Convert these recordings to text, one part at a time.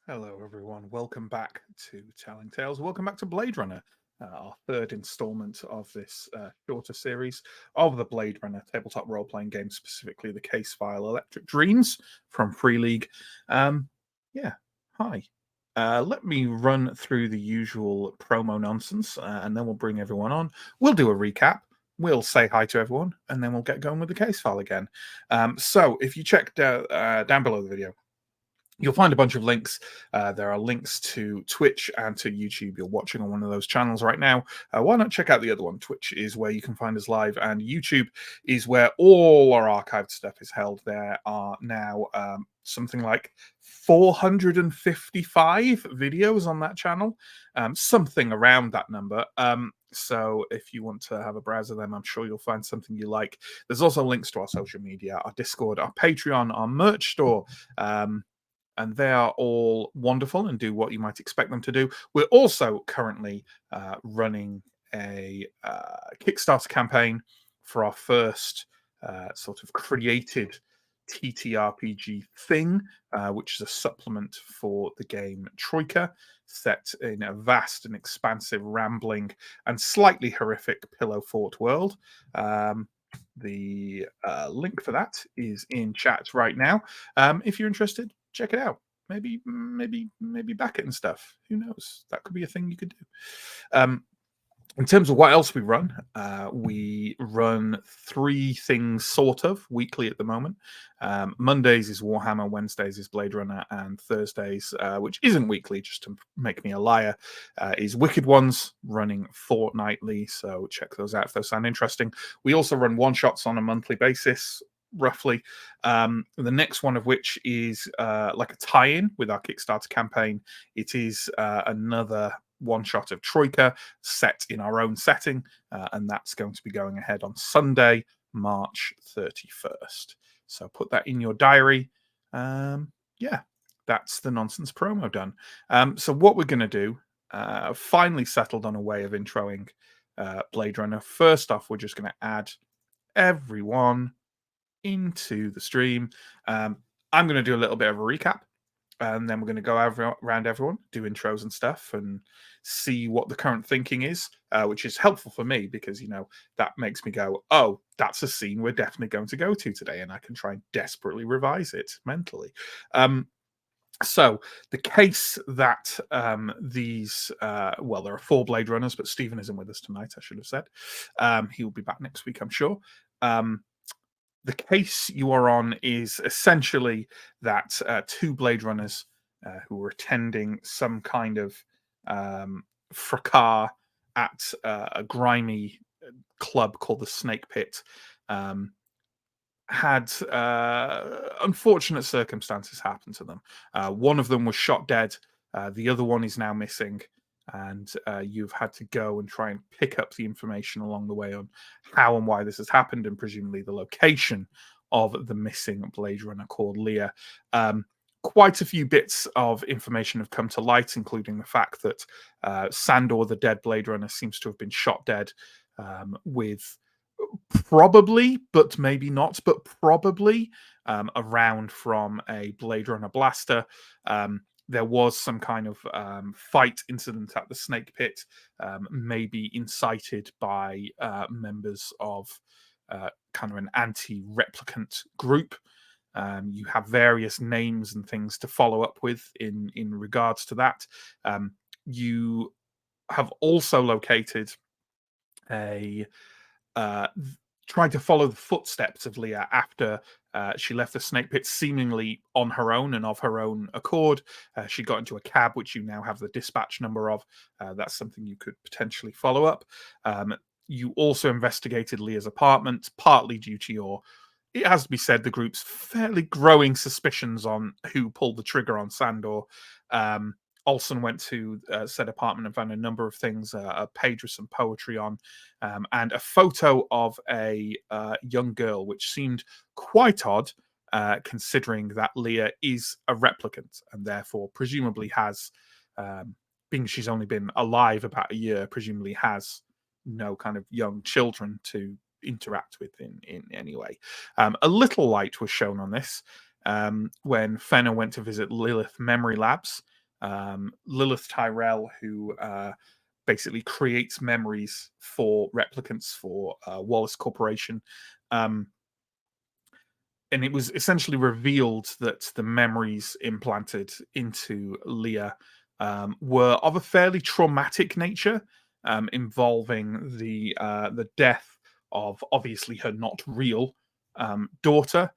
Hello, everyone. Welcome back to Telling Tales. Welcome back to Blade Runner, our third installment of this shorter series of the Blade Runner tabletop role playing game, specifically the case file Electric Dreams from Free League. Yeah, hi. Let me run through the usual promo nonsense and then we'll bring everyone on. We'll do a recap. We'll say hi to everyone and then we'll get going with the case file again. So, if you check down below the video, you'll find a bunch of links. There are links to Twitch and to YouTube. You're watching on one of those channels right now. Why not check out the other one? Twitch is where you can find us live, and YouTube is where all our archived stuff is held. There are now something like 455 videos on that channel, something around that number. So if you want to have a browse of them, I'm sure you'll find something you like. There's also links to our social media, our Discord, our Patreon, our merch store. And they are all wonderful and do what you might expect them to do. We're also currently running a Kickstarter campaign for our first sort of created TTRPG thing, which is a supplement for the game Troika, set in a vast and expansive, rambling, and slightly horrific Pillow Fort world. The link for that is in chat right now. If you're interested, check it out. Maybe back it and stuff. Who knows? That could be a thing you could do. In terms of what else we run three things sort of weekly at the moment. Mondays is Warhammer, Wednesdays is Blade Runner, and Thursdays, which isn't weekly, just to make me a liar, is Wicked Ones, running fortnightly. So check those out if those sound interesting. We also run one-shots on a monthly basis, roughly. The next one of which is like a tie-in with our Kickstarter campaign. It is another one shot of Troika set in our own setting, and that's going to be going ahead on Sunday, March 31st. So put that in your diary. Yeah, that's the nonsense promo done. So what we're going to do, finally settled on a way of introing Blade Runner. First off, we're just going to add everyone into the stream. I'm going to do a little bit of a recap, and then we're going to go around everyone, do intros and stuff, and see what the current thinking is, which is helpful for me because, that makes me go, oh, that's a scene we're definitely going to go to today, and I can try and desperately revise it mentally. So the case that these, well, there are 4 Blade Runners, but Stephen isn't with us tonight, I should have said. He will be back next week, I'm sure. The case you are on is essentially that 2 Blade Runners who were attending some kind of fracas at a grimy club called the Snake Pit had unfortunate circumstances happen to them. One of them was shot dead. The other one is now missing. And you've had to go and try and pick up the information along the way on how and why this has happened, and presumably the location of the missing Blade Runner called Leah. Quite a few bits of information have come to light, including the fact that Sandor, the dead Blade Runner, seems to have been shot dead with probably, but maybe not, but probably a round from a Blade Runner blaster. There was some kind of fight incident at the Snake Pit, maybe incited by members of kind of an anti-replicant group. You have various names and things to follow up with in regards to that. You have also located trying to follow the footsteps of Leah after she left the Snake Pit seemingly on her own and of her own accord. She got into a cab, which you now have the dispatch number of. That's something you could potentially follow up. You also investigated Leah's apartment, partly due to it has to be said, the group's fairly growing suspicions on who pulled the trigger on Sandor. Olsen went to said apartment and found a number of things, a page with some poetry on, and a photo of a young girl, which seemed quite odd, considering that Leah is a replicant and therefore presumably has, being she's only been alive about a year, presumably has no kind of young children to interact with in any way. A little light was shown on this when Fenner went to visit Lilith Memory Labs. Lilith Tyrell, who basically creates memories for replicants for Wallace Corporation. And it was essentially revealed that the memories implanted into Leah were of a fairly traumatic nature, involving the death of obviously her not real daughter,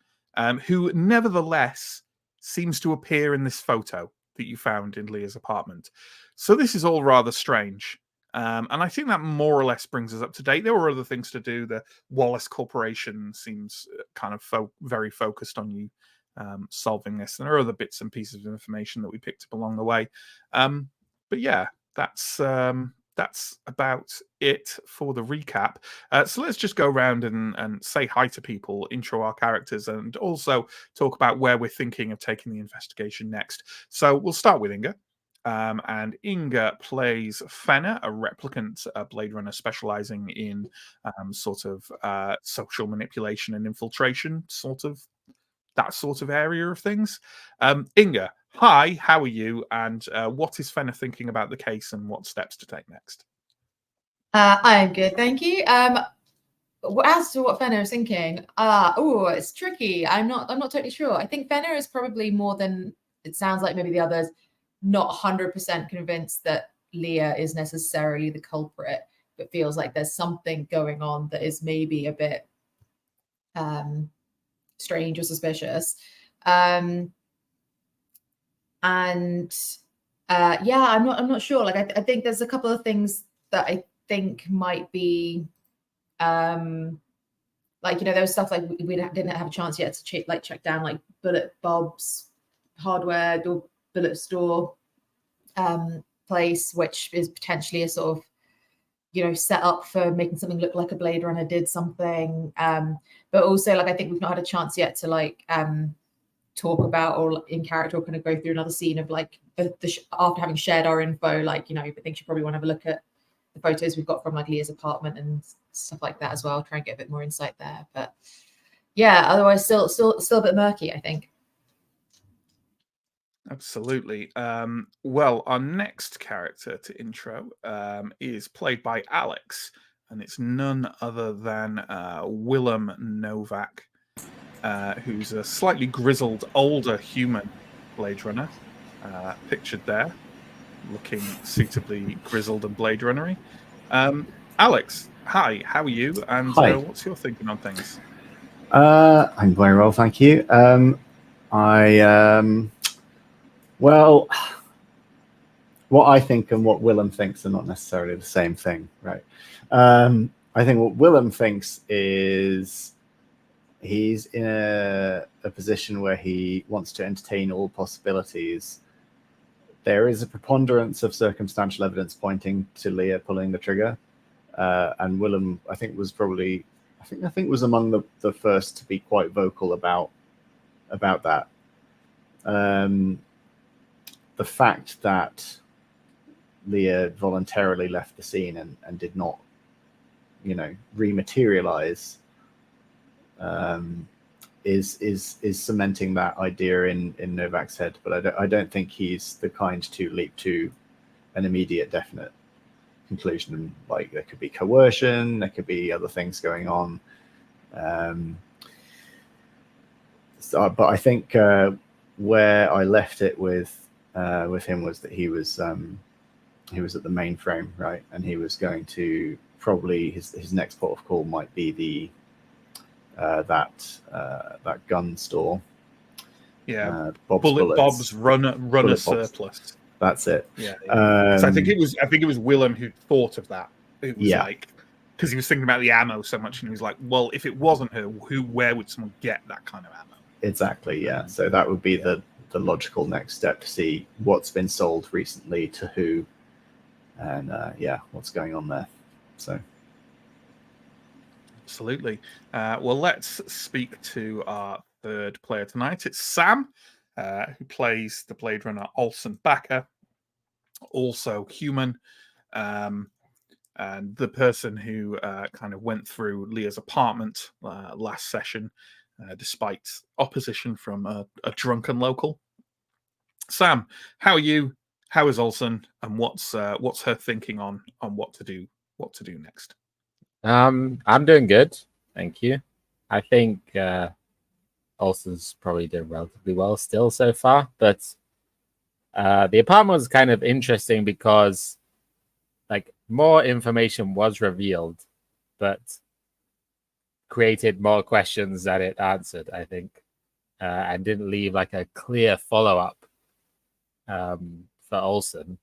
who nevertheless seems to appear in this photo that you found in Leah's apartment. So this is all rather strange. And I think that more or less brings us up to date. There were other things to do. The Wallace Corporation seems kind of very focused on you solving this. And there are other bits and pieces of information that we picked up along the way. But yeah, that's about it for the recap. So let's just go around and say hi to people, intro our characters, and also talk about where we're thinking of taking the investigation next. So we'll start with Inga. And Inga plays Fenner, a replicant Blade Runner specializing in sort of social manipulation and infiltration, that sort of area of things. Inga, hi, how are you? And what is Fenner thinking about the case and what steps to take next? I'm good, thank you. As to what Fenner is thinking, it's tricky. I'm not totally sure. I think Fenner is probably more than it sounds like maybe the others, not 100% convinced that Leah is necessarily the culprit, but feels like there's something going on that is maybe a bit strange or suspicious. I'm not sure. Like I think there's a couple of things that I think might be there was stuff like we didn't have a chance yet to check down like Bullet Bob's hardware or Bullet store place, which is potentially a sort of set up for making something look like a Blade Runner did something. But also like I think we've not had a chance yet to talk about or in character or kind of go through another scene of like after having shared our info, I think you probably want to have a look at the photos we've got from like Leah's apartment and stuff like that as well. Try and get a bit more insight there. But yeah, otherwise still a bit murky, I think. Absolutely. Well, our next character to intro is played by Alex, and it's none other than Willem Novak, who's a slightly grizzled, older human Blade Runner, pictured there, looking suitably grizzled and Blade Runnery. Alex, hi, how are you? And what's your thinking on things? I'm very well, thank you. Well, what I think and what Willem thinks are not necessarily the same thing, right? I think what Willem thinks is he's in a position where he wants to entertain all possibilities. There is a preponderance of circumstantial evidence pointing to Leah pulling the trigger, and Willem, I think, was among the first to be quite vocal about that. The fact that Leah voluntarily left the scene and did not, rematerialize, is cementing that idea in Novak's head. But I don't think he's the kind to leap to an immediate, definite conclusion. Like there could be coercion, there could be other things going on. But I think where I left it with him was that he was at the mainframe, right, and he was going to probably his next port of call might be that gun store. Yeah, Bob's runner surplus. That's it. Yeah. So I think it was Willem who thought of that. It was because he was thinking about the ammo so much, and he was like, "Well, if it wasn't her, where would someone get that kind of ammo?" Exactly. Yeah. So that would be the logical next step to see what's been sold recently to who, and what's going on there. So. Absolutely. Well, let's speak to our third player tonight. It's Sam, who plays the Blade Runner Olsen Backer, also human, and the person who kind of went through Leah's apartment last session, despite opposition from a drunken local. Sam, how are you? How is Olsen, and what's her thinking on what to do next? I'm doing good, thank you. I think Olsen's probably doing relatively well still so far, but the apartment was kind of interesting because like more information was revealed, but created more questions that it answered, I think, and didn't leave like a clear follow-up for Olsen.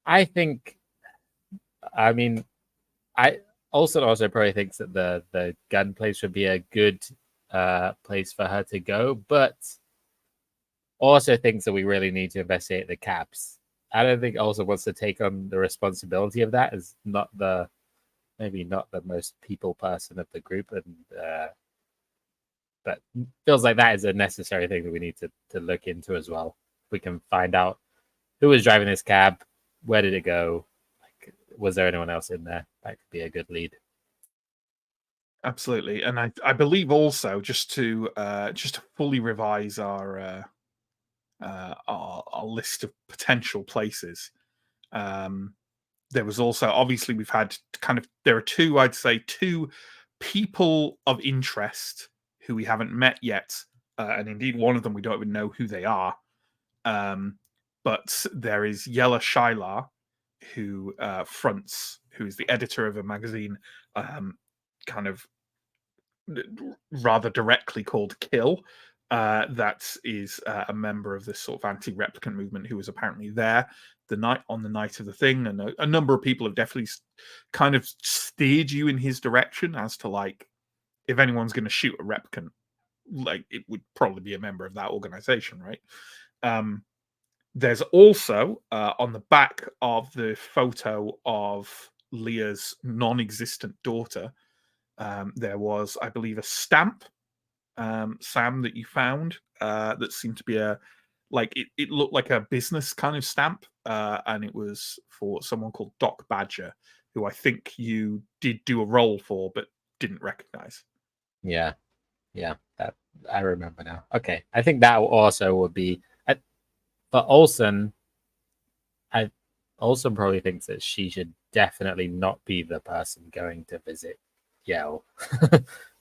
I think, I mean, Olsen also probably thinks that the gun place would be a good place for her to go, but also thinks that we really need to investigate the caps. I don't think Olsen wants to take on the responsibility of that as maybe not the most people person of the group, and but feels like that is a necessary thing that we need to look into as well. We can find out who was driving this cab, where did it go, like was there anyone else in there? That could be a good lead. Absolutely, and I believe also just to fully revise our list of potential places. There was also, obviously, we've had there are two people of interest who we haven't met yet, and indeed one of them we don't even know who they are. But there is Yella Shilar, who is the editor of a magazine, kind of rather directly called Kill. That is a member of this sort of anti-replicant movement who was apparently there on the night of the thing, and a number of people have definitely kind of steered you in his direction as to like if anyone's going to shoot a replicant, like it would probably be a member of that organization, right? There's also on the back of the photo of Leah's non-existent daughter, there was, I believe, a stamp, Sam, that you found that seemed to be it looked like a business kind of stamp, and it was for someone called Doc Badger, who I think you did do a role for but didn't recognize. Yeah, that I remember now. Okay, I think that also would be for Olsen. Olsen probably thinks that she should definitely not be the person going to visit Yell,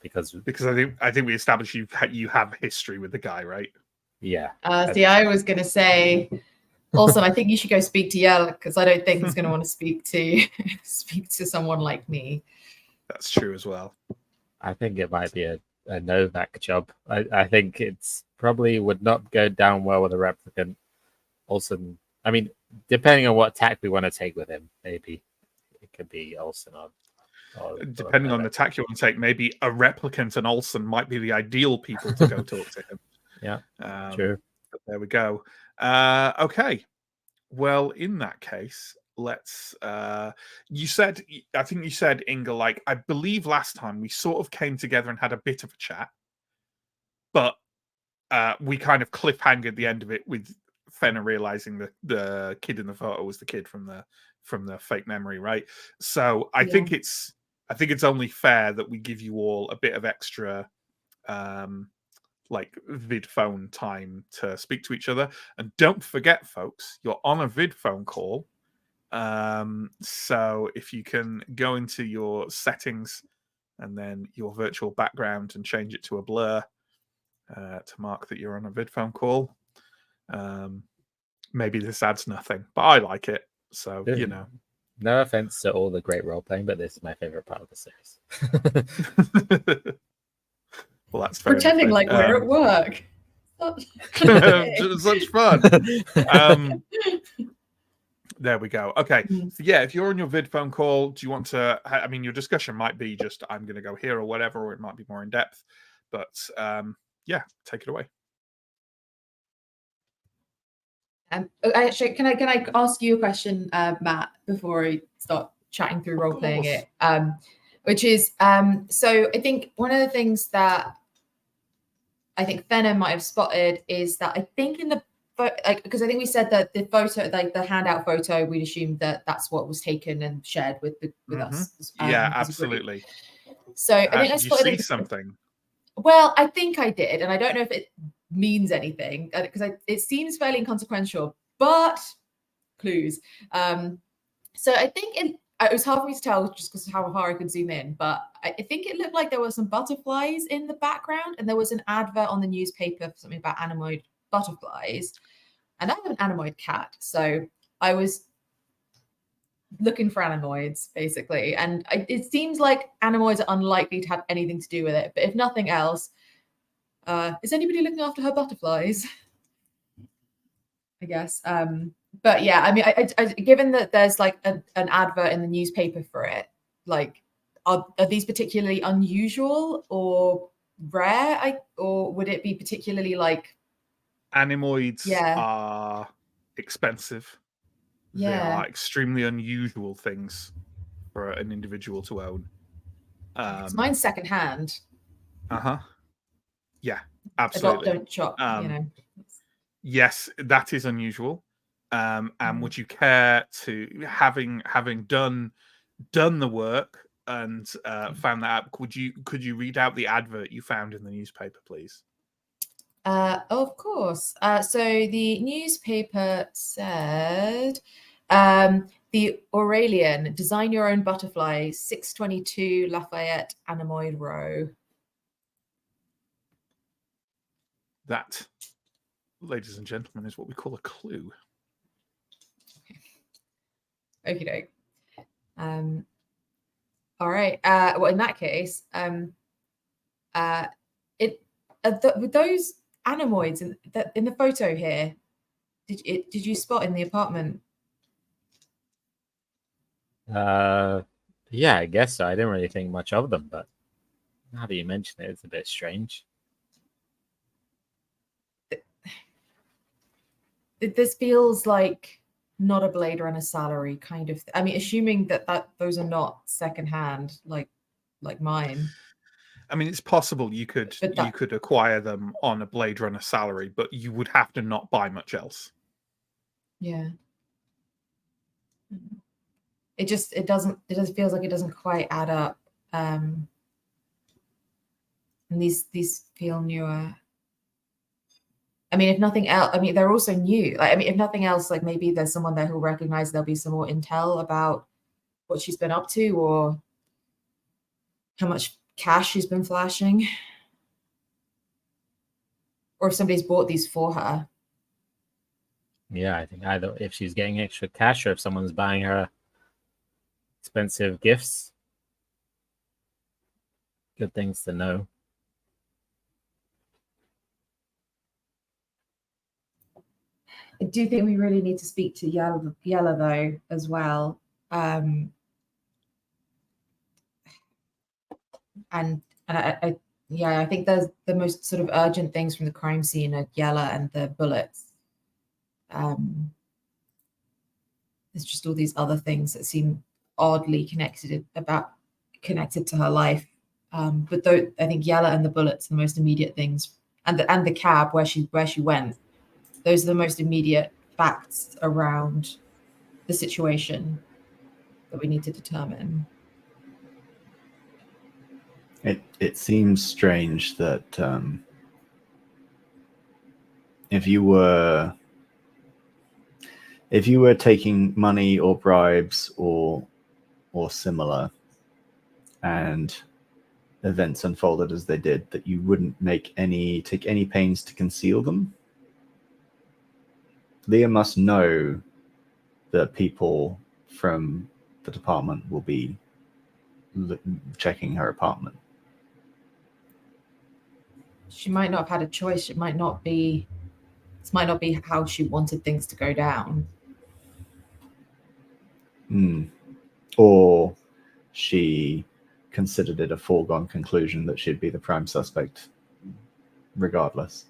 because I think we established you have history with the guy, right? Yeah. See, I was going to say, also, I think you should go speak to Yell, because I don't think he's going to want to speak to someone like me. That's true as well. I think it might be a Novak job. I think it's probably would not go down well with a replicant. Olsen, I mean, depending on what tack we want to take with him, maybe it could be Olsen or depending on the tack you want to take, maybe a replicant and Olsen might be the ideal people to go talk to him. Yeah, true. But there we go. Okay. Well, in that case, let's. I think you said, Inga, like, I believe last time we sort of came together and had a bit of a chat, but we kind of cliffhangered the end of it with Fenner realizing that the kid in the photo was the kid from the fake memory, right? So I think it's only fair that we give you all a bit of extra like vid phone time to speak to each other. And don't forget, folks, you're on a vid phone call. So if you can go into your settings and then your virtual background and change it to a blur to mark that you're on a vid phone call. Maybe this adds nothing, but I like it. So, you know. No offense to all the great role playing, but this is my favorite part of the series. Well, that's fair pretending enough, like we're at work. Such fun. There we go. Okay. So yeah, if you're on your vid phone call, do you want to? I mean, your discussion might be just I'm going to go here or whatever, or it might be more in depth. But yeah, take it away. Actually, can I ask you a question, Matt, before I start chatting through role playing it? Which is so I think one of the things that I think Fenner might have spotted is that I think in the because I think we said that the photo, like the handout photo, we'd assumed that that's what was taken and shared with us. Yeah, absolutely. So I think I did you spotted see something? Well, I think I did, and I don't know if it means anything because it seems fairly inconsequential, but clues. So I think it was hard for me to tell just because of how far I could zoom in, but I think it looked like there were some butterflies in the background, and there was an advert on the newspaper for something about anemoid butterflies. And I have an anemoid cat, so I was looking for anemoids, basically. And it seems like anemoids are unlikely to have anything to do with it. But if nothing else, is anybody looking after her butterflies? I guess. But yeah, I mean, I given that there's like an advert in the newspaper for it, like, are these particularly unusual or rare? Or would it be particularly like... Anemoids Yeah. are expensive. They Yeah. are extremely unusual things for an individual to own. Mine's secondhand. Yeah, absolutely. Don't chop, you know. Yes, that is unusual. And would you care to, having done the work and found that out, could you read out the advert you found in the newspaper, please? Of course. So the newspaper said, the Aurelian, design your own butterfly, 622 Lafayette Anemoid Row. That, ladies and gentlemen, is what we call a clue. Okie doke. All right. Well, in that case, with those anemoids in the photo here, did you spot in the apartment? Yeah, I guess so. I didn't really think much of them, but now that you mention it, it's a bit strange. This feels like not a Blade Runner salary kind of. I mean, assuming that those are not secondhand, like mine. I mean, it's possible you could acquire them on a Blade Runner salary, but you would have to not buy much else. Yeah. It just feels like it doesn't quite add up. And these feel newer. I mean, if nothing else, I mean, they're also new. Like, I mean, if nothing else, like maybe there's someone there who'll recognize there'll be some more intel about what she's been up to or how much cash she's been flashing. Or if somebody's bought these for her. Yeah, I think either if she's getting extra cash or if someone's buying her expensive gifts. Good things to know. I do think we really need to speak to Yella though, as well. And I think there's the most sort of urgent things from the crime scene are Yella and the bullets. There's just all these other things that seem oddly connected to her life. But though I think Yella and the bullets are the most immediate things, and the cab where she went. Those are the most immediate facts around the situation that we need to determine. It seems strange that if you were taking money or bribes or similar, and events unfolded as they did, that you wouldn't take any pains to conceal them. Leah must know that people from the department will be checking her apartment. She might not have had a choice. This might not be how she wanted things to go down. Or she considered it a foregone conclusion that she'd be the prime suspect regardless.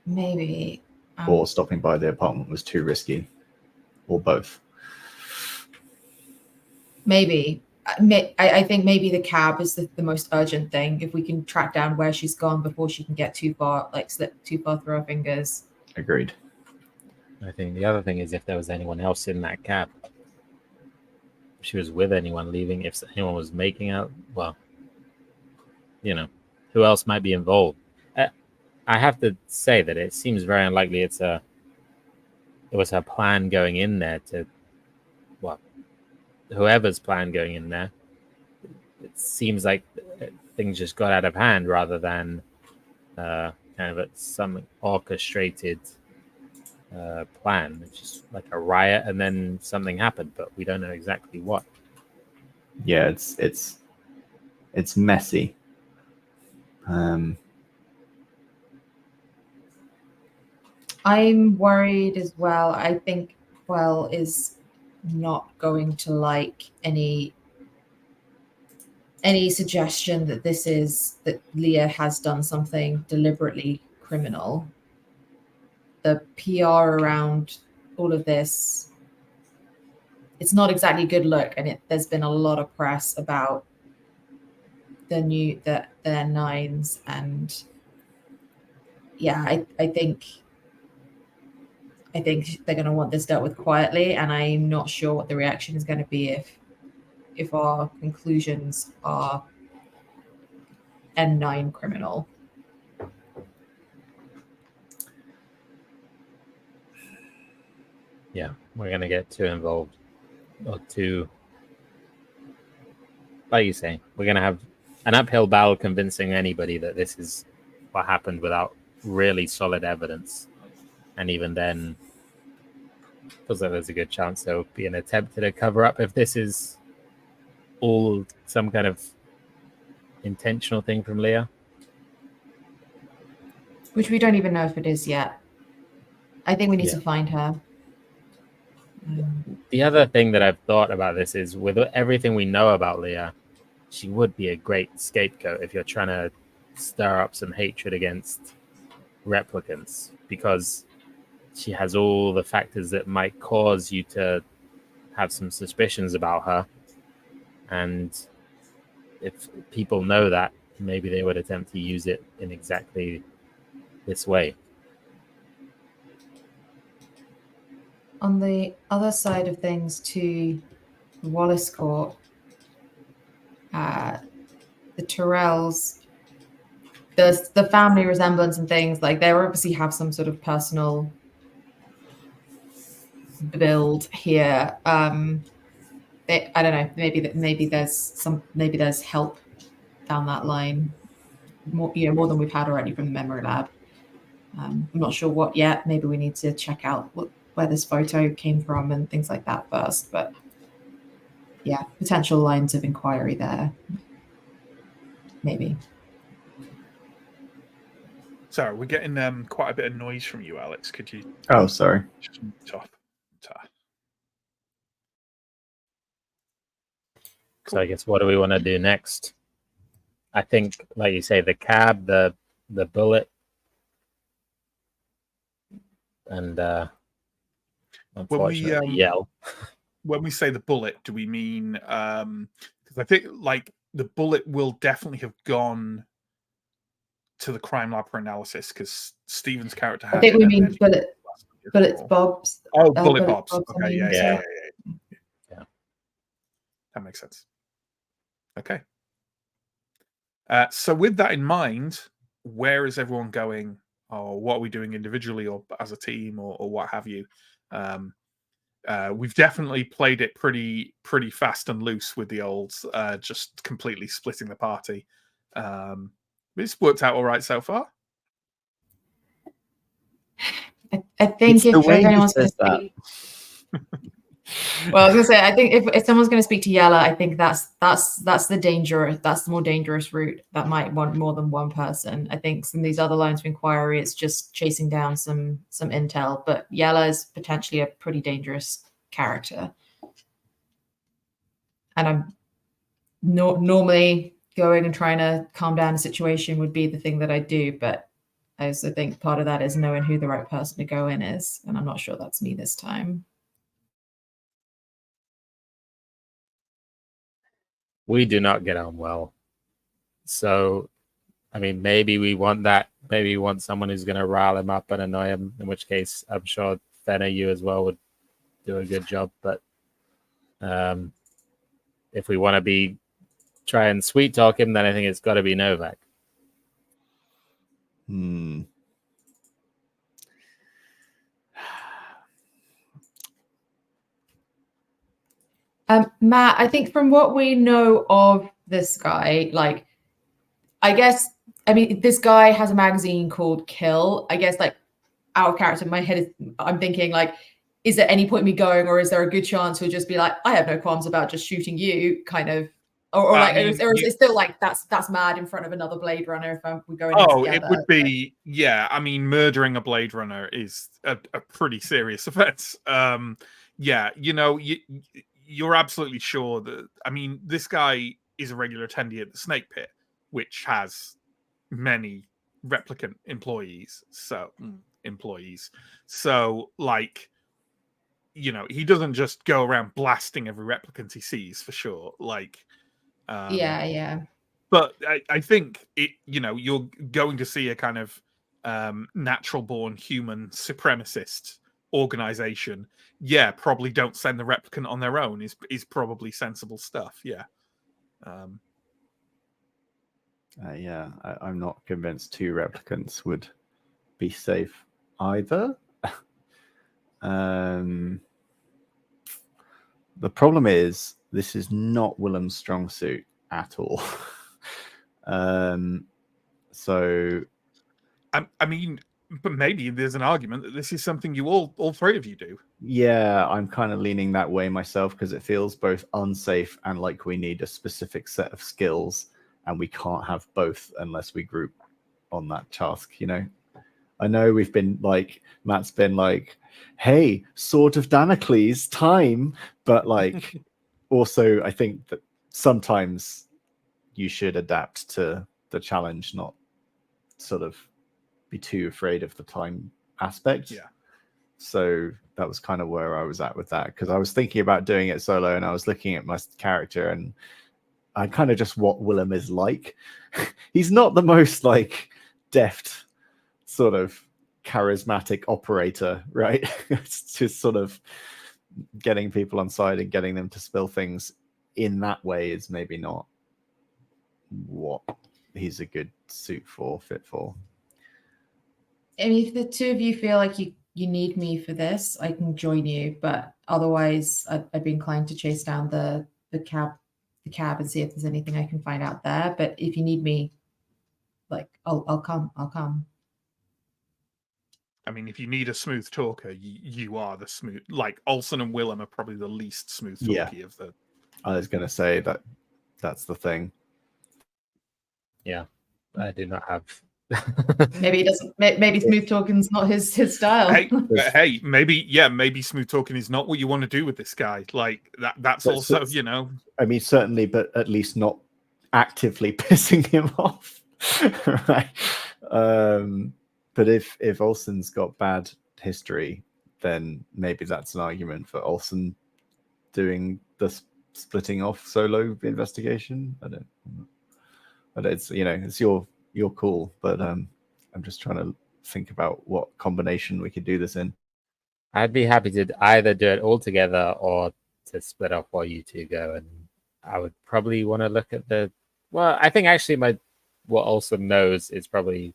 Maybe. Or stopping by the apartment was too risky. Or both. Maybe. I think maybe the cab is the most urgent thing. If we can track down where she's gone before she can get too far, slip too far through her fingers. Agreed. I think the other thing is if there was anyone else in that cab. If she was with anyone leaving, if anyone was making out, well, who else might be involved? I have to say that it seems very unlikely it's a it was her plan going in there to, well, whoever's plan going in there. It seems like things just got out of hand rather than kind of some orchestrated plan. It's just like a riot, and then something happened, but we don't know exactly what. Yeah, it's messy. I'm worried as well. I think Well is not going to like any suggestion that Leah has done something deliberately criminal. The PR around all of this, it's not exactly a good look, and there's been a lot of press about their nines, and yeah, I think they're going to want this dealt with quietly, and I'm not sure what the reaction is going to be if our conclusions are N9 criminal. Yeah, we're going to get too involved, or too, like you say, we're going to have an uphill battle convincing anybody that this is what happened without really solid evidence. And even then, feels like there's a good chance there'll be an attempt to cover up if this is all some kind of intentional thing from Leah. Which we don't even know if it is yet. I think we need to find her. The other thing that I've thought about this is, with everything we know about Leah, she would be a great scapegoat if you're trying to stir up some hatred against replicants, because she has all the factors that might cause you to have some suspicions about her. And if people know that, maybe they would attempt to use it in exactly this way. On the other side of things, to Wallace Court, the Tyrells, the family resemblance and things, like they obviously have some sort of personal build here. I don't know. Maybe there's help down that line, more than we've had already from the memory lab. I'm not sure what yet. Maybe we need to check out where this photo came from and things like that first. But yeah, potential lines of inquiry there. Maybe. Sorry, we're getting quite a bit of noise from you, Alex. Could you? Oh, sorry. Just top. So I guess what do we want to do next? I think, like you say, the cab, the bullet, and unfortunately, yell. When we say the bullet, do we mean because I think like the bullet will definitely have gone to the crime lab for analysis, because Stephen's character had. I think we mean bullets Bob's. Oh, bullet Bob's. Okay, yeah. That makes sense. Okay. So with that in mind, where is everyone going, or what are we doing individually or as a team, or what have you? We've definitely played it pretty fast and loose with the olds, just completely splitting the party. It's worked out all right so far. I think if anyone's going to speak, well, I was going to say, I think if someone's going to speak to Yella, I think that's the more dangerous route. That might want more than one person. I think some of these other lines of inquiry, it's just chasing down some intel. But Yella is potentially a pretty dangerous character, and I'm normally going and trying to calm down a situation would be the thing that I do, but I also think part of that is knowing who the right person to go in is, and I'm not sure that's me this time. We do not get on well. So, I mean, maybe we want that. Maybe we want someone who's going to rile him up and annoy him, in which case I'm sure Fenner, you as well, would do a good job. But if we want to try and sweet talk him, then I think it's got to be Novak. Matt, I think from what we know of this guy, like, this guy has a magazine called Kill. I guess, like, out of character in my head, I'm thinking, like, is there any point in me going, or is there a good chance he'll just be like, I have no qualms about just shooting you, kind of, or like, is it still like that's mad in front of another Blade Runner if we're going in together? It would be, yeah. I mean, murdering a Blade Runner is a pretty serious offense. Yeah, you're absolutely sure that. I mean, this guy is a regular attendee at the Snake Pit, which has many replicant employees. So, like, he doesn't just go around blasting every replicant he sees, for sure. Like, yeah. But I think you're going to see a kind of natural born human supremacist organization. Yeah, probably don't send the replicant on their own is probably sensible stuff. Yeah. Yeah, I'm not convinced 2 replicants would be safe either. The problem is this is not Willem's strong suit at all. So I mean, but maybe there's an argument that this is something you all 3 of you do. Yeah, I'm kind of leaning that way myself, because it feels both unsafe and like we need a specific set of skills, and we can't have both unless we group on that task, I know we've been like, Matt's been like, hey, Sword of Damocles time, but like also I think that sometimes you should adapt to the challenge, not sort of be too afraid of the time aspect. Yeah. So that was kind of where I was at with that, because I was thinking about doing it solo, and I was looking at my character, and I kind of just what Willem is like. He's not the most like deft sort of charismatic operator, right? It's just sort of getting people on side and getting them to spill things in that way is maybe not what he's a good fit for. I mean, if the 2 of you feel like you need me for this, I can join you. But otherwise, I'd be inclined to chase down the cab and see if there's anything I can find out there. But if you need me, like, I'll come. I mean, if you need a smooth talker, you are the smooth. Like, Olsen and Willem are probably the least smooth talky of the. I was going to say that's the thing. Yeah, I do not have. Maybe he doesn't. Maybe smooth talking's not his style. Hey, maybe smooth talking is not what you want to do with this guy. Like that's also, I mean, certainly, but at least not actively pissing him off, right? But if Olsen's got bad history, then maybe that's an argument for Olsen doing the splitting off solo investigation. I don't. It's it's your call, but I'm just trying to think about what combination we could do this in. I'd be happy to either do it all together or to split up while you 2 go, and I would probably want to look at I think actually what Olsen knows is probably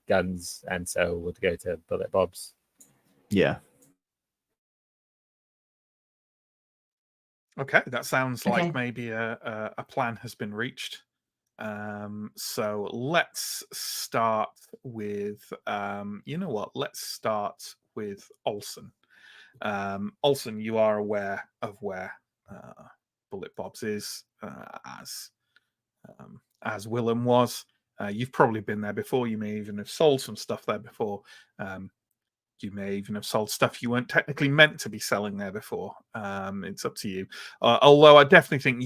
guns, and so would go to Bullet Bob's. Yeah. Okay, that sounds like maybe a plan has been reached. So let's start with let's start with Olsen. Olsen, you are aware of where Bullet Bob's is, as Willem was. You've probably been there before. You may even have sold some stuff there before. You may even have sold stuff you weren't technically meant to be selling there before. It's up to you. Although I definitely think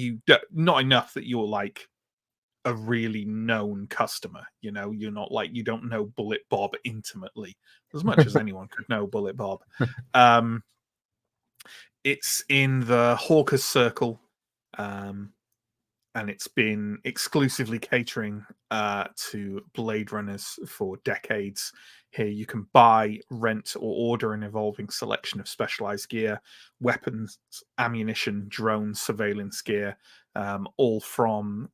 not enough that you're like a really known customer. You're not like, you don't know Bullet Bob intimately as much as anyone could know Bullet Bob. It's in the Hawker's Circle, and it's been exclusively catering to Blade Runners for decades. Here you can buy, rent, or order an evolving selection of specialized gear, weapons, ammunition, drones, surveillance gear, all from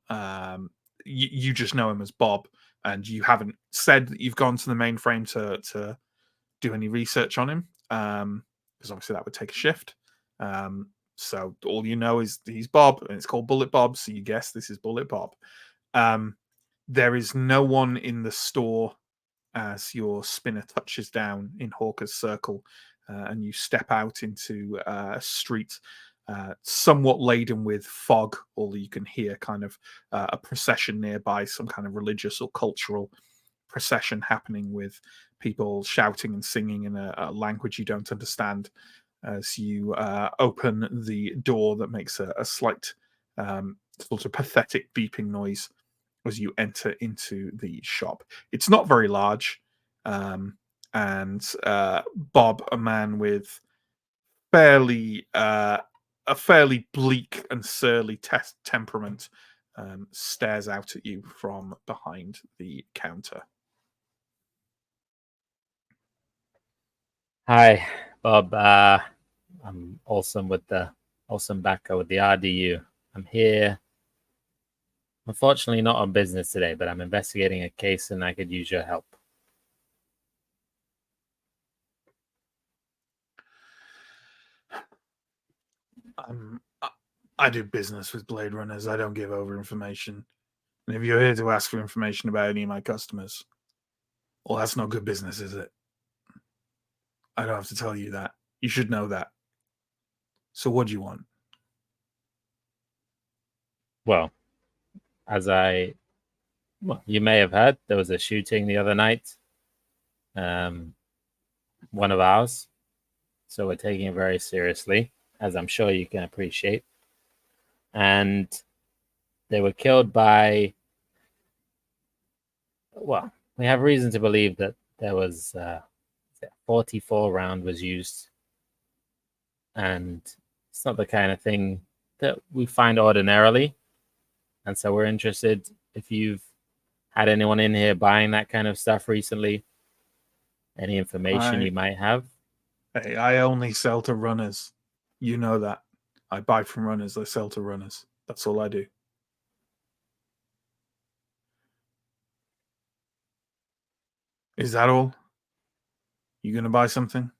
you just know him as Bob, and you haven't said that you've gone to the mainframe to do any research on him, because obviously that would take a shift. So all you know is he's Bob, and it's called Bullet Bob. So you guess this is Bullet Bob. There is no one in the store as your spinner touches down in Hawker's Circle, and you step out into a street somewhat laden with fog, although you can hear kind of a procession nearby, some kind of religious or cultural procession happening with people shouting and singing in a language you don't understand as you open the door that makes a slight sort of pathetic beeping noise as you enter into the shop. It's not very large, and Bob, a man with a fairly bleak and surly temperament, stares out at you from behind the counter. Hi, Bob. I'm Olsen with the Backer with the RDU. I'm here. Unfortunately, not on business today, but I'm investigating a case and I could use your help. I do business with Blade Runners. I don't give over information. And if you're here to ask for information about any of my customers, well, that's not good business, is it? I don't have to tell you that. You should know that. So what do you want? Well, you may have heard, there was a shooting the other night. One of ours. So we're taking it very seriously, as I'm sure you can appreciate. And they were killed by, well, we have reason to believe that there was 44 round was used. And it's not the kind of thing that we find ordinarily. And so we're interested if you've had anyone in here buying that kind of stuff recently, any information you might have. Hey, I only sell to runners. You know that. I buy from runners. I sell to runners. That's all I do. Is that all? You going to buy something?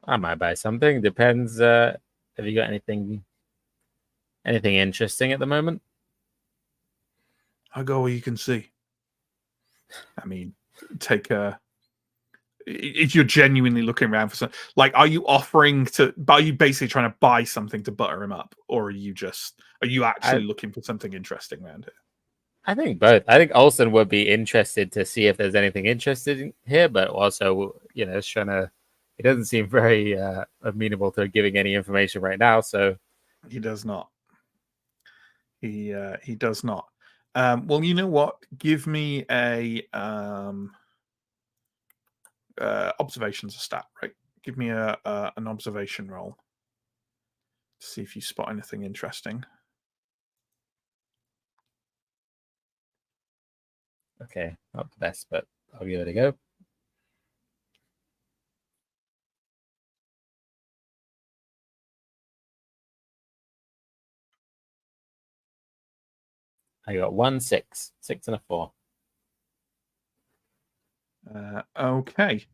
I might buy something. Depends. Have you got anything interesting at the moment? I go where you can see. I mean, if you're genuinely looking around for something, like, are you basically trying to buy something to butter him up, or are you actually looking for something interesting around here? I think both. I think Olsen would be interested to see if there's anything interesting here, but also, it's trying to. He doesn't seem very amenable to giving any information right now. So he does not. He does not. Well, you know what? Give me a observation's a stat, right? Give me an observation roll to see if you spot anything interesting. Okay, not the best, but I'll give it a go. I got 1 6, 6 and a 4. Okay.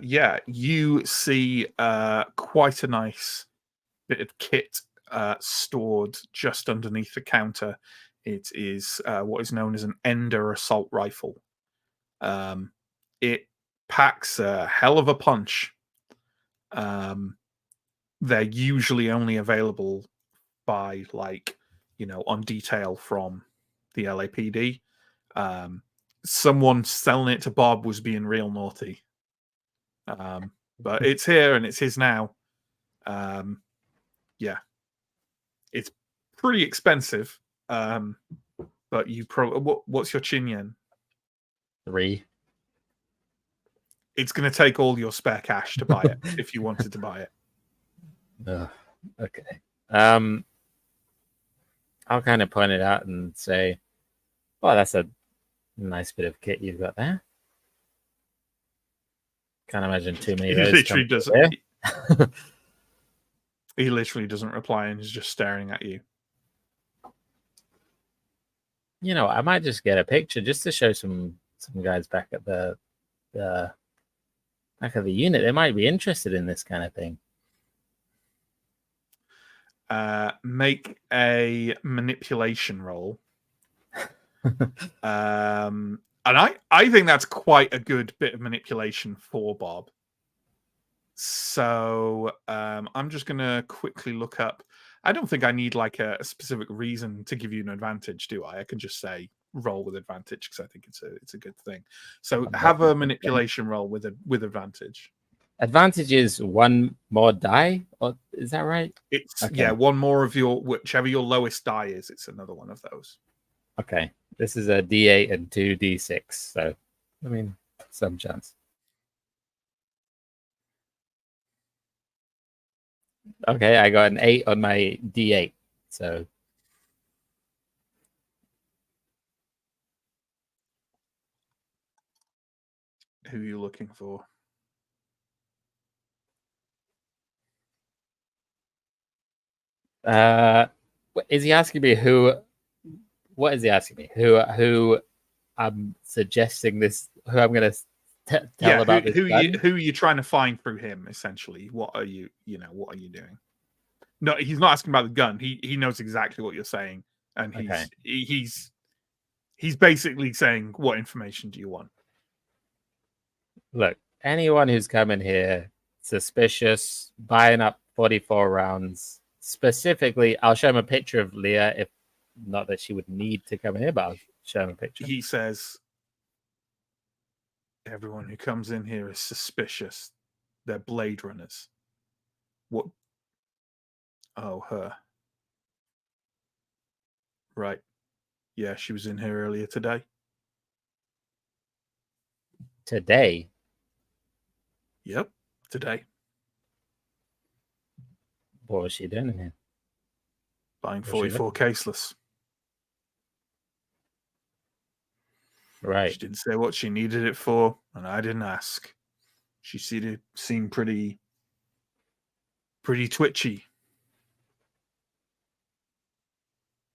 Yeah, you see quite a nice bit of kit stored just underneath the counter. It is what is known as an Ender assault rifle. It packs a hell of a punch. They're usually only available by, on detail from the LAPD. Someone selling it to Bob was being real naughty. But it's here and it's his now. Yeah. It's pretty expensive. But you what's your chin yen? 3. It's going to take all your spare cash to buy it if you wanted to buy it. Okay. I'll kind of point it out and say, "Oh, that's a nice bit of kit you've got there." Can't imagine too many of those. He literally doesn't reply and is just staring at you. I might just get a picture just to show some guys back at the back of the unit. They might be interested in this kind of thing. make a manipulation roll. And I think that's quite a good bit of manipulation for Bob. So I'm just going to quickly look up. I don't think I need like a specific reason to give you an advantage, do I? I can just say roll with advantage because I think it's a good thing. So have a manipulation roll with advantage. Advantage is one more die, or is that right? It's okay. One more of whichever your lowest die is. It's another one of those. Okay, this is a D8 and 2 D6, so I mean some chance. Okay, I got an 8 on my D8, so who are you looking for? Is he asking me who? What is he asking me? Who I'm suggesting this? Who I'm going to tell about this? Who are you trying to find through him? Essentially, what are you? What are you doing? No, he's not asking about the gun. He knows exactly what you're saying, and he's basically saying, "What information do you want?" Look, anyone who's coming here suspicious, buying up 44 rounds. Specifically, I'll show him a picture of Leah. If not that she would need to come here, but I'll show him a picture. He says, "Everyone who comes in here is suspicious. They're Blade Runners." What? Oh, her. Right. Yeah, she was in here earlier today. Today? Yep, today. What was she doing in here? Buying 44 caseless. Right. She didn't say what she needed it for, and I didn't ask. She seemed pretty twitchy.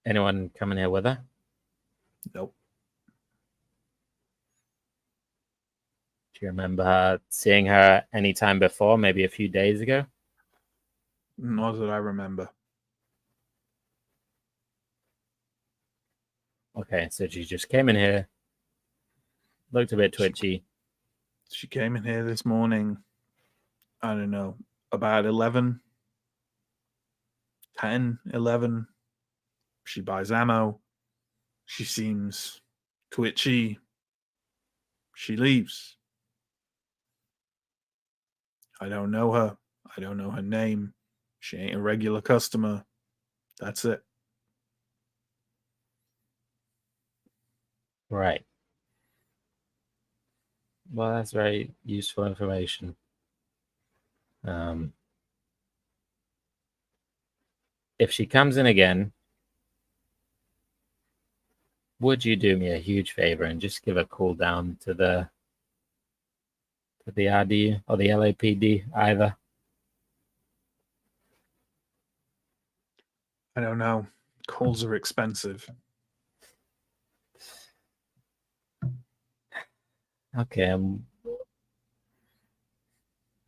Anyone coming here with her? Nope. Do you remember seeing her any time before, maybe a few days ago? Not that I remember. Okay, so she just came in here, looked a bit twitchy. She came in here this morning, I don't know, about 11, 10, 11. She buys ammo. She seems twitchy. She leaves. I don't know her. I don't know her name. She ain't a regular customer. That's it. Right. Well, that's very useful information. If she comes in again, would you do me a huge favor and just give a call down to the RD or the LAPD, either? I don't know. Calls are expensive. Okay.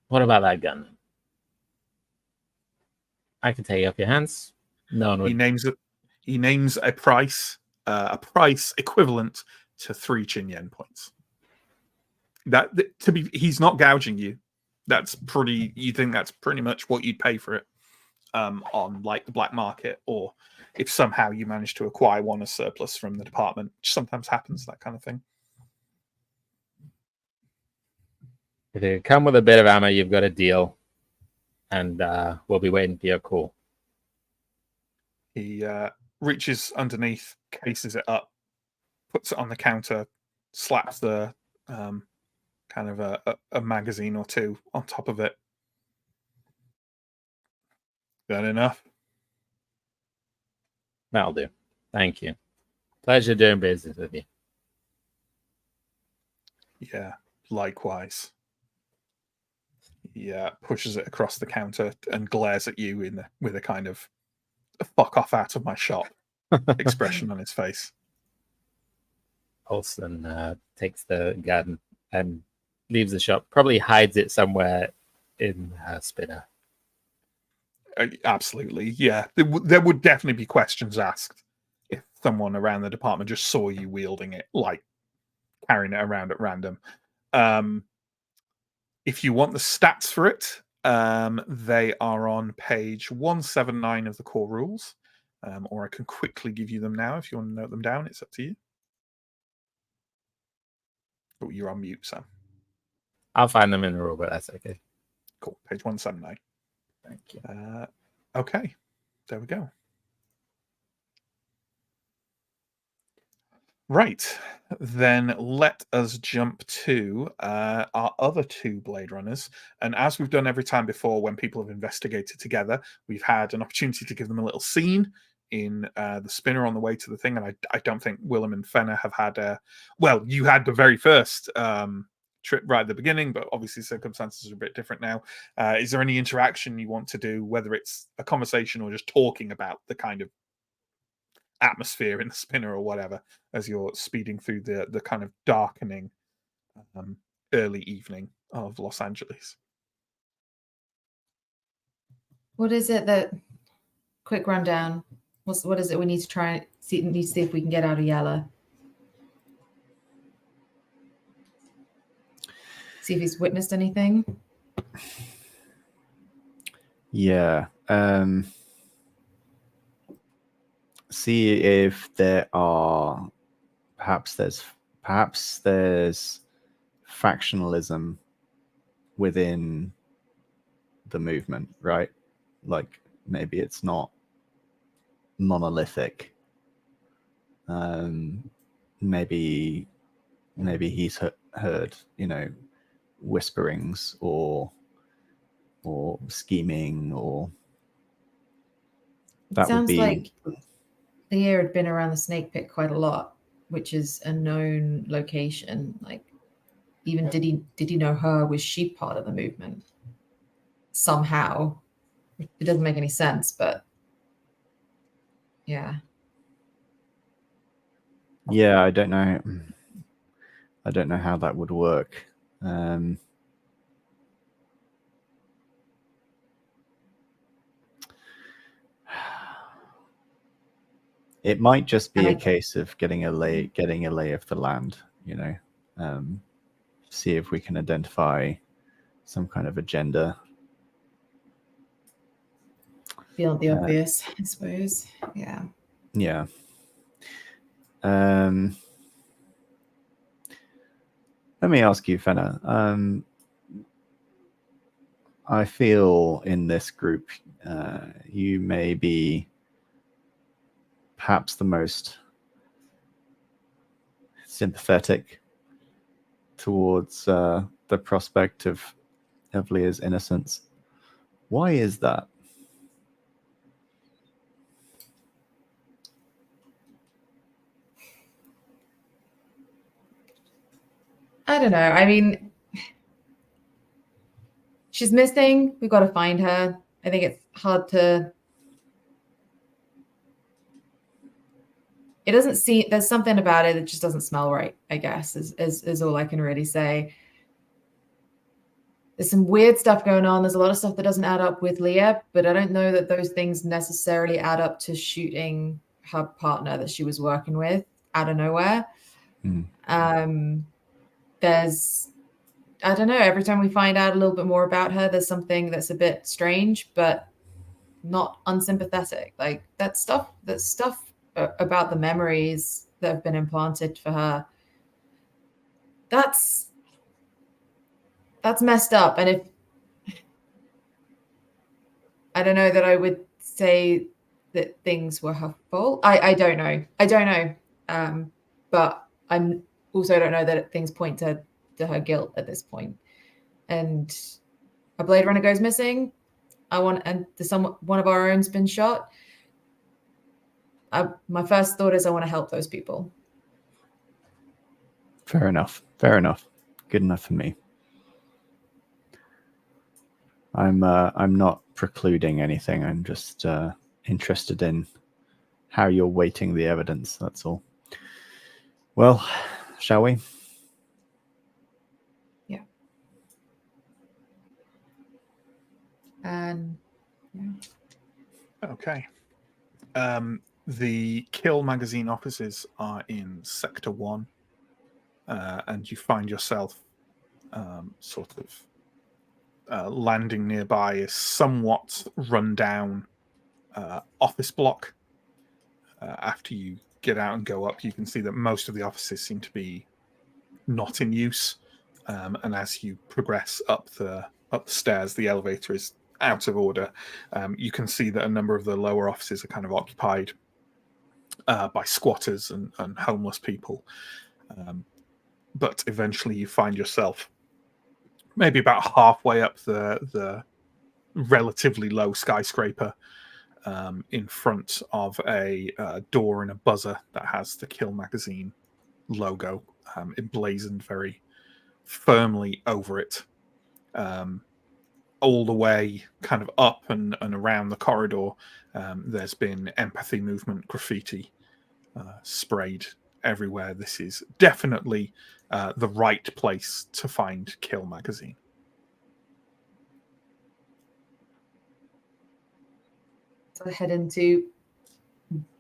What about that gun? I can take it off your hands. No one would. He names a price equivalent to 3 Chin-yen points. He's not gouging you. You think that's pretty much what you'd pay for it on like the black market, or if somehow you manage to acquire one as surplus from the department, which sometimes happens, that kind of thing. If you come with a bit of ammo, you've got a deal, and we'll be waiting for your call. He reaches underneath, cases it up, puts it on the counter, slaps the kind of a magazine or two on top of it. That enough? That'll do. Thank you. Pleasure doing business with you. Yeah, likewise. He pushes it across the counter and glares at you with a kind of "fuck off out of my shop" expression on his face. Olsen takes the gun and leaves the shop. Probably hides it somewhere in her spinner. Absolutely, yeah. There would definitely be questions asked if someone around the department just saw you wielding it, like carrying it around at random. If you want the stats for it, they are on page 179 of the core rules, or I can quickly give you them now if you want to note them down. It's up to you. Oh, you're on mute, Sam. I'll find them in the rule, but that's okay. Cool. Page 179. Thank you. Okay. There we go. Right. Then let us jump to our other two Blade Runners. And as we've done every time before when people have investigated together, we've had an opportunity to give them a little scene in the spinner on the way to the thing. And I don't think Willem and Fenner have had well, you had the very first trip right at the beginning, but obviously circumstances are a bit different now. Is there any interaction you want to do, whether it's a conversation or just talking about the kind of atmosphere in the spinner or whatever, as you're speeding through the kind of darkening early evening of Los Angeles? What is it that? Quick rundown. What is it we need to try and see? Need to see if we can get out of Yella. See if he's witnessed anything. Yeah. See if there are perhaps there's factionalism within the movement, right? Like maybe it's not monolithic. Maybe he's heard, whisperings or scheming, or that would Sounds be like Leah had been around the snake pit quite a lot, which is a known location. Like, even did he know her? Was she part of the movement somehow? It doesn't make any sense, but yeah. Yeah, I don't know how that would work. It might just be a case of getting a lay of the land, see if we can identify some kind of agenda. Beyond the obvious, I suppose. Yeah. Yeah. Let me ask you, Fenner. I feel in this group, you may be perhaps the most sympathetic towards the prospect of Leah's innocence. Why is that? I don't know. I mean, she's missing. We've got to find her. I think it's hard to. It doesn't seem. There's something about it that just doesn't smell right, I guess, is all I can really say. There's some weird stuff going on. There's a lot of stuff that doesn't add up with Leah, but I don't know that those things necessarily add up to shooting her partner that she was working with out of nowhere. There's, I don't know, every time we find out a little bit more about her, there's something that's a bit strange, but not unsympathetic. Like that stuff about the memories that have been implanted for her. That's messed up. And if I don't know that I would say that things were her fault. I don't know. But I'm also don't know that things point to her guilt at this point. And a Blade Runner goes missing. One of our own's been shot. My first thought is I want to help those people. Fair enough. Good enough for me. I'm not precluding anything. I'm just interested in how you're weighting the evidence. That's all. Well, shall we? Yeah. And yeah. Okay. The Kill magazine offices are in Sector 1, and you find yourself sort of landing nearby a somewhat run-down office block. After you get out and go up, you can see that most of the offices seem to be not in use. And as you progress up the stairs, the elevator is out of order. You can see that a number of the lower offices are kind of occupied by squatters and homeless people. But eventually you find yourself maybe about halfway up the relatively low skyscraper, in front of a door and a buzzer that has the Kill magazine logo emblazoned very firmly over it. All the way kind of up and around the corridor, there's been empathy movement graffiti sprayed everywhere. This is definitely the right place to find Kill magazine. So head into,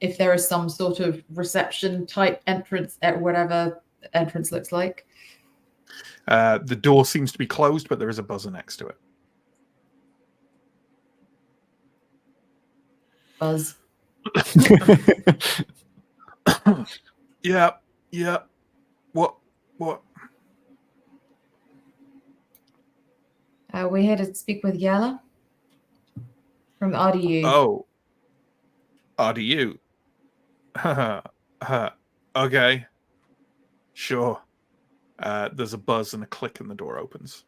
if there is some sort of reception type entrance at whatever entrance looks like. The door seems to be closed, but there is a buzzer next to it. Buzz. Yeah. What? We're here to speak with Yala from RDU. Oh, RDU. Okay. Sure. There's a buzz and a click and the door opens.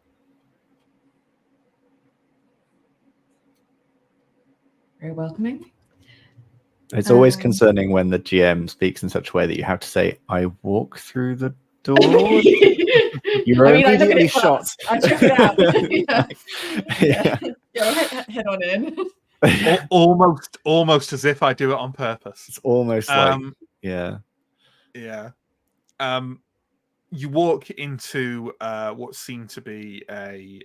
Very welcoming. It's always concerning when the GM speaks in such a way that you have to say, "I walk through the door." You're immediately shot. I check it out. Yeah. Head on in. Almost as if I do it on purpose. It's almost like, yeah. You walk into what seemed to be a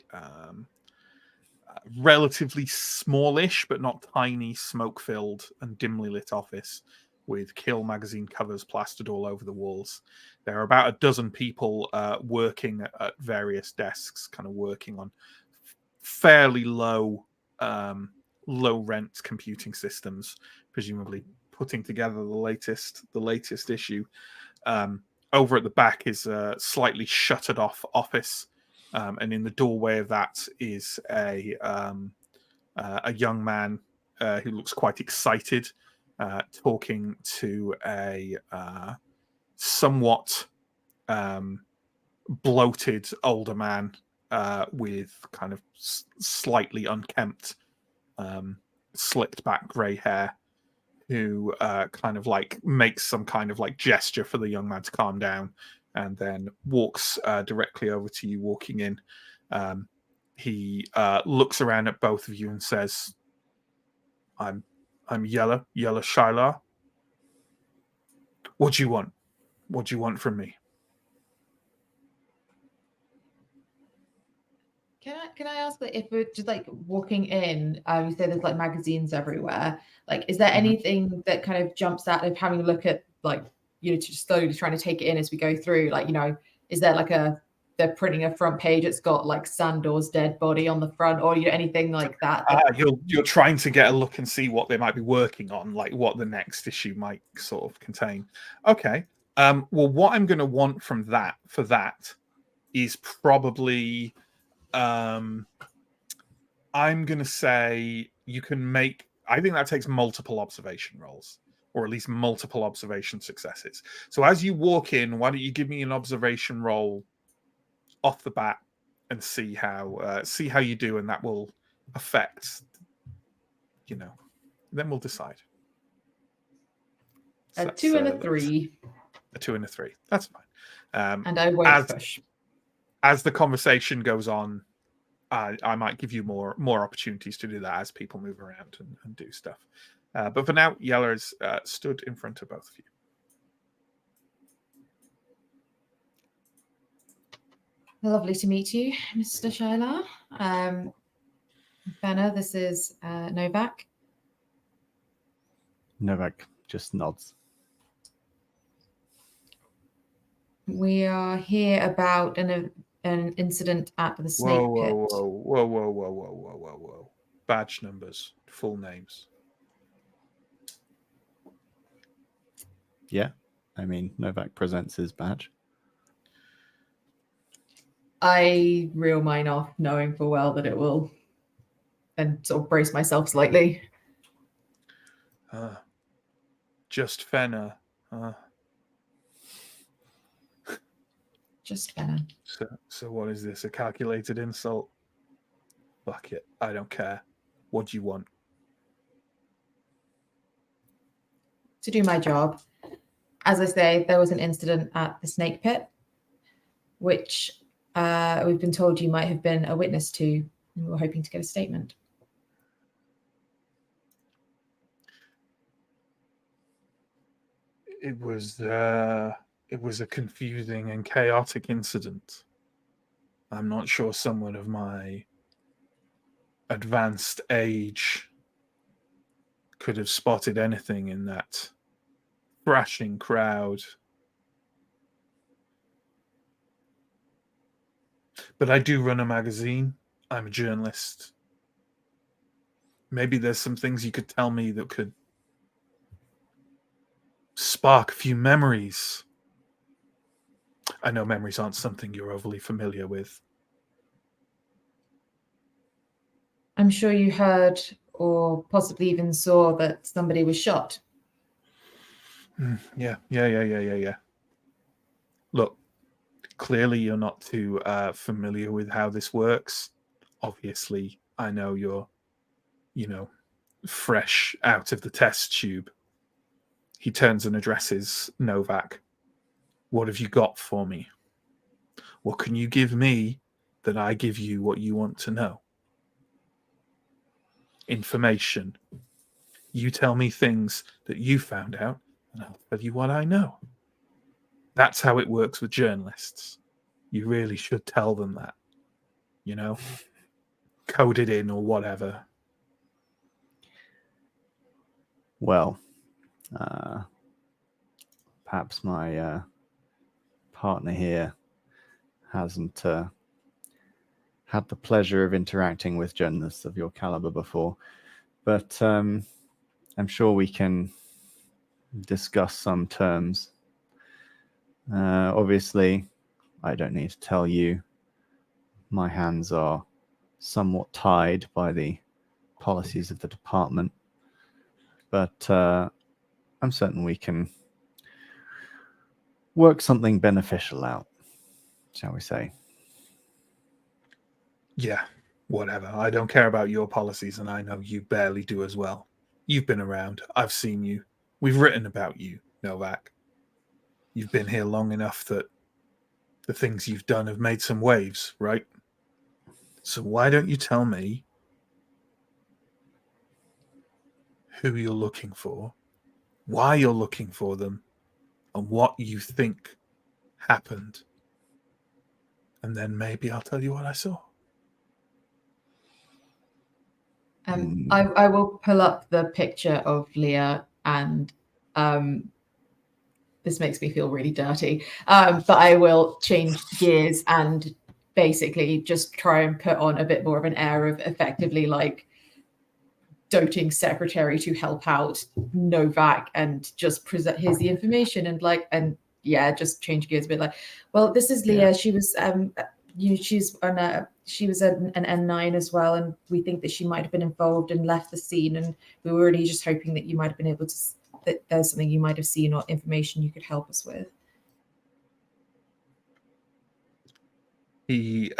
relatively smallish but not tiny, smoke-filled and dimly lit office with Kill magazine covers plastered all over the walls. There are about a dozen people working at various desks, kind of working on fairly low rent computing systems, presumably putting together the latest issue. Over at the back is a slightly shuttered off office, and in the doorway of that is a young man who looks quite excited, talking to a somewhat bloated older man with kind of slightly unkempt, slicked back grey hair, who kind of like makes some kind of like gesture for the young man to calm down, and then walks directly over to you walking in. He looks around at both of you and says, I'm Yella Shilar. What do you want? What do you want from me? Can I ask, like, if we're just like walking in, you say there's like magazines everywhere. Like, is there anything that kind of jumps out of having a look at, like, just slowly trying to take it in as we go through? Like, is there like they're printing a front page? It's got like Sandor's dead body on the front, or anything like that? You're trying to get a look and see what they might be working on, like what the next issue might sort of contain. Okay. Well, what I'm going to want from that is probably. I'm going to say you can make. I think that takes multiple observation rolls, or at least multiple observation successes. So as you walk in, why don't you give me an observation roll off the bat and see how you do, and that will affect. Then we'll decide. A 2 and a 3. A 2 and a 3. That's fine. And I won't push. As the conversation goes on, I might give you more opportunities to do that as people move around and do stuff. But for now, Yeller is stood in front of both of you. Lovely to meet you, Mr. Shilar. Benna, this is Novak. Novak just nods. We are here about an incident at the snake Whoa, pit. whoa. Badge numbers, full names. Yeah, I mean, Novak presents his badge. I reel mine off, knowing full well that it will, and sort of brace myself slightly. Just Fenner. Just Fenner. So what is this? A calculated insult? Fuck it. I don't care. What do you want? To do my job. As I say, there was an incident at the snake pit, which we've been told you might have been a witness to, and we're hoping to get a statement. It was a confusing and chaotic incident. I'm not sure someone of my advanced age could have spotted anything in that thrashing crowd. But I do run a magazine. I'm a journalist. Maybe there's some things you could tell me that could spark a few memories. I know memories aren't something you're overly familiar with. I'm sure you heard or possibly even saw that somebody was shot. Yeah. Look, clearly you're not too familiar with how this works. Obviously, I know you're, fresh out of the test tube. He turns and addresses Novak. What have you got for me? What can you give me that I give you what you want to know? Information. You tell me things that you found out, and I'll tell you what I know. That's how it works with journalists. You really should tell them that. Code it in or whatever. Well, perhaps my partner here hasn't had the pleasure of interacting with journalists of your caliber before, but I'm sure we can discuss some terms. Obviously, I don't need to tell you, my hands are somewhat tied by the policies of the department, but I'm certain we can work something beneficial out, shall we say. Yeah, whatever. I don't care about your policies, and I know you barely do as well. You've been around. I've seen you. We've written about you, Novak. You've been here long enough that the things you've done have made some waves, right? So why don't you tell me who you're looking for, why you're looking for them, and what you think happened? And then maybe I'll tell you what I saw. I will pull up the picture of Leah, and this makes me feel really dirty, but I will change gears and basically just try and put on a bit more of an air of effectively like doting secretary to help out Novak and just present, here's the information, and just change gears a bit, like, well, this is Leah. Yeah. She was she was an N9 as well, and we think that she might have been involved and left the scene, and we were really just hoping that you might have been able to, that there's something you might have seen or information you could help us with. He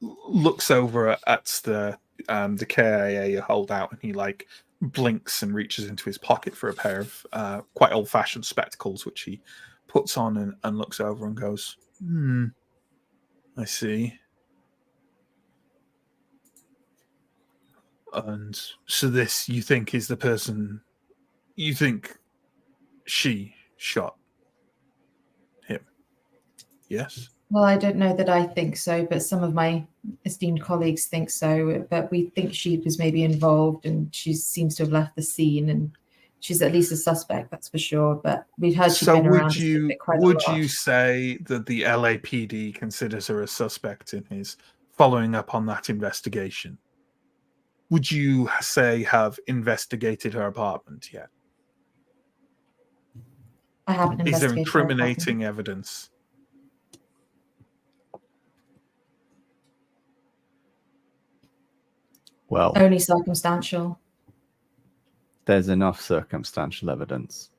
looks over at the KIA you hold out, and he like blinks and reaches into his pocket for a pair of quite old-fashioned spectacles, which he puts on and looks over and goes, I see. And so this, you think, is the person, you think she shot him? Yes? Well, I don't know that I think so, but some of my esteemed colleagues think so. But we think she was maybe involved, and she seems to have left the scene, and she's at least a suspect, that's for sure. But we've heard she's So been around would quite a lot. you say that the LAPD considers her a suspect in his following up on that investigation? Would you say have investigated her apartment yet? I haven't Is there investigated her apartment. incriminating evidence? Well, Only circumstantial. there's enough circumstantial evidence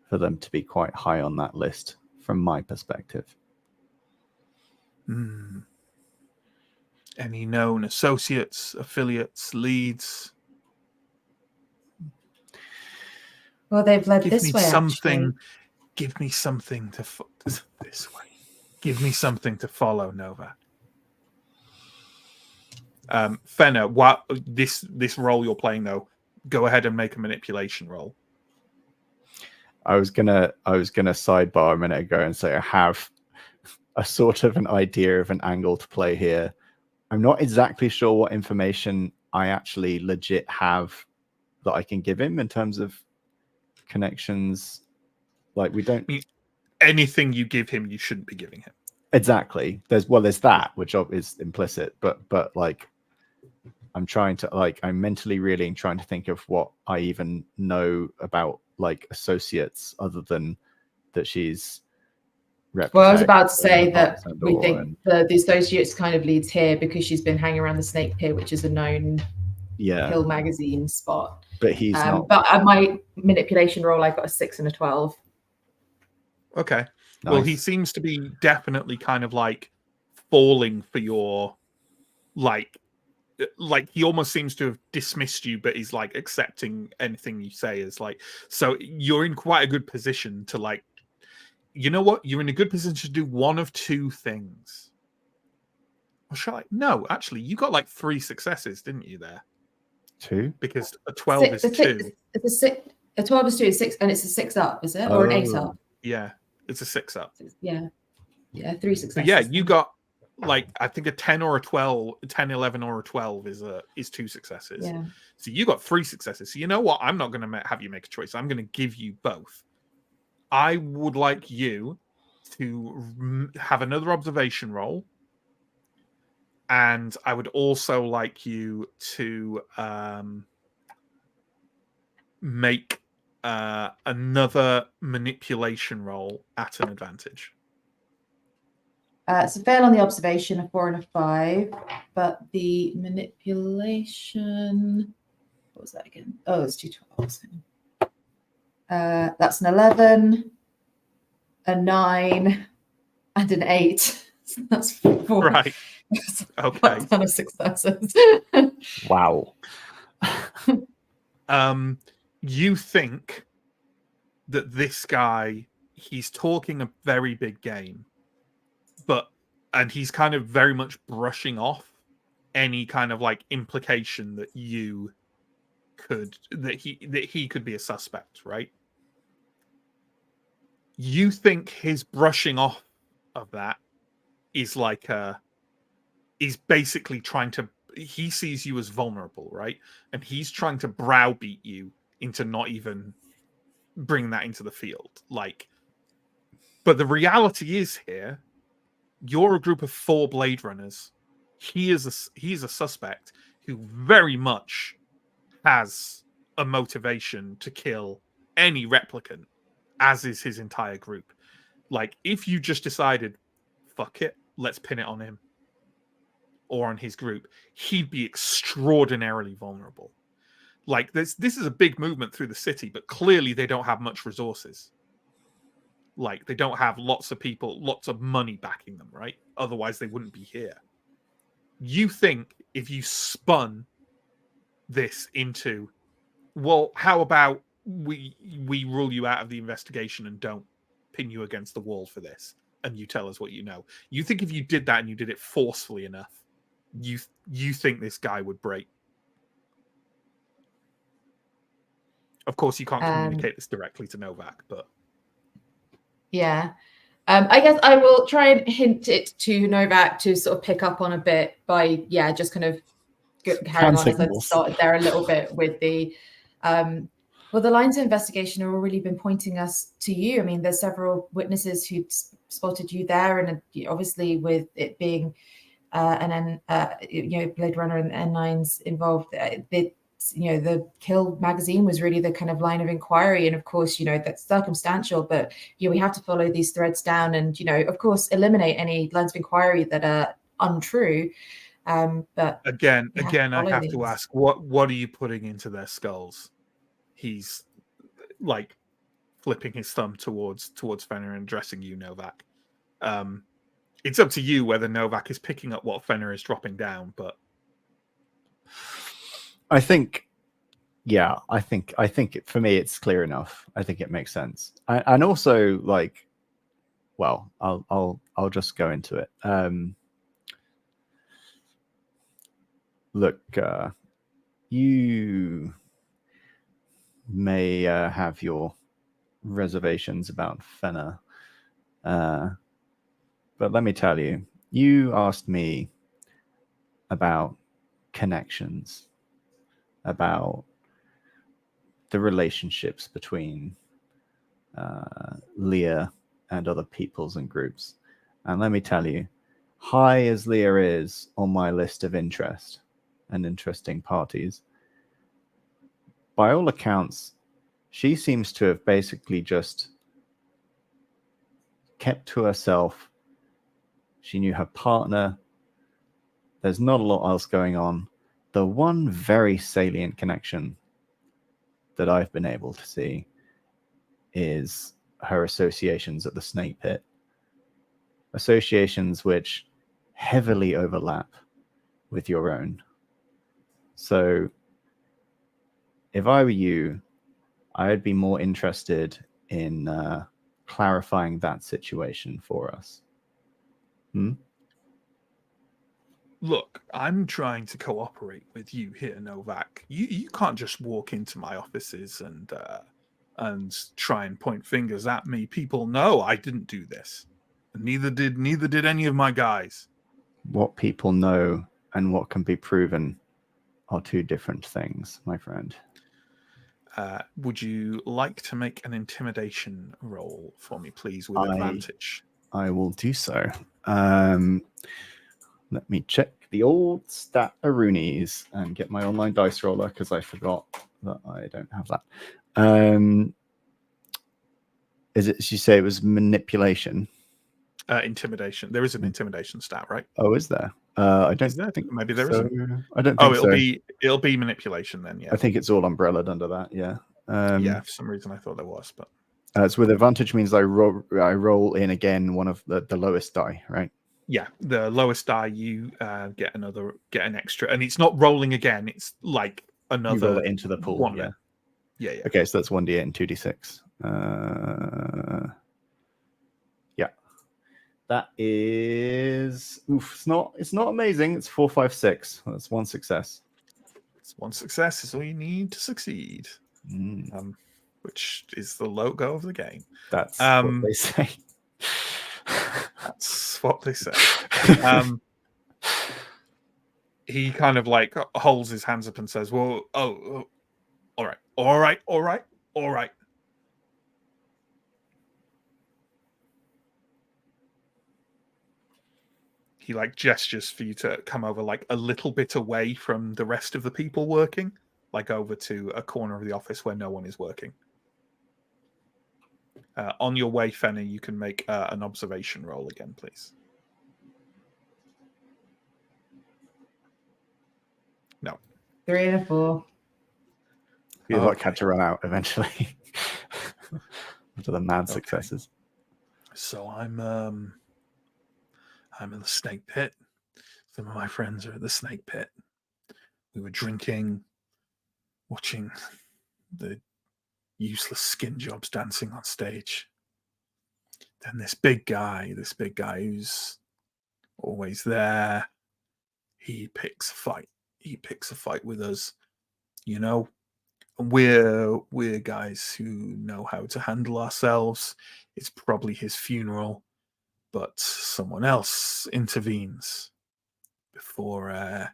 for them to be quite high on that list, from my perspective. Any known associates, affiliates, leads? Well, they've led Give this me way. something. Actually. Give me something to this way. Give me something to follow, Nova. Fenna, what this role you're playing though? Go ahead and make a manipulation roll. I was gonna sidebar a minute ago and say I have a sort of an idea of an angle to play here. I'm not exactly sure what information I actually legit have that I can give him in terms of connections. Like, we don't. Anything you give him, you shouldn't be giving him. Exactly. There's that, which is implicit, but like, I'm mentally reeling, trying to think of what I even know about like associates other than that she's. Well, I was about to say that we think the associates kind of leads here because she's been hanging around the Snake Pit, which is a known Hill magazine spot. But he's not. But at my manipulation roll, I got a 6 and a 12. Okay. Nice. Well, he seems to be definitely kind of like falling for your like he almost seems to have dismissed you, but he's like accepting anything you say as like, so you're in quite a good position to like, you know what? You're in a good position to do one of two things. Or shall I? No, actually, you got like 3 successes, didn't you? There, 2, because a 12 is 2. It's a 6. A 12 is 2, 6, and it's a 6 up, is it, or an 8 up? Yeah, it's a 6 up. Yeah, 3 successes. But yeah, you got like I think a 10 or a 12, 10, 11 or a 12 is 2 successes. Yeah. So you got 3 successes. So you know what? I'm not going to have you make a choice. I'm going to give you both. I would like you to have another observation roll. And I would also like you to make another manipulation roll at an advantage. So fail on the observation, a 4 and a 5, but the manipulation, what was that again? Oh, it's 2 12s. That's an 11, a 9, and an 8. So that's 4. Right. Okay. A ton of successes. Wow. You think that this guy, he's talking a very big game, and he's kind of very much brushing off any kind of like implication that he could be a suspect, right? You think his brushing off of that is like is basically he sees you as vulnerable, right? And he's trying to browbeat you into not even bring that into the field. Like, but the reality is here, you're a group of 4 Blade Runners. He is a suspect who very much has a motivation to kill any replicant, as is his entire group. Like, if you just decided, fuck it, let's pin it on him or on his group, he'd be extraordinarily vulnerable. Like, this is a big movement through the city, but clearly they don't have much resources. Like, they don't have lots of people, lots of money backing them, right? Otherwise, they wouldn't be here. You think if you spun this into, well, how about we rule you out of the investigation and don't pin you against the wall for this, and you tell us what you know. You think if you did that and you did it forcefully enough, you think this guy would break. Of course, you can't communicate this directly to Novak, but yeah. I guess I will try and hint it to Novak to sort of pick up on a bit by, just kind of carrying on as I've started there a little bit with the, Well, the lines of investigation have already been pointing us to you. I mean, there's several witnesses who spotted you there, and obviously with it being Blade Runner and N9's involved, the Kill magazine was really the kind of line of inquiry, and of course, that's circumstantial, but we have to follow these threads down, and of course, eliminate any lines of inquiry that are untrue. But again, I have these. to ask, what are you putting into their skulls? He's like flipping his thumb towards Fenrir and addressing you, Novak. It's up to you whether Novak is picking up what Fenrir is dropping down, but I think for me it's clear enough. I think it makes sense, and also I'll just go into it. Look, you may have your reservations about Fenrir, but let me tell you, you asked me about connections, about the relationships between Leah and other peoples and groups. And let me tell you, high as Leah is on my list of interest and interesting parties, by all accounts, she seems to have basically just kept to herself. She knew her partner. There's not a lot else going on. The one very salient connection that I've been able to see is her associations at the Snake Pit. Associations which heavily overlap with your own. So if I were you, I'd be more interested in clarifying that situation for us. Look, I'm trying to cooperate with you here, Novak. You can't just walk into my offices and try and point fingers at me. People know I didn't do this. Neither did any of my guys. What people know and what can be proven are two different things, my friend. Would you like to make an intimidation roll for me, please, with advantage? I will do so. Let me check the old stat-a-roonies and get my online dice roller because I forgot that I don't have that. Is it? You say it was manipulation? Intimidation. There is an intimidation stat, right? Oh, is there? I don't think maybe there so. isn't. I don't think so. It'll be manipulation then. Yeah, I think it's all umbrellaed under that. Yeah. Yeah. For some reason, I thought there was, but so with advantage means I roll in again one of the lowest die, right? Yeah, the lowest die you get an extra, and it's not rolling again. It's like another. You roll it into the pool. One yeah. Yeah. Okay, so that's 1d8 and 2d6. Yeah, that is. Oof, it's not amazing. It's 4, 5, 6. That's one success. It's one success is all you need to succeed. Which is the logo of the game. That's what they say. That's what they say. He kind of like holds his hands up and says, "Well, all right. He like gestures for you to come over like a little bit away from the rest of the people working, like over to a corner of the office where no one is working. On your way, Fenner, you can make an observation roll again, please. No. 3 and a 4. Your luck had to run out eventually after the mad successes. So I'm in the Snake Pit. Some of my friends are at the Snake Pit. We were drinking, watching the useless skin jobs dancing on stage. Then this big guy who's always there, he picks a fight. He picks a fight with us. You know, we're guys who know how to handle ourselves. It's probably his funeral, but someone else intervenes before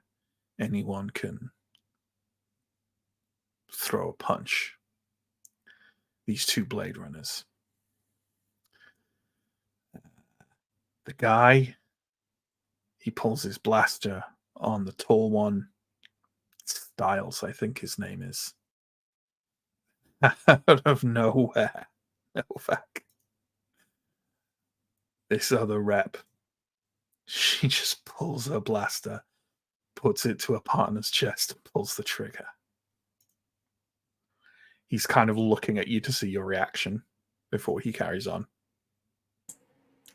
anyone can throw a punch. these two Blade Runners. The guy, he pulls his blaster on the tall one. Styles, I think his name is. Out of nowhere. Novak. This other rep, she just pulls her blaster, puts it to her partner's chest, and pulls the trigger. He's kind of looking at you to see your reaction before he carries on.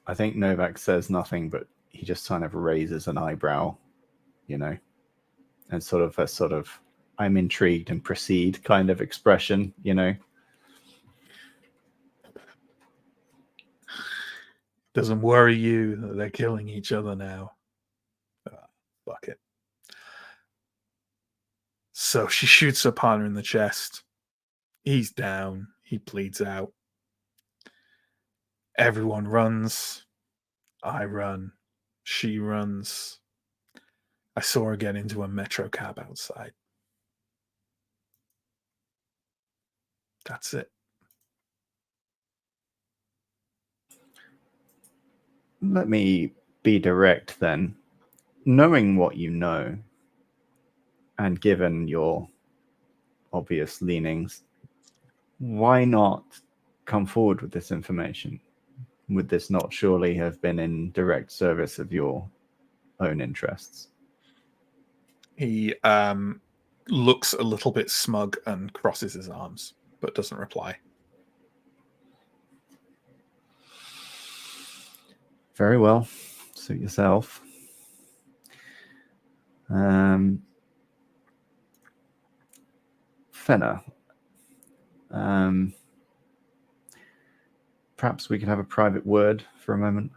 I think Novak says nothing, but he just kind of raises an eyebrow, and sort of I'm intrigued and proceed kind of expression, Doesn't worry you that they're killing each other now. Fuck it. So she shoots her partner in the chest. He's down. He bleeds out. Everyone runs. I run. She runs. I saw her get into a metro cab outside. That's it. Let me be direct then. Knowing what you know, and given your obvious leanings, why not come forward with this information? Would this not surely have been in direct service of your own interests? He looks a little bit smug and crosses his arms, but doesn't reply. Very well. Suit yourself. Fenna. Perhaps we could have a private word for a moment.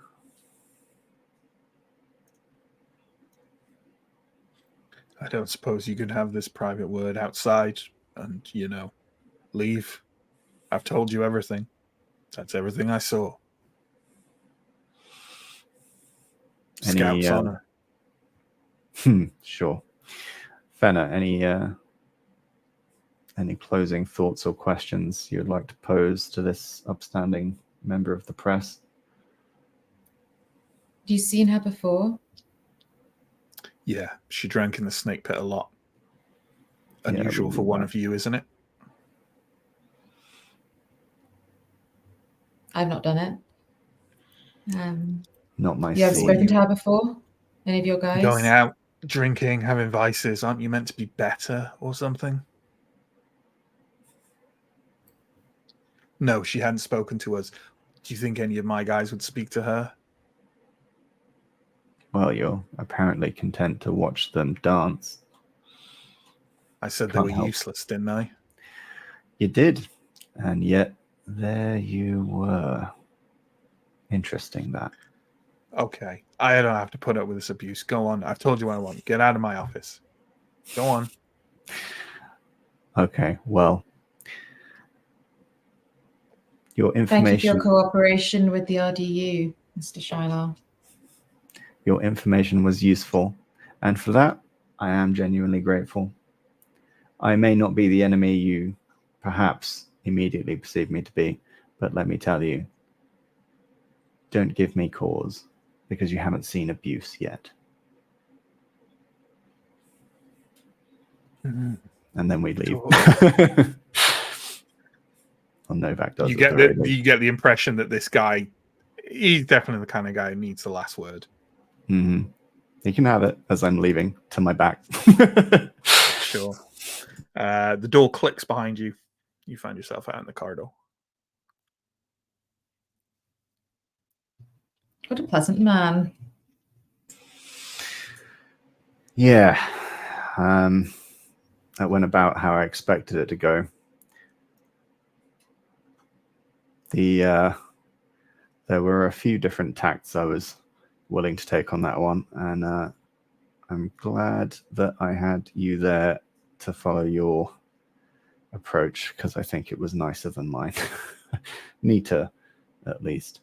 I don't suppose you could have this private word outside and, leave. I've told you everything. That's everything I saw. Scout's honor. Sure. Fenna, any closing thoughts or questions you would like to pose to this upstanding member of the press? Have you seen her before? Yeah, she drank in the snake pit a lot. Unusual for one of you, isn't it? I've not done it. Not my You have scene. spoken to her before? Any of your guys? Going out, drinking, having vices. Aren't you meant to be better or something? No, she hadn't spoken to us. Do you think any of my guys would speak to her? Well, you're apparently content to watch them dance. I said they were useless, didn't I? You did. And yet, there you were. Interesting, that. Okay. I don't have to put up with this abuse. Go on. I've told you what I want. Get out of my office. Go on. Okay, well. Your information... Thank you for your cooperation with the RDU, Mr. Shilar. Your information was useful, and for that, I am genuinely grateful. I may not be the enemy you perhaps immediately perceive me to be, but let me tell you, don't give me cause, because you haven't seen abuse yet. Mm-hmm. And then we leave. Well, Novak does. You get the impression that this guy, he's definitely the kind of guy who needs the last word. Mm-hmm. You can have it as I'm leaving to my back. Sure. The door clicks behind you. You find yourself out in the corridor. What a pleasant man. Yeah. That went about how I expected it to go. There were a few different tacts I was willing to take on that one, and I'm glad that I had you there to follow your approach, because I think it was nicer than mine. Neater, at least.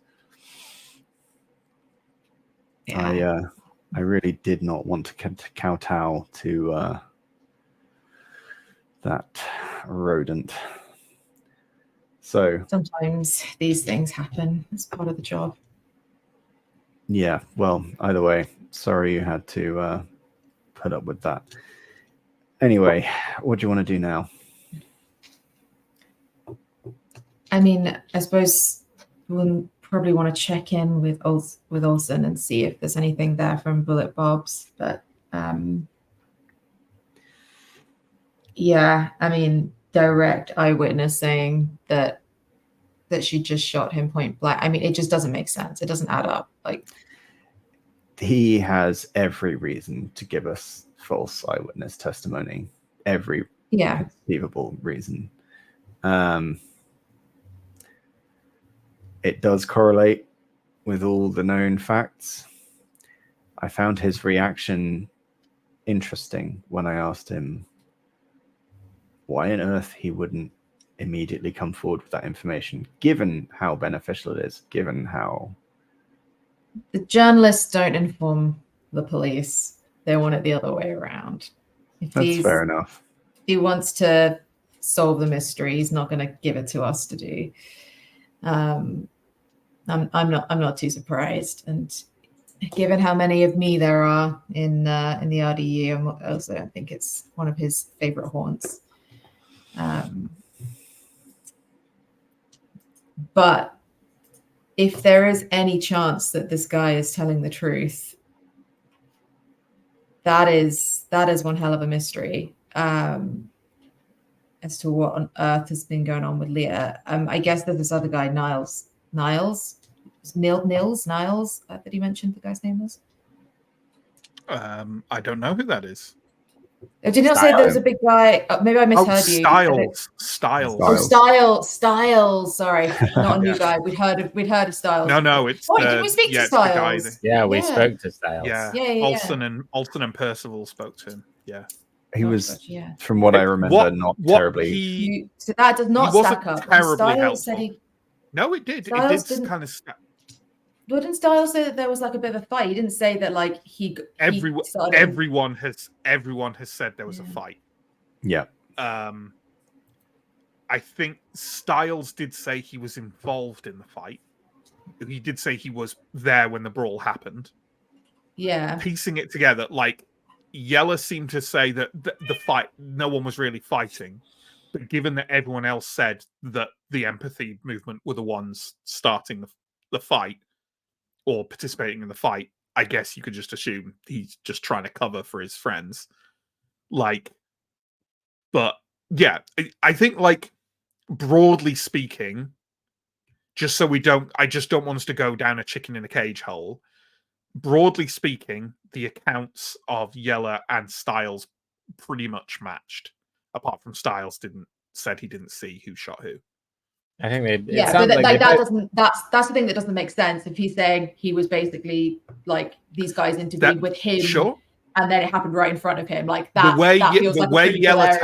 Yeah. I really did not want to kowtow to that rodent. So sometimes these things happen. It's part of the job. yeah, well, either way, sorry you had to put up with that. Anyway, what do you want to do now? I mean, I suppose we'll probably want to check in with Olsen and see if there's anything there from Bullet Bob's. But yeah, I mean, direct eyewitness saying that she just shot him point blank. I mean, it just doesn't make sense. It doesn't add up. Like, He has every reason to give us false eyewitness testimony. Every conceivable reason. It does correlate with all the known facts. I found his reaction interesting when I asked him why on earth he wouldn't immediately come forward with that information, given how beneficial it is, given how... The journalists don't inform the police. They want it the other way around. That's fair enough. If he wants to solve the mystery, he's not going to give it to us to do. I'm not too surprised, and given how many of me there are in the RDU, I also don't think it's one of his favorite haunts. But if there is any chance that this guy is telling the truth, that is one hell of a mystery as to what on earth has been going on with Leah. I guess there's this other guy, Niles, that he mentioned the guy's name was. I don't know who that is. Did you not say there was a big guy? Maybe I misheard you. Styles. Oh, Styles. Sorry, not a new guy. We'd heard of Styles. No, it's. Did we speak to Styles? We spoke to Styles. Yeah. Olsen and Percival spoke to him. Yeah. He was, from what I remember, not terribly. So that does not stack up. Terribly helpful. No, it did. It did kind of stack. Wouldn't Styles say that there was like a bit of a fight? He didn't say that like everyone has said there was a fight. Yeah. I think Styles did say he was involved in the fight. He did say he was there when the brawl happened. Yeah. Piecing it together, like Yella seemed to say that the fight, no one was really fighting. But given that everyone else said that the empathy movement were the ones starting the fight, or participating in the fight, I guess you could just assume he's just trying to cover for his friends. Like, but yeah, I think like broadly speaking, I just don't want us to go down a chicken in a cage hole. Broadly speaking, the accounts of Yella and Styles pretty much matched, apart from Styles said he didn't see who shot who. I think that's the thing that doesn't make sense. If he's saying he was basically like these guys interviewed with him, and then it happened right in front of him, like that. The way Yella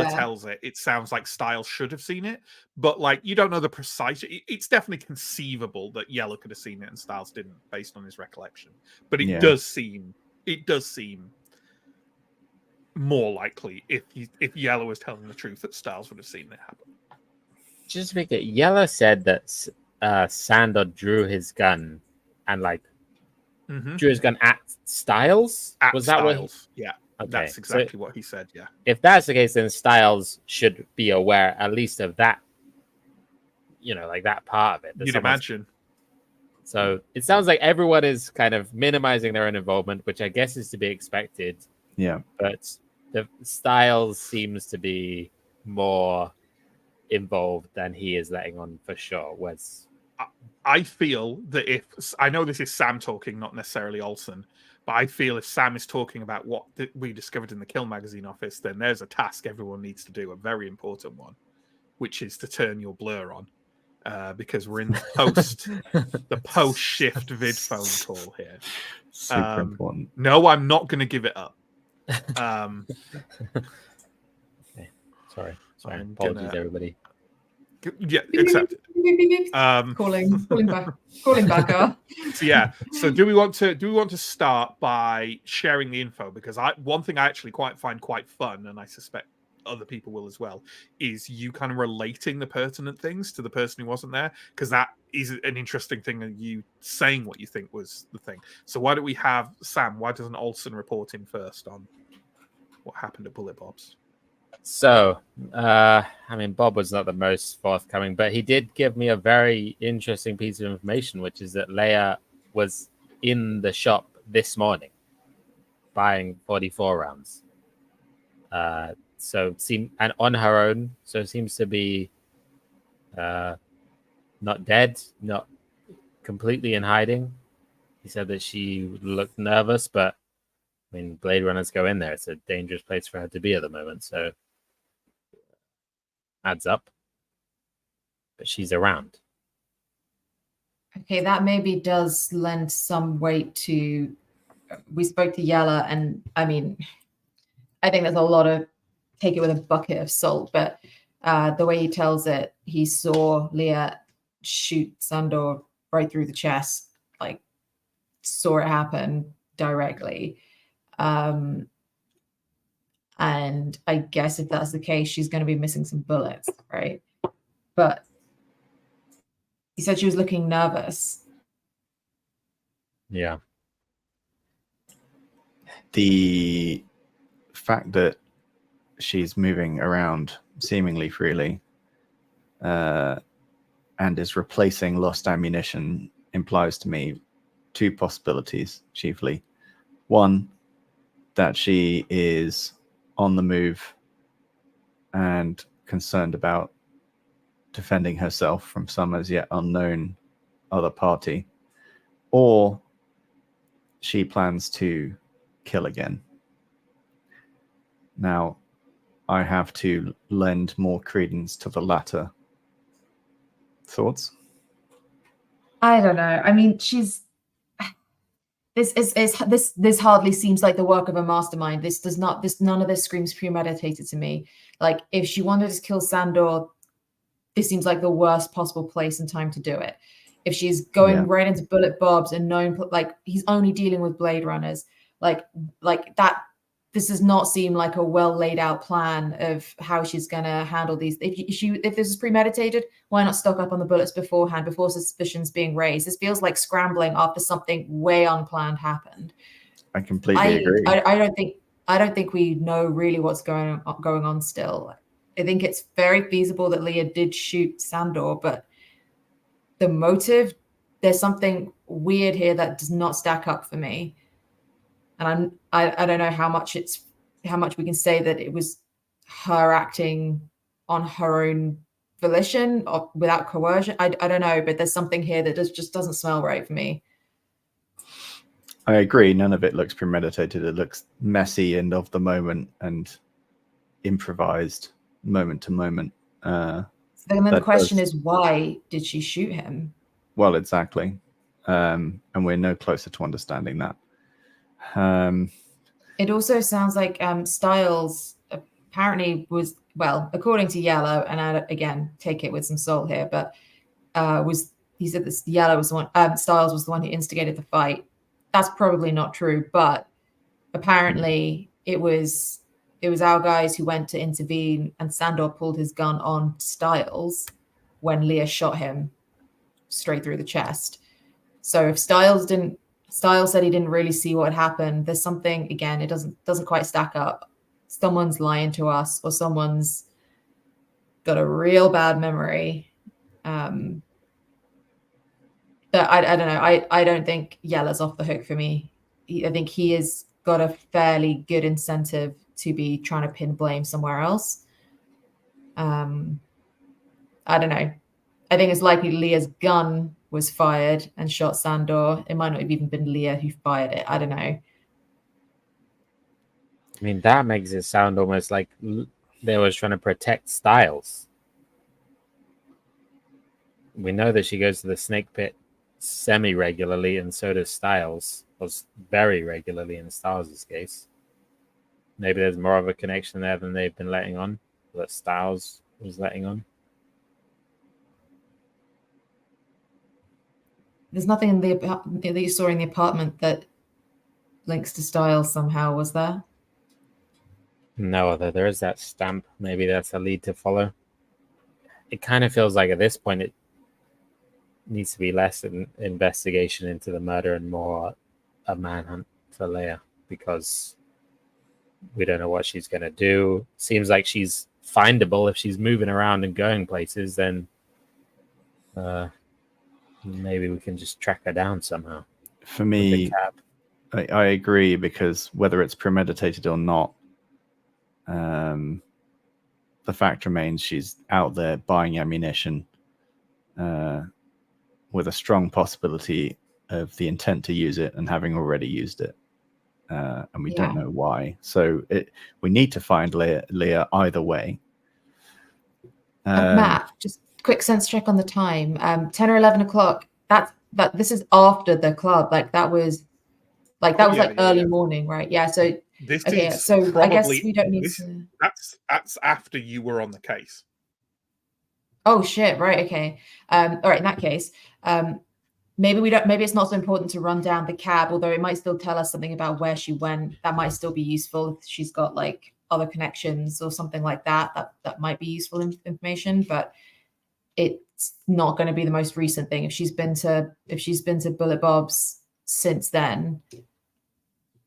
tells it, it sounds like Styles should have seen it, but like you don't know the precise. It's definitely conceivable that Yella could have seen it and Styles didn't, based on his recollection. But it does seem more likely if Yella was telling the truth that Styles would have seen it happen. Just to make it, Yella said that Sandor drew his gun and drew his gun at Styles. Was that Styles? Yeah, okay. That's exactly what he said. Yeah. If that's the case, then Styles should be aware at least of that. Like that part of it. You'd imagine. So it sounds like everyone is kind of minimizing their own involvement, which I guess is to be expected. Yeah. But the Styles seems to be more involved than he is letting on for sure. I feel that I know this is Sam talking, not necessarily Olsen, but I feel if Sam is talking about what we discovered in the Kill Magazine office, then there's a task everyone needs to do, a very important one, which is to turn your blur on, because we're in the post shift vid phone call here. Super important. No, I'm not going to give it up. Okay. Sorry, apologies, everybody. Yeah, accepted. Calling back up. So do we want to start by sharing the info? Because one thing I actually find quite fun, and I suspect other people will as well, is you kind of relating the pertinent things to the person who wasn't there, because that is an interesting thing, and you saying what you think was the thing. So why don't we have Sam? Why doesn't Olsen report in first on what happened at Bullet Bob's? So, I mean, Bob was not the most forthcoming, but he did give me a very interesting piece of information, which is that Leia was in the shop this morning buying 44 rounds. And on her own, so it seems to be not dead, not completely in hiding. He said that she looked nervous, but I mean, Blade Runners go in there. It's a dangerous place for her to be at the moment, so adds up. But she's around. Okay, that maybe does lend some weight to. We spoke to Yella, and I mean, I think there's a lot of take it with a bucket of salt, but the way he tells it, he saw Leia shoot Sandor right through the chest, like saw it happen directly. And I guess if that's the case, she's going to be missing some bullets, right? But he said she was looking nervous. Yeah. The fact that she's moving around seemingly freely and is replacing lost ammunition implies to me two possibilities, chiefly. One, that she is on the move and concerned about defending herself from some as yet unknown other party, or she plans to kill again. Now, I have to lend more credence to the latter. Thoughts? I don't know. I mean, this hardly seems like the work of a mastermind. None of this screams premeditated to me. Like, if she wanted to kill Sandor, this seems like the worst possible place and time to do it. If she's going right into Bullet Bob's and knowing, like, he's only dealing with Blade Runners, like that, this does not seem like a well laid out plan of how she's going to handle these. If this is premeditated, why not stock up on the bullets beforehand, before suspicions being raised? This feels like scrambling after something way unplanned happened. I completely agree. I don't think we know really what's going on still. I think it's very feasible that Leia did shoot Sandor, but the motive, there's something weird here that does not stack up for me. And I don't know how much we can say that it was her acting on her own volition or without coercion. I don't know, but there's something here that just doesn't smell right for me. I agree. None of it looks premeditated. It looks messy and of the moment and improvised moment to moment. So then the question is, why did she shoot him? Well, exactly. And we're no closer to understanding that. It also sounds like Styles apparently was, well, according to Yellow, and I again take it with some salt here, but he said this Yellow was the one, Styles was the one who instigated the fight. That's probably not true, but apparently it was our guys who went to intervene, and Sandor pulled his gun on Styles when Leia shot him straight through the chest. So if Styles said he didn't really see what happened, there's something, again, it doesn't quite stack up. Someone's lying to us, or someone's got a real bad memory. But I don't know. I don't think Yella's off the hook for me. I think he has got a fairly good incentive to be trying to pin blame somewhere else. I don't know. I think it's likely Leah's gun was fired and shot Sandor. It might not have even been Leia who fired it. I don't know. I mean, that makes it sound almost like they was trying to protect Styles. We know that she goes to the snake pit semi-regularly, and so does Styles. Was very regularly in Styles' case. Maybe there's more of a connection there than they've been letting on, that Styles was letting on. There's nothing that you saw in the apartment that links to Styles somehow, was there? No other. There is that stamp. Maybe that's a lead to follow. It kind of feels like at this point it needs to be less an investigation into the murder and more a manhunt for Leia, because we don't know what she's going to do. Seems like she's findable. If she's moving around and going places, then maybe we can just track her down somehow. For with the me, cab. I agree, because whether it's premeditated or not, the fact remains she's out there buying ammunition with a strong possibility of the intent to use it and having already used it. And we don't know why. So we need to find Leia either way. Matt, just quick sense check on the time. 10 or 11 o'clock. This is after the club. That was early morning, right? Yeah. So this okay. is So probably, I guess we don't need to. That's after you were on the case. Oh shit! Right. Okay. All right. In that case, maybe we don't. Maybe it's not so important to run down the cab, although it might still tell us something about where she went. That might still be useful if she's got like other connections or something like that. That might be useful information, but it's not going to be the most recent thing. If she's been to Bullet Bob's since then,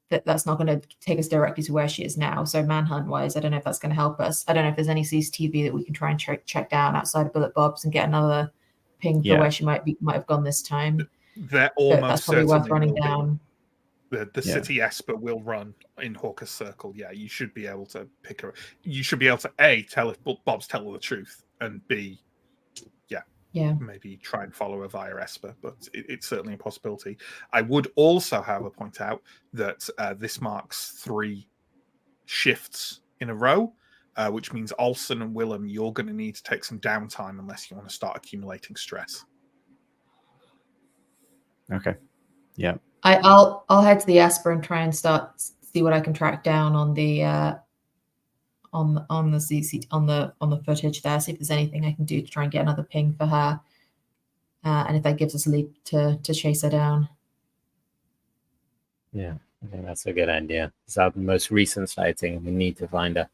that's not going to take us directly to where she is now. So manhunt wise, I don't know if that's going to help us. I don't know if there's any CCTV that we can try and check down outside of Bullet Bob's and get another ping for where she might have gone this time. There almost that's probably worth running down. The city Esper will run in Hawker's Circle. Yeah, you should be able to pick her. You should be able to A, tell if Bob's telling the truth, and B, maybe try and follow her via Esper, but it's certainly a possibility. I would also have a point out that this marks 3 shifts in a row, which means Olsen and Willem, you're going to need to take some downtime unless you want to start accumulating stress. Okay. Yeah. I'll head to the Esper and try and see what I can track down on the on the CC on the footage there. See if there's anything I can do to try and get another ping for her, and if that gives us a lead to chase her down. Yeah, I think that's a good idea. It's our most recent sighting. We need to find her.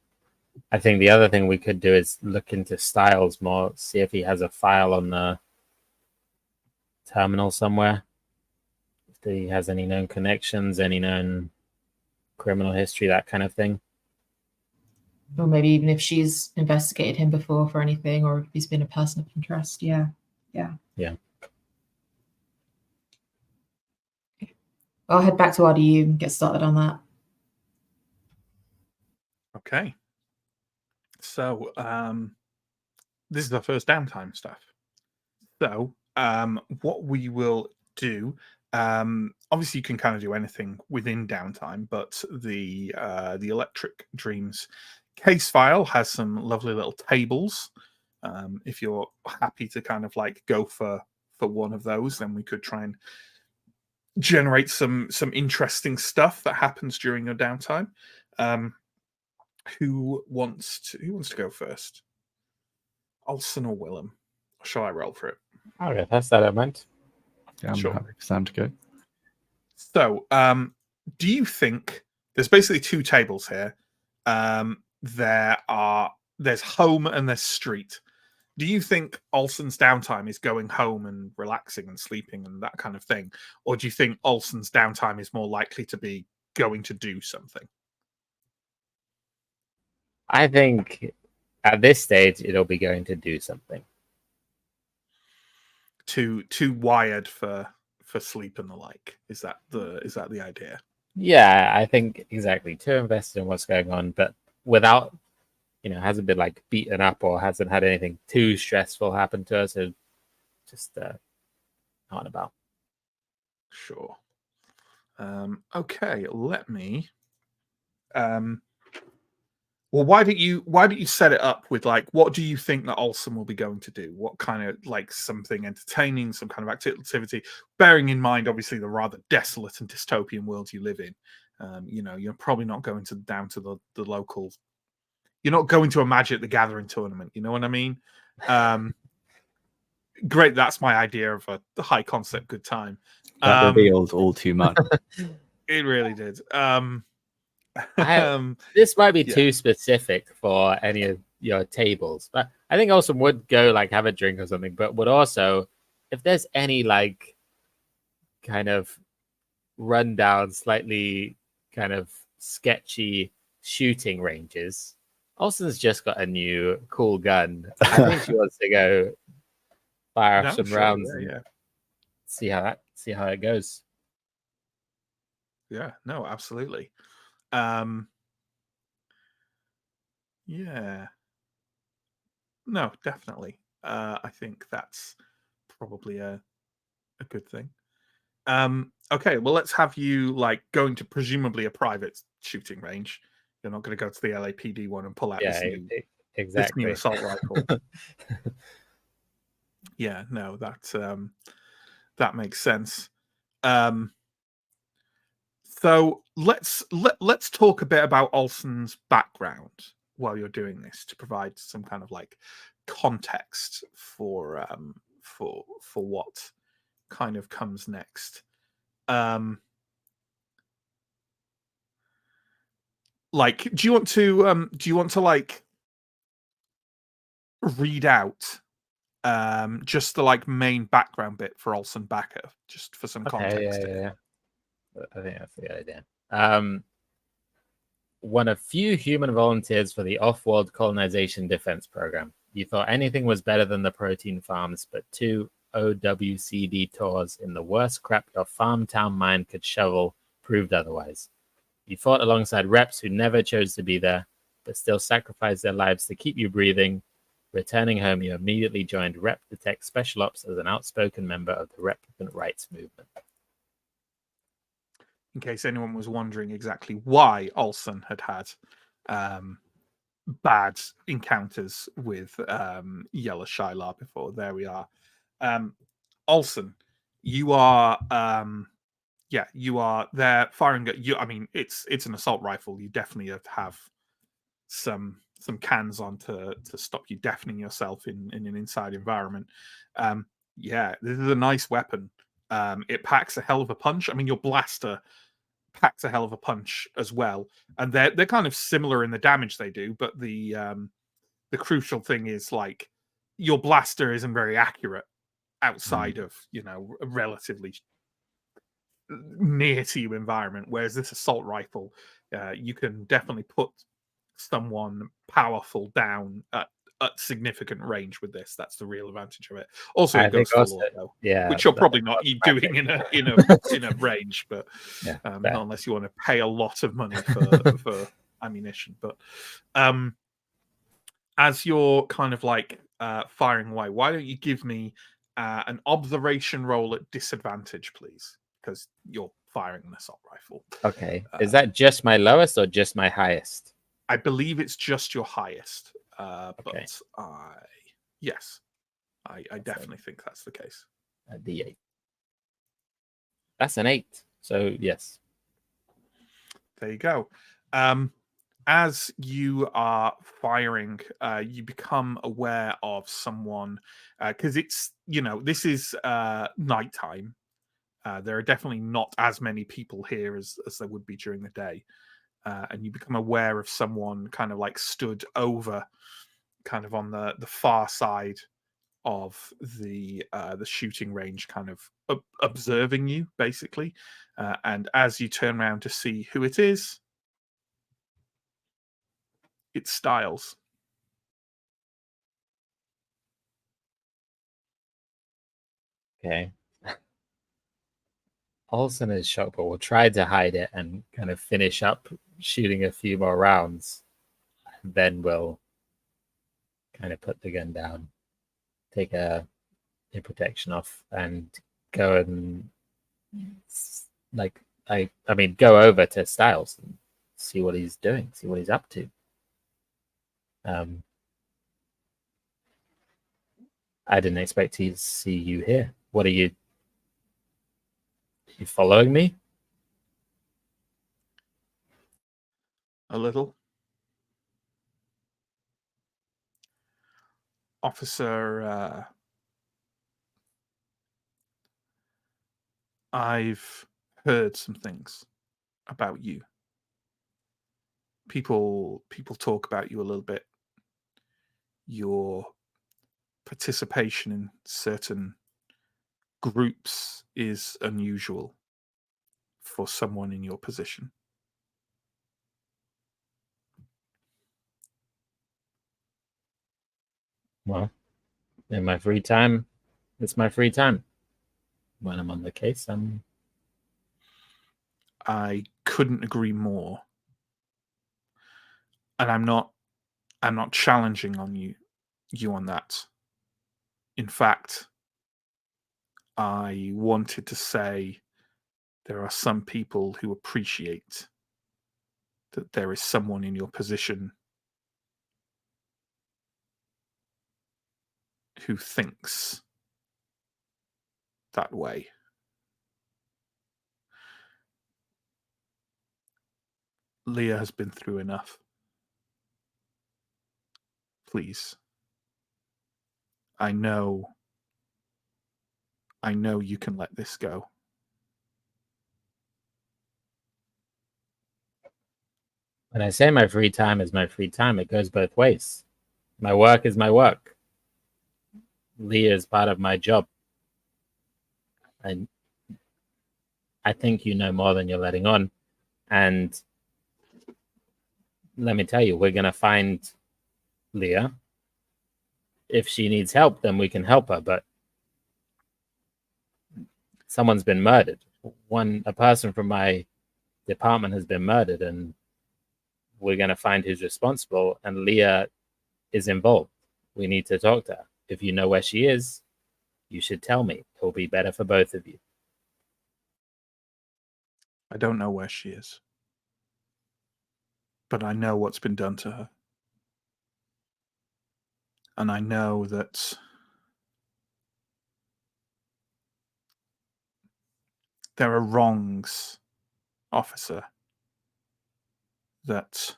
I think the other thing we could do is look into Styles more, see if he has a file on the terminal somewhere. If he has any known connections, any known criminal history, that kind of thing. Or maybe even if she's investigated him before for anything, or if he's been a person of interest. Yeah. I'll head back to RDU and get started on that. Okay. So this is our first downtime stuff. So what we will do, obviously you can kind of do anything within downtime, but the Electric Dreams case file has some lovely little tables. If you're happy to kind of like go for one of those, then we could try and generate some interesting stuff that happens during your downtime. Who wants to go first? Olsen or Willem? Or shall I roll for it? Okay, that's that I meant. Yeah, I'm happy for Sam to go. So, do you think there's basically 2 tables here? There's home and there's street. Do you think Olsen's downtime is going home and relaxing and sleeping and that kind of thing? Or do you think Olsen's downtime is more likely to be going to do something? I think at this stage it'll be going to do something. Too wired for sleep and the like. Is that the idea? Yeah, I think exactly. Too invested in what's going on, but without, hasn't been like beaten up or hasn't had anything too stressful happen to us. So just not about. Sure. Okay, let me. Well, why don't you set it up with like, what do you think that Olsen will be going to do? What kind of like something entertaining, some kind of activity, bearing in mind obviously the rather desolate and dystopian world you live in. You're probably not going down to the local. You're not going to a Magic the Gathering tournament. You know what I mean? Great, that's my idea of a high concept good time. That revealed all too much. It really did. This might be yeah. too specific for any of your tables, but I think Olsen would go like have a drink or something, but would also, if there's any like kind of rundown, slightly kind of sketchy shooting ranges, Olsen's just got a new cool gun. I think she wants to go fire off No, some sure, rounds yeah, and yeah. see how it goes. Yeah, no, absolutely. Yeah. No, definitely. I think that's probably a good thing. Okay, well, let's have you like going to presumably a private shooting range. You're not going to go to the LAPD one and pull out Yeah, this new exactly. assault rifle. Yeah, no, that makes sense. So let's talk a bit about Olsen's background while you're doing this to provide some kind of like context for what kind of comes next. Like, do you want to like read out just the like main background bit for Olsen Backer, just for some context? Okay, yeah. I think that's the idea. One of few human volunteers for the off-world colonization defense program. You thought anything was better than the protein farms, but two OWCD tours in the worst crapped off farm town mine could shovel proved otherwise. You fought alongside reps who never chose to be there, but still sacrificed their lives to keep you breathing. Returning home, you immediately joined Rep Detect Special Ops as an outspoken member of the replicant rights movement. In case anyone was wondering exactly why Olsen had bad encounters with Yellow Shylar before. There we are. Olsen, you are you are there firing at you. I mean, it's an assault rifle. You definitely have some cans on to stop you deafening yourself in an inside environment. Yeah, this is a nice weapon. It packs a hell of a punch. I mean, your blaster packs a hell of a punch as well, and they're kind of similar in the damage they do, but the crucial thing is like your blaster isn't very accurate outside of a relatively near to you environment, whereas this assault rifle, you can definitely put someone powerful down at significant range with this. That's the real advantage of it. Also, I it goes think full also, auto, yeah, which you're probably not doing in a range, but yeah, not unless you want to pay a lot of money for ammunition. But as you're kind of like firing away, why don't you give me an observation roll at disadvantage, please? Because you're firing an assault rifle. Okay. Is that just my lowest or just my highest? I believe it's just your highest. Okay. But I definitely think that's the case. A D8. That's an 8. So yes. There you go. As you are firing, you become aware of someone because it's this is nighttime. There are definitely not as many people here as there would be during the day, and you become aware of someone kind of like stood over, kind of on the far side of the shooting range, kind of observing you basically. And as you turn around to see who it is, it's Styles. Okay. Olsen is shocked, but we'll try to hide it and kind of finish up shooting a few more rounds. And then we'll kind of put the gun down, take a protection off, and go and like I mean go over to Styles and see what he's doing, see what he's up to. I didn't expect to see you here. What are you following me? A little. Officer, I've heard some things about you. people talk about you a little bit. Your participation in certain groups is unusual for someone in your position. Well, in my free time, it's my free time. When I'm on the case, I couldn't agree more. And I'm not challenging on you on that. In fact, I wanted to say there are some people who appreciate that there is someone in your position who thinks that way. Leah has been through enough. Please. I know you can let this go. when I say my free time is my free time, it goes both ways. My work is my work. Leah is part of my job. And I think you know more than you're letting on. And let me tell you, we're going to find Leah. If she needs help, then we can help her. But someone's been murdered. A person from my department has been murdered, and we're going to find who's responsible. And Leah is involved. We need to talk to her. If you know where she is, you should tell me. It'll be better for both of you. I don't know where she is, but I know what's been done to her. And I know that there are wrongs, officer, that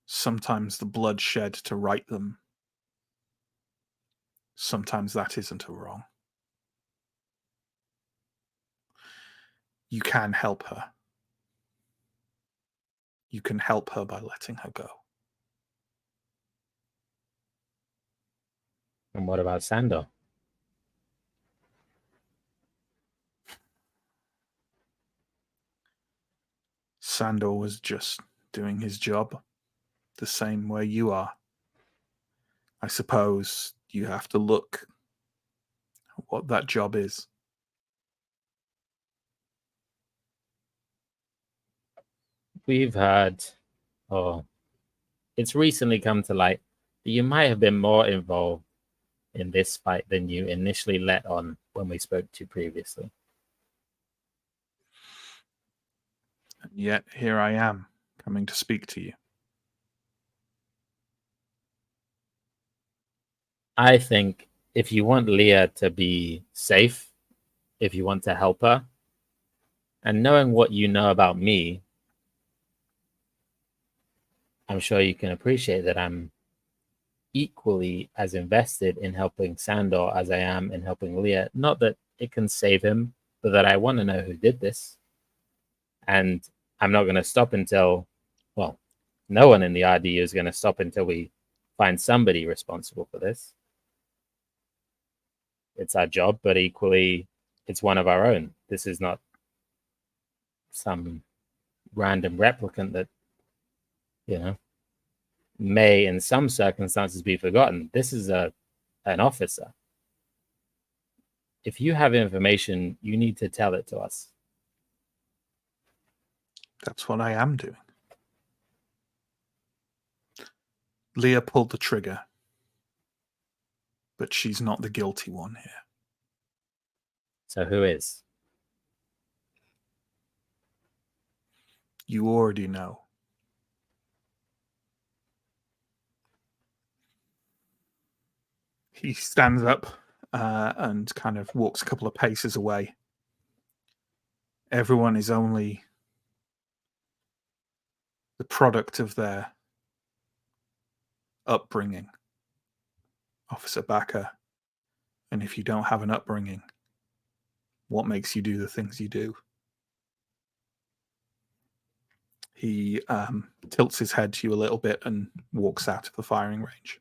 sometimes the blood shed to right them, sometimes that isn't a wrong. You can help her. You can help her by letting her go. And what about Sandor? Sandor was just doing his job the same way you are. I suppose you have to look at what that job is. We've heard, it's recently come to light that you might have been more involved in this fight than you initially let on when we spoke to you previously. And yet here I am, coming to speak to you. I think if you want Leah to be safe, if you want to help her, and knowing what you know about me, I'm sure you can appreciate that I'm equally as invested in helping Sandor as I am in helping Leah. Not that it can save him, but that I want to know who did this. And I'm not going to stop until, well, no one in the RDU is going to stop until we find somebody responsible for this. It's our job, but equally, it's one of our own. This is not some random replicant that, may in some circumstances be forgotten. This is an officer. If you have information, you need to tell it to us. That's what I am doing. Leah pulled the trigger, but she's not the guilty one here. So who is? You already know. He stands up and kind of walks a couple of paces away. Everyone is only the product of their upbringing, Officer Backer. And if you don't have an upbringing, what makes you do the things you do? He tilts his head to you a little bit and walks out of the firing range.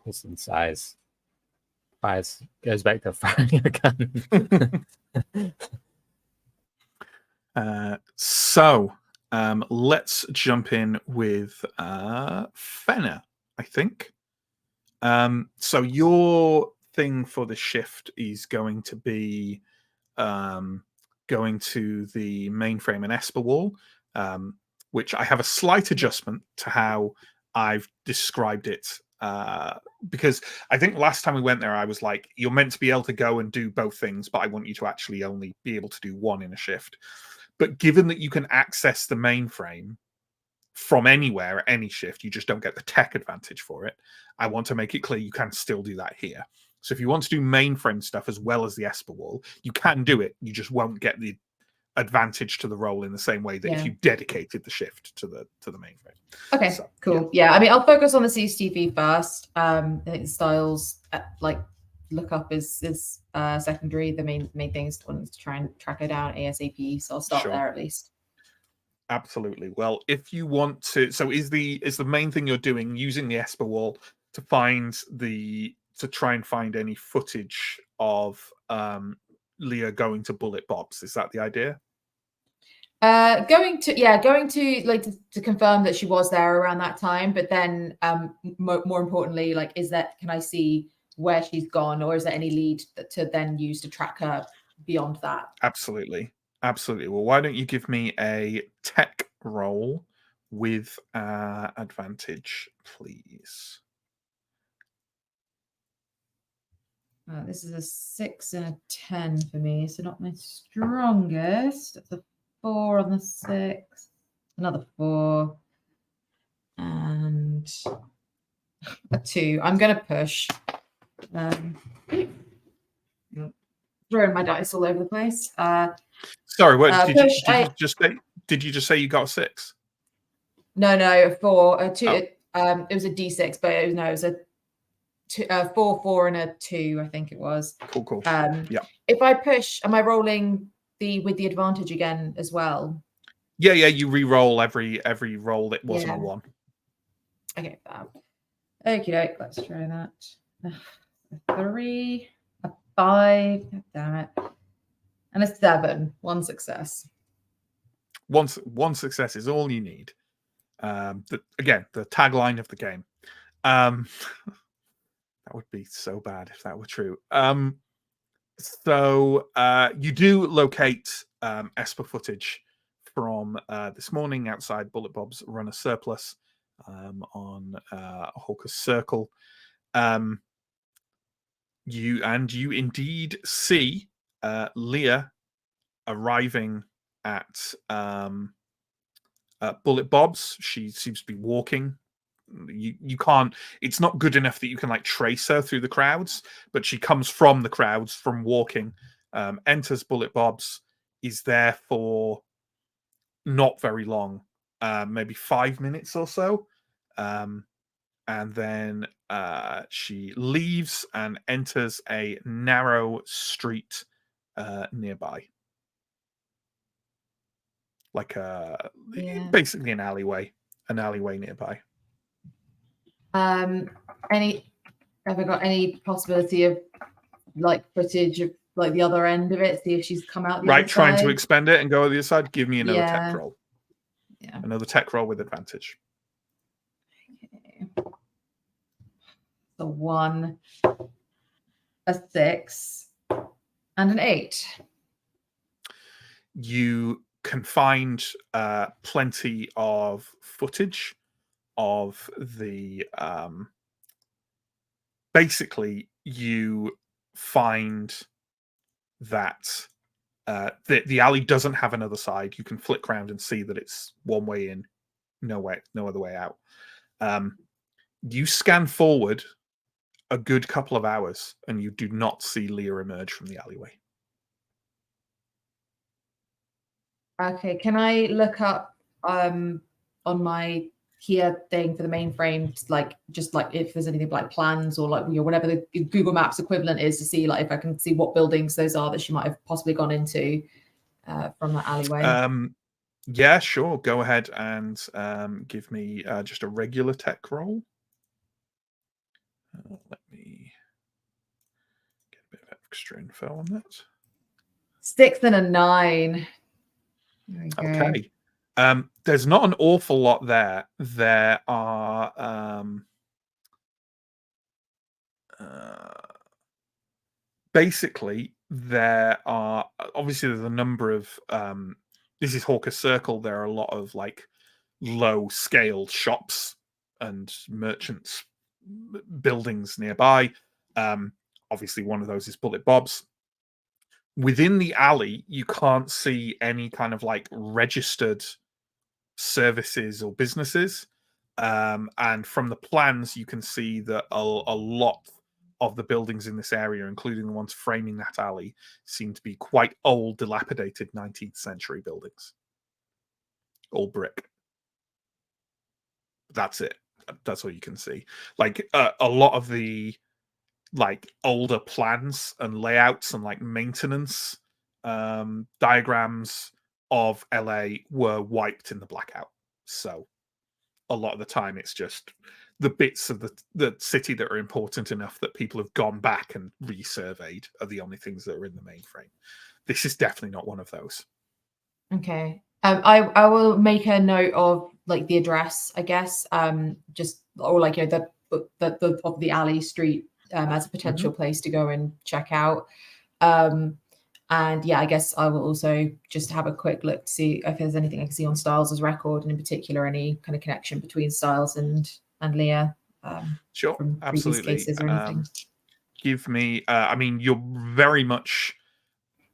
Wilson sighs. Goes back to firing a gun. So let's jump in with Fenna, I think. So your thing for the shift is going to be going to the mainframe and Esper wall, which I have a slight adjustment to how I've described it. Because I think last time we went there, I was like, you're meant to be able to go and do both things, but I want you to actually only be able to do one in a shift. But given that you can access the mainframe from anywhere at any shift, you just don't get the tech advantage for it. I want to make it clear you can still do that here. So if you want to do mainframe stuff as well as the Esper wall, you can do it. You just won't get the advantage to the role in the same way that if you dedicated the shift to the mainframe. Okay, so, cool. Yeah, I mean, I'll focus on the CCTV first. I think the styles like lookup is secondary. The main thing is to try and track her down ASAP. So I'll start there at least. Absolutely. Well, if you want to, so is the main thing you're doing using the Esper wall to try and find any footage of Leah going to Bullet Bob's? Is that the idea? Going to like to confirm that she was there around that time, but then more importantly, like, can I see where she's gone, or is there any lead to then use to track her beyond that? Absolutely. Well, why don't you give me a tech roll with advantage, please? This is a 6 and a 10 for me, so not my strongest. That's a 4 on the 6, another 4, and a 2. I'm going to push. Throwing my dice all over the place. Sorry, what did you just say you got a 6? No, a 4, a 2. It was a D6, but it was a 4, and a 2. I think it was. Cool. Yeah. If I push, am I rolling with the advantage again as well? Yeah. You re-roll every roll that wasn't a 1. Okay. Okay, let's try that. A 3, a 5. Damn it. And a 7. 1 success. One success is all you need. The tagline of the game. That would be so bad if that were true. So you do locate Esper footage from this morning outside Bullet Bob's Runner Surplus on Hawker's Circle. You indeed see Leah arriving at Bullet Bob's. She seems to be walking. You can't, it's not good enough that you can like trace her through the crowds, but she comes from the crowds from walking, enters Bullet Bob's, is there for not very long, maybe 5 minutes or so, and then she leaves and enters a narrow street nearby, like basically an alleyway nearby. Have I got any possibility of like footage of like the other end of it? See if she's come out the other trying side? to expend it and go on the other side. Give me another tech roll. Yeah. Another tech roll with advantage. Okay. So 1, a 6, and an 8. You can find plenty of footage of the basically you find that the alley doesn't have another side. You can flick around and see that it's one way in, no other way out. You scan forward a good couple of hours and you do not see Leah emerge from the alleyway. Okay, can I look up on my here thing for the mainframe, like just like if there's anything like plans or like whatever the Google Maps equivalent is, to see like if I can see what buildings those are that she might have possibly gone into from that alleyway. Yeah, sure. Go ahead and give me just a regular tech roll. Let me get a bit of extra info on that. 6 and a 9. There we go. Okay. There's not an awful lot there. There are basically there are obviously there's a number of this is Hawker Circle. There are a lot of like low scale shops and merchants buildings nearby. Obviously one of those is Bullet Bob's. Within the alley, you can't see any kind of like registered services or businesses. And from the plans, you can see that a lot of the buildings in this area, including the ones framing that alley, seem to be quite old, dilapidated 19th century buildings. All brick. That's it. That's all you can see. Like a lot of the like older plans and layouts and like maintenance diagrams of LA were wiped in the blackout. So a lot of the time it's just the bits of the city that are important enough that people have gone back and resurveyed are the only things that are in the mainframe. This is definitely not one of those. Okay. I will make a note of like the address, I guess. Just or like the of the alley street as a potential place to go and check out. And yeah, I guess I will also just have a quick look to see if there's anything I can see on Styles' record, and in particular any kind of connection between Styles and Leah. Sure, from absolutely. Previous cases or anything. Give me. I mean, you're very much.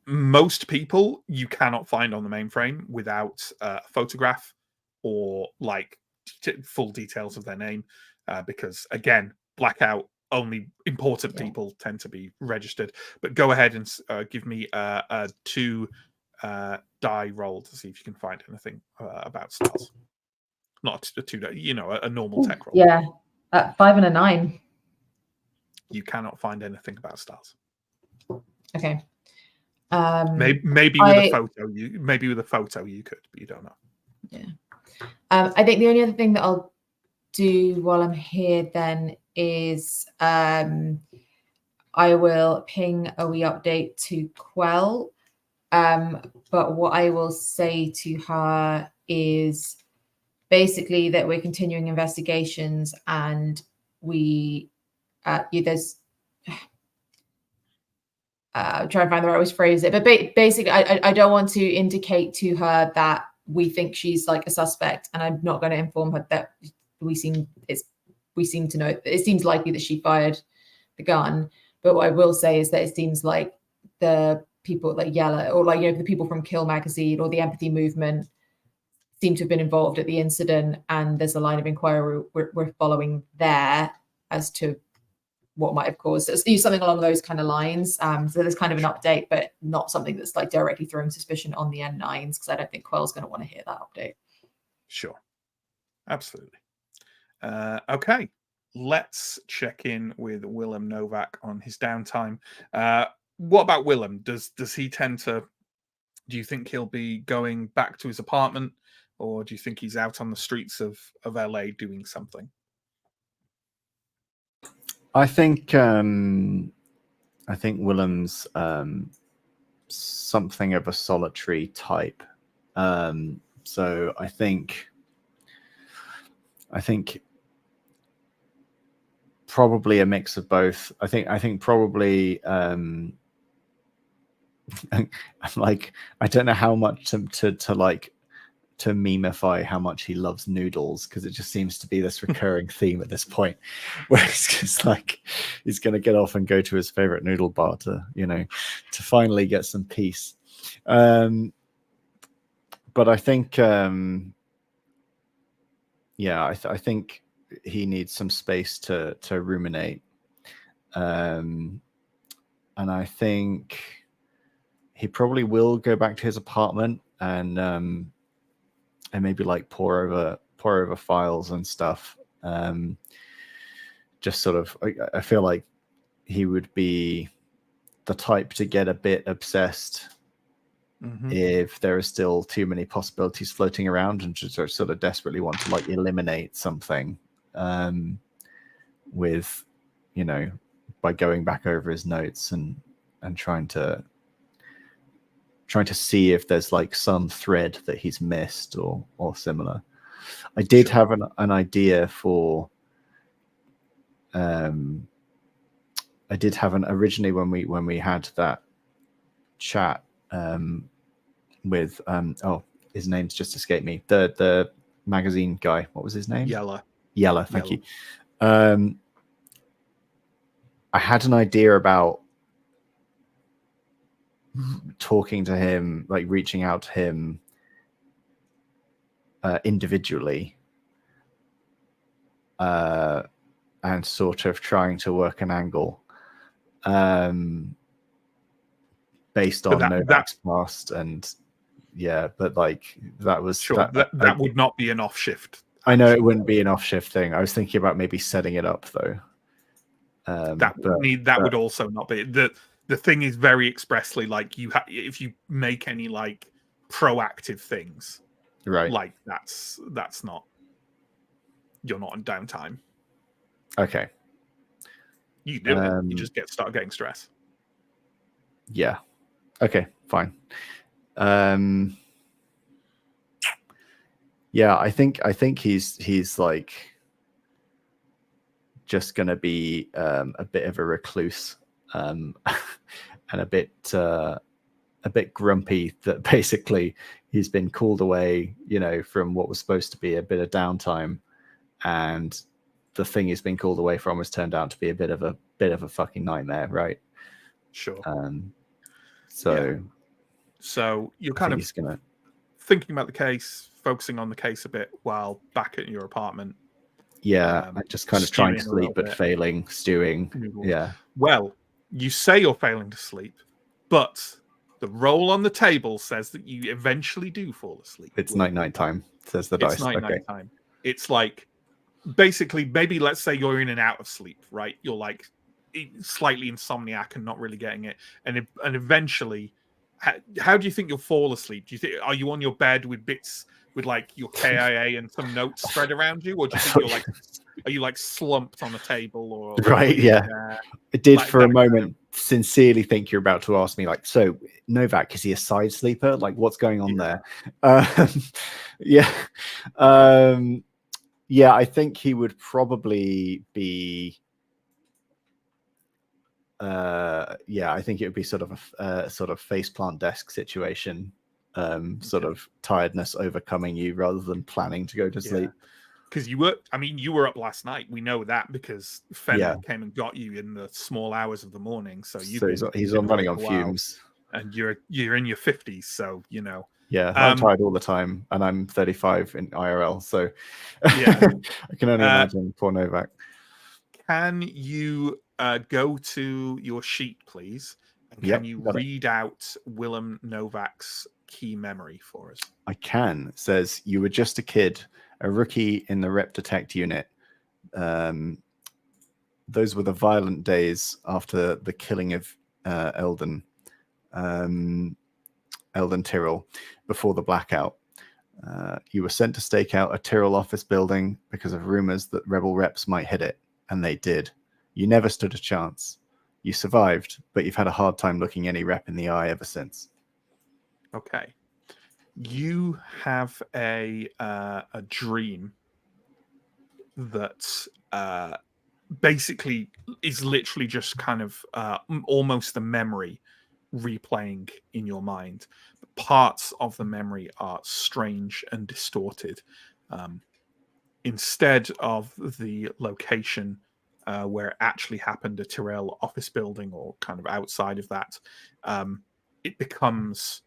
Most people you cannot find on the mainframe without a photograph or like full details of their name, because again, blackout. Only important people tend to be registered. But go ahead and give me a 2 die roll to see if you can find anything about Styles. Not a 2 die, a normal tech roll. Yeah, 5 and a 9. You cannot find anything about Styles. Okay. Maybe with a photo, with a photo you could, but you don't know. Yeah. I think the only other thing that I'll do while I'm here then is I will ping a wee update to Quell. But what I will say to her is basically that we're continuing investigations and we there's trying to find the right way to phrase it, but basically I don't want to indicate to her that we think she's like a suspect, and I'm not going to inform her that we seem to know, it seems likely that she fired the gun. But what I will say is that it seems like the people like Yella or like the people from Kill Magazine or the Empathy Movement seem to have been involved at the incident, and there's a line of inquiry we're following there as to what might have caused it. So something along those kind of lines. So there's kind of an update, but not something that's like directly throwing suspicion on the N9s, because I don't think Quell's going to want to hear that update. Sure. Absolutely. Okay. Let's check in with Willem Novak on his downtime. What about Willem? Does he tend to... Do you think he'll be going back to his apartment, or do you think he's out on the streets of LA doing something? I think Willem's something of a solitary type. So I think probably a mix of both. I think probably like, I don't know how much to memify how much he loves noodles, because it just seems to be this recurring theme at this point, where it's just like he's going to get off and go to his favorite noodle bar to finally get some peace. But I think I think he needs some space to ruminate, and I think he probably will go back to his apartment and maybe like pour over pour over files and stuff. Just sort of, I feel like he would be the type to get a bit obsessed if there are still too many possibilities floating around, and just sort of desperately want to like eliminate something with, you know, by going back over his notes and trying to see if there's like some thread that he's missed or similar. I did have an idea for I did have originally when we had that chat with his name's just escaped me, the magazine guy. What was his name? Yella, thank you. I had an idea about talking to him, like reaching out to him individually, and sort of trying to work an angle based on Novak's past. And but like that was that would not be an off shift. I know it wouldn't be an off shift thing. I was thinking about maybe setting it up though. Would also not be the thing is very expressly like if you make any like proactive things, right? Like that's not, you're not on downtime. Okay. You do it. You just start getting stress. Yeah. Okay. Fine. Yeah. I think he's like just gonna be a bit of a recluse, and a bit grumpy that basically he's been called away, you know, from what was supposed to be a bit of downtime, and the thing he's been called away from has turned out to be a bit of a fucking nightmare, right? Sure. So you're kind of thinking about the case, focusing on the case a bit while back at your apartment. Yeah, just kind of trying to sleep but failing, stewing. Yeah. Well, you say you're failing to sleep, but the roll on the table says that you eventually do fall asleep. It's night time, says the dice. It's night time. It's like, basically, maybe let's say you're in and out of sleep, right? You're like slightly insomniac and not really getting it. And eventually, how do you think you'll fall asleep? Do you think, are you on your bed with bits with like your KIA and some notes spread around you, or do you think you're like, are you like slumped on a table or right? Yeah, I did for a moment sincerely think you're about to ask me like, so Novak, is he a side sleeper? Like, what's going on there? Yeah, I think he would probably be. I think it would be sort of a sort of faceplant desk situation. Sort of tiredness overcoming you rather than planning to go to sleep. Because you were up last night. We know that because Fenn came and got you in the small hours of the morning. So he's on running on fumes, and you're in your 50s. So you know. Yeah, I'm tired all the time, and I'm 35 in IRL. So I can only imagine poor Novak. Can you go to your sheet, please? And can you read out Willem Novak's key memory for us? I can. It says, you were just a kid, a rookie in the Rep Detect unit. Those were the violent days after the killing of Eldon Tyrrell before the blackout. You were sent to stake out a Tyrrell office building because of rumors that rebel reps might hit it, and they did. You never stood a chance. You survived, but you've had a hard time looking any rep in the eye ever since. Okay. You have a dream that basically is literally just kind of almost a memory replaying in your mind. Parts of the memory are strange and distorted. Instead of the location where it actually happened, a Tyrell office building or kind of outside of that, it becomes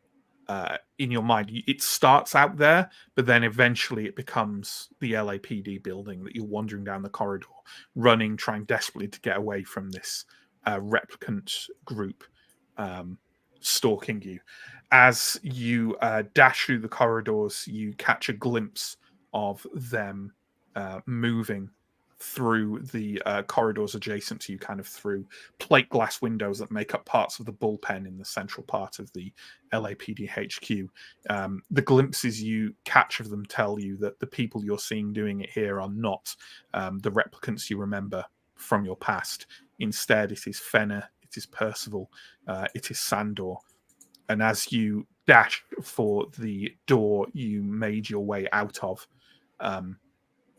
in your mind. It starts out there, but then eventually it becomes the LAPD building that you're wandering down the corridor, running, trying desperately to get away from this replicant group stalking you. As you dash through the corridors, you catch a glimpse of them moving through the corridors adjacent to you, kind of through plate glass windows that make up parts of the bullpen in the central part of the LAPD HQ. The glimpses you catch of them tell you that the people you're seeing doing it here are not the replicants you remember from your past. Instead, it is Fenner, it is Percival, it is Sandor. And as you dash for the door you made your way out of,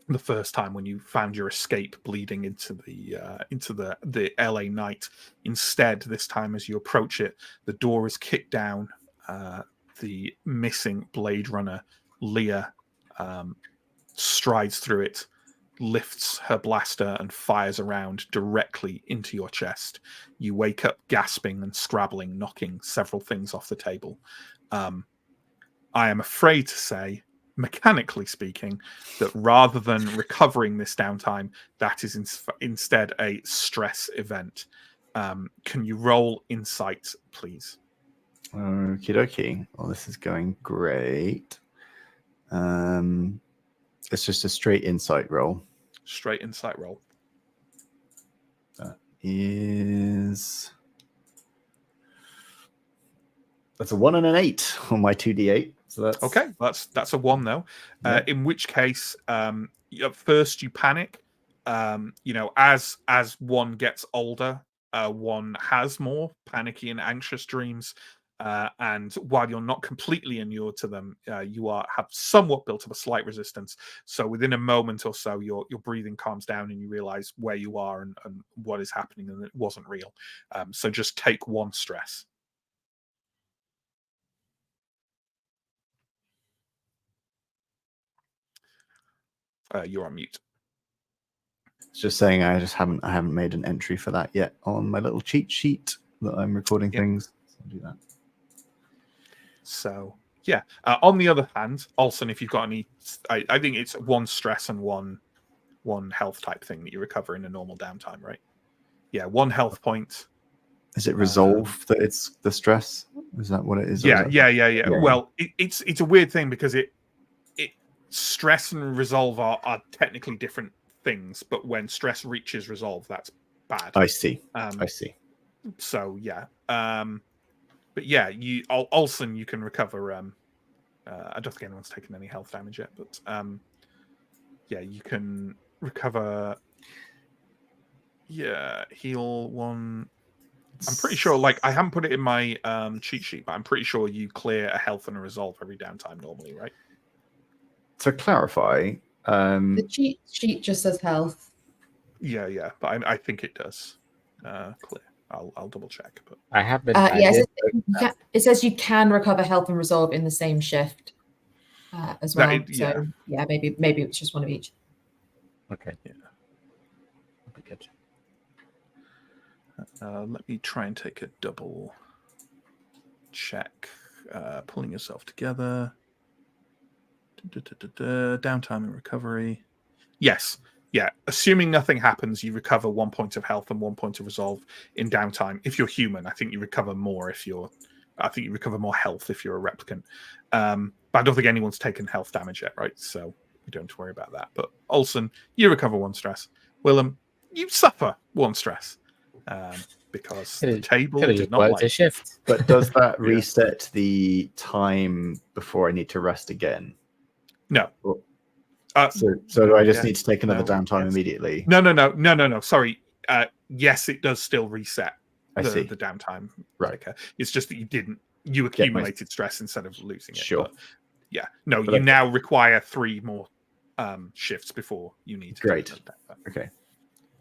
the first time when you found your escape bleeding into the LA night. Instead, this time as you approach it, the door is kicked down. The missing Blade Runner, Leah, strides through it, lifts her blaster and fires around directly into your chest. You wake up gasping and scrabbling, knocking several things off the table. I am afraid to say, mechanically speaking, that rather than recovering this downtime, that is instead a stress event. Can you roll insight, please? Okie dokie. Well, this is going great. It's just a straight insight roll. Straight insight roll. That is... That's a 1 and an 8 on my 2d8. So that's okay. That's a 1 though. Yeah. In which case, at first you panic. As one gets older, one has more panicky and anxious dreams. And while you're not completely inured to them, you have somewhat built up a slight resistance. So within a moment or so, your breathing calms down and you realize where you are and what is happening, and it wasn't real. So just take 1 stress. You're on mute. It's just saying I haven't made an entry for that yet on my little cheat sheet that I'm recording things. So I'll do that. So yeah. On the other hand, Olsen, if you've got any, I think it's 1 stress and one health type thing that you recover in a normal downtime, right? Yeah, 1 health point. Is it resolve that it's the stress? Is that what it is? Yeah. Well, it's a weird thing because it stress and resolve are technically different things, but when stress reaches resolve, that's bad. I see. So yeah. But yeah, Olsen, you can recover. I don't think anyone's taken any health damage yet, but yeah, you can recover. Yeah, heal 1. I'm pretty sure. Like, I haven't put it in my cheat sheet, but I'm pretty sure you clear a health and a resolve every downtime normally, right? To clarify, The cheat sheet just says health. Yeah, but I think it does clear. I'll double check, but I have been. It says you can recover health and resolve in the same shift as well. So yeah, maybe it's just 1 of each. Okay. Yeah. That'd be good. Let me try and take a double check. Pulling yourself together. Downtime and recovery. Yes. Yeah. Assuming nothing happens, you recover 1 point of health and 1 point of resolve in downtime. If you're human, I think you recover more I think you recover more health if you're a replicant. But I don't think anyone's taken health damage yet, right? So you don't have to worry about that. But Olsen, you recover 1 stress. Willem, you suffer 1 stress. Because the table did not like a shift. But does that reset the time before I need to rest again? No. So I just need to take another downtime immediately. No. Sorry. Yes, it does still reset the downtime. Right. It's just that you accumulated stress instead of losing it. Sure. But yeah. No, you now require 3 more shifts before you need to. Great. Okay.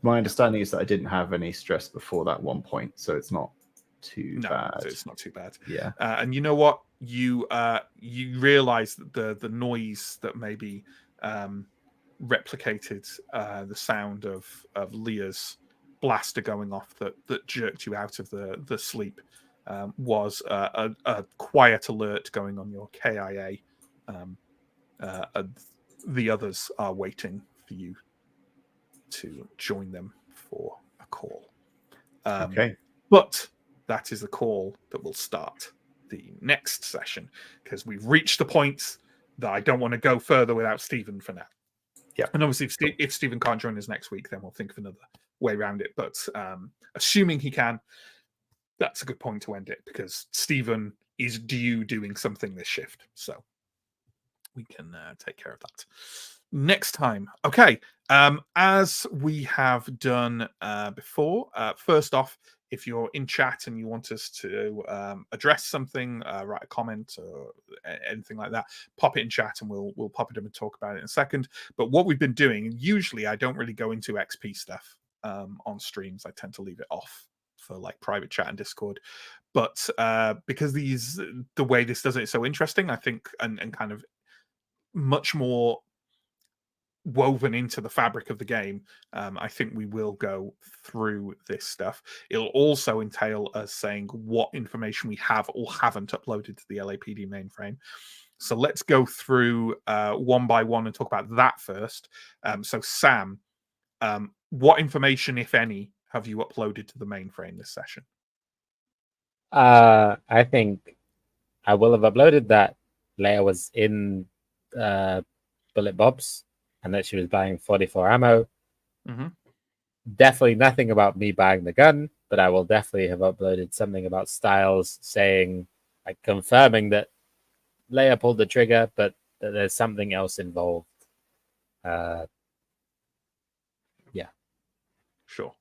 My understanding is that I didn't have any stress before that 1 point, so it's not too bad. So it's not too bad. Yeah. And you know what? You realize that the noise that maybe replicated the sound of Leah's blaster going off that jerked you out of the sleep was a quiet alert going on your KIA. The others are waiting for you to join them for a call. Okay. But that is the call that will start the next session, because we've reached the point that I don't want to go further without Stephen for now. Yeah. And obviously, if Stephen can't join us next week, then we'll think of another way around it. But assuming he can, that's a good point to end it, because Stephen is due doing something this shift. So we can take care of that next time. Okay. As we have done before, first off, if you're in chat and you want us to address something, write a comment or anything like that, pop it in chat and we'll pop it up and talk about it in a second. But what we've been doing, usually I don't really go into XP stuff on streams. I tend to leave it off for like private chat and Discord. But because the way this does it is so interesting, I think, and kind of much more woven into the fabric of the game, I think we will go through this stuff. It'll also entail us saying what information we have or haven't uploaded to the LAPD mainframe. So let's go through one by one and talk about that first. So Sam, what information, if any, have you uploaded to the mainframe this session? I think I will have uploaded that Leia was in Bullet Bob's and that she was buying 44 ammo. Mm-hmm. Definitely nothing about me buying the gun, but I will definitely have uploaded something about Styles saying, like, confirming that Leia pulled the trigger, but that there's something else involved. Yeah. Sure.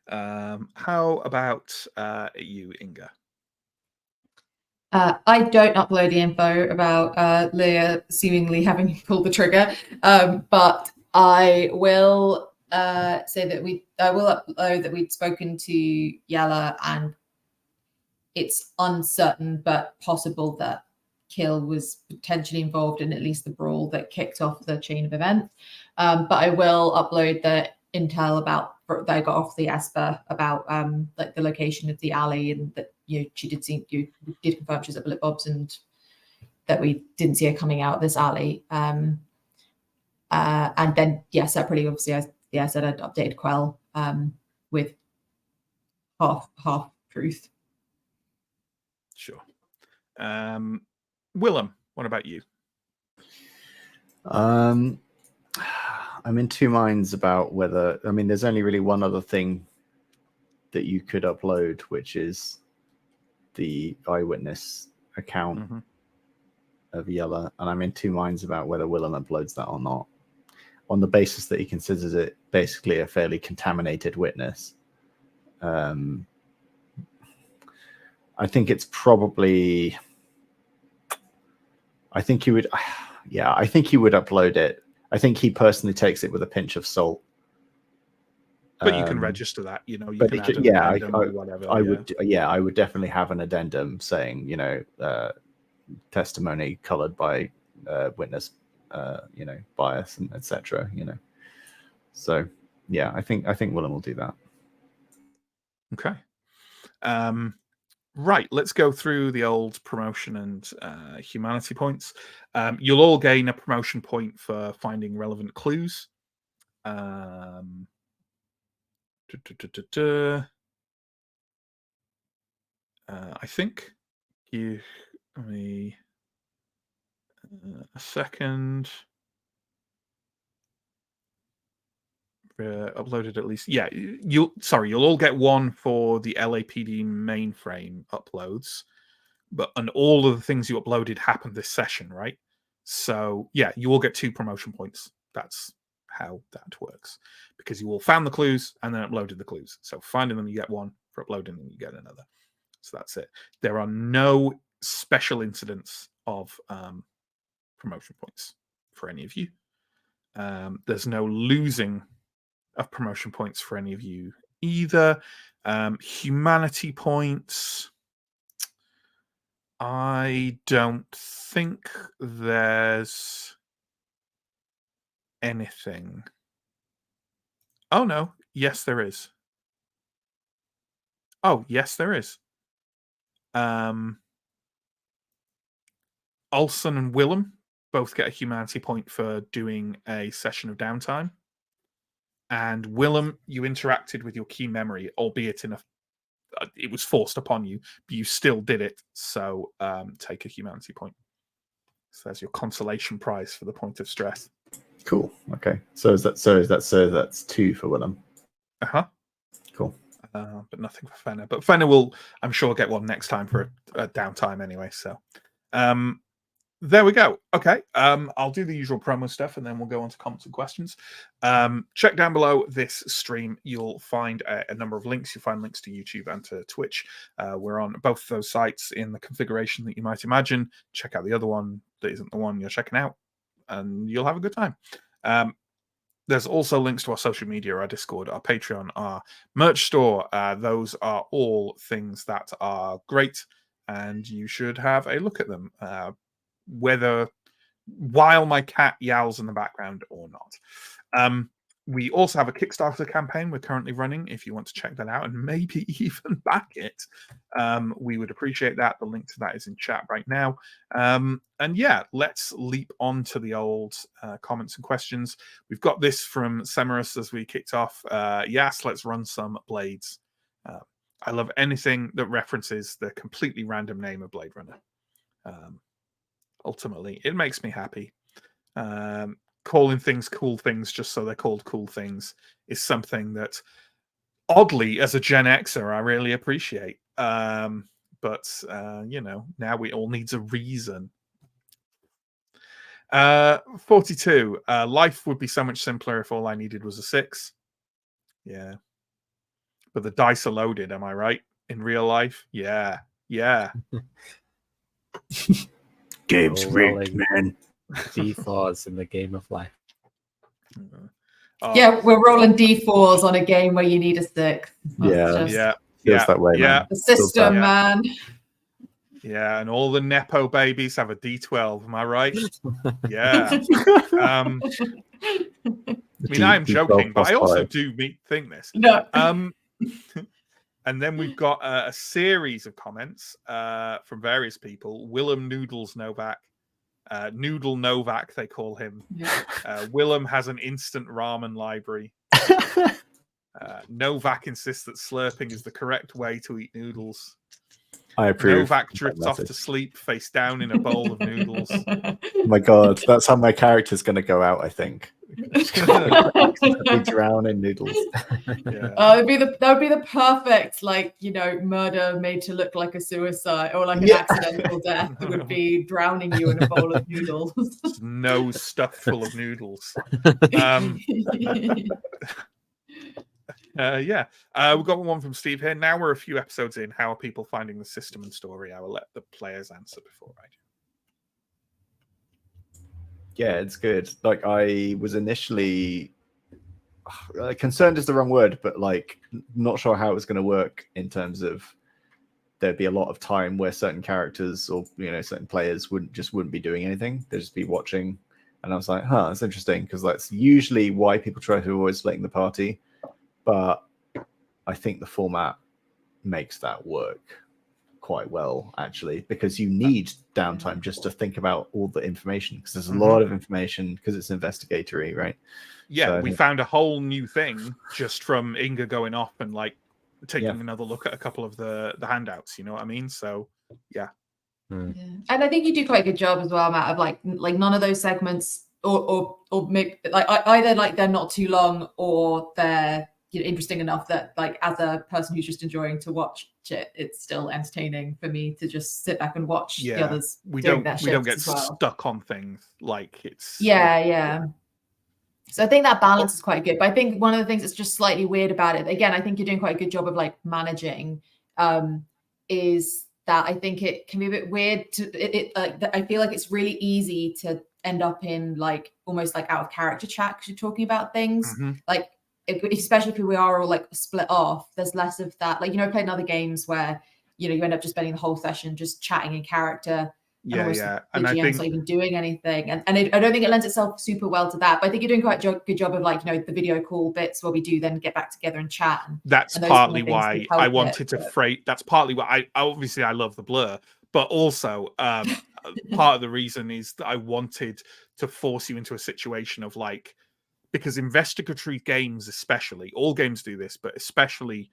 How about you, Inga? I don't upload the info about Leah seemingly having pulled the trigger, but I will say that I will upload that we'd spoken to Yella, and it's uncertain but possible that Kill was potentially involved in at least the brawl that kicked off the chain of events. But I will upload the intel about that I got off the Esper about like the location of the alley, and that she did confirm she's at Bullet Bob's and that we didn't see her coming out this alley. And then separately, obviously, I said I'd updated Quell with half truth. Sure. Willem, what about you? I'm in two minds about whether, I mean, there's only really one other thing that you could upload, which is the eyewitness account of Yella, and I'm in two minds about whether Willem uploads that or not, on the basis that he considers it basically a fairly contaminated witness. I think it's probably, I think he would upload it. I think he personally takes it with a pinch of salt. But you can register that, you can add an addendum or whatever. I would definitely have an addendum saying, testimony colored by witness, bias and etc. So yeah, I think Willem will do that. Okay. Right, let's go through the old promotion and humanity points. You'll all gain a promotion point for finding relevant clues. I think give me a second. Uploaded at least, you'll all get one for the LAPD mainframe uploads, and all of the things you uploaded happened this session, right? So yeah, you all get 2 promotion points. That's how that works, because you all found the clues and then uploaded the clues. So finding them, you get 1; for uploading them, you get another. So that's it. There are no special incidents of promotion points for any of you. There's no losing of promotion points for any of you either. Humanity points, I don't think there's anything. Oh no, yes there is. Oh yes there is. Olsen and Willem both get a humanity point for doing a session of downtime. And Willem, you interacted with your key memory, albeit it was forced upon you, but you still did it. So take a humanity point. So there's your consolation prize for the point of stress. Cool. Okay. So that's 2 for Willem. Uh-huh. Cool. But nothing for Fenner. But Fenner will, I'm sure, get one next time for a downtime anyway. So there we go. Okay. I'll do the usual promo stuff and then we'll go on to comments and questions. Check down below this stream. You'll find a number of links. You'll find links to YouTube and to Twitch. We're on both of those sites in the configuration that you might imagine. Check out the other one that isn't the one you're checking out, and you'll have a good time. There's also links to our social media, our Discord, our Patreon, our merch store. Those are all things that are great, and you should have a look at them. Whether while my cat yowls in the background or not. We also have a Kickstarter campaign we're currently running. If you want to check that out and maybe even back it, we would appreciate that. The link to that is in chat right now. And yeah, let's leap on to the old comments and questions. We've got this from Semerus as we kicked off. Yes, let's run some Blades. I love anything that references the completely random name of Blade Runner. Ultimately, it makes me happy. Calling things cool things just so they're called cool things is something that, oddly, as a Gen Xer, I really appreciate. But you know, now we all needs a reason. 42. Life would be so much simpler if all I needed was a 6. Yeah. But the dice are loaded, am I right? In real life? Yeah. Yeah. Game's rigged, rolling man. D4s in the game of life. Oh, Yeah, we're rolling D4s on a game where you need a 6. Yeah. yeah. Feels that way, yeah. man. The system, Yeah. man. Yeah, and all the Nepo babies have a D12. Am I right? Yeah. I mean, I am joking, but I also do think this. No. And then we've got a series of comments from various people. Willem Noodles Novak. Noodle Novak, they call him. Yeah. Willem has an instant ramen library. Novak insists that slurping is the correct way to eat noodles. I approve. Novak drifts off to sleep face down in a bowl of noodles. Oh my god, that's how my character's going to go out, I think. Be drown in noodles. Yeah. That would be the perfect, like, you know, murder made to look like a suicide or like an accidental death. It would be drowning you in a bowl of noodles. Nose stuffed full of noodles. Yeah. We've got one from Steve here. Now we're a few episodes in. How are people finding the system and story? I will let the players answer before I do. Yeah, it's good. Like, I was initially concerned is the wrong word, but like not sure how it was going to work in terms of there'd be a lot of time where certain characters or, you know, certain players wouldn't be doing anything. They'd just be watching. And I was like, that's interesting, because that's usually why people try to avoid splitting the party. But I think the format makes that work quite well, actually, because you need downtime just to think about all the information, because there's a lot of information because it's investigatory, right? Yeah, So we found a whole new thing just from Inga going off and like taking another look at a couple of the handouts, you know what I mean? So yeah. Yeah. And I think you do quite a good job as well, Matt, of like none of those segments or make like either like they're not too long or they're, you know, interesting enough that like as a person who's just enjoying to watch it, it's still entertaining for me to just sit back and watch the others. We don't get well. stuck on things like it's yeah. So I think that balance is quite good. But I think one of the things that's just slightly weird about it, again, I think you're doing quite a good job of like managing, is that I think it can be a bit weird to I feel like it's really easy to end up in like almost like out of character chat because you're talking about things like, especially if we are all like split off, there's less of that. Like, you know, I played in other games where, you know, you end up just spending the whole session just chatting in character. Yeah. And I think not even doing anything. And I don't think it lends itself super well to that. But I think you're doing quite a good job of like, you know, the video call bits where we do then get back together and chat. That's partly why I wanted to freight. That's partly why I obviously I love the Blur, but also part of the reason is that I wanted to force you into a situation of like, because investigatory games, especially, all games do this, but especially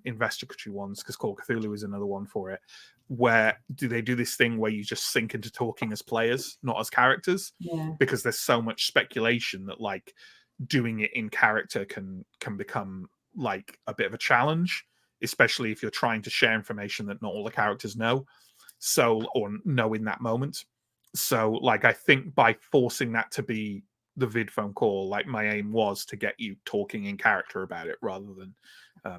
investigatory ones, because Call of Cthulhu is another one for it. where do they do this thing where you just sink into talking as players, not as characters? Yeah. Because there's so much speculation that like doing it in character can become like a bit of a challenge, especially if you're trying to share information that not all the characters know, or know in that moment. So like I think by forcing that to be the vid phone call, like my aim was to get you talking in character about it rather than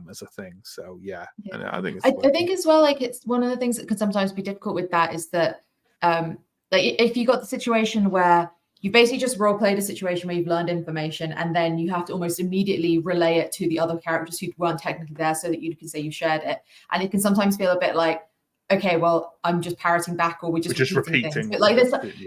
as a thing. So yeah. And I think it's I think as well, like it's one of the things that can sometimes be difficult with that is that like if you got the situation where you basically just role played a situation where you've learned information and then you have to almost immediately relay it to the other characters who weren't technically there so that you can say you shared it. And it can sometimes feel a bit like, okay, well, I'm just parroting back, or we're just repeating things. But like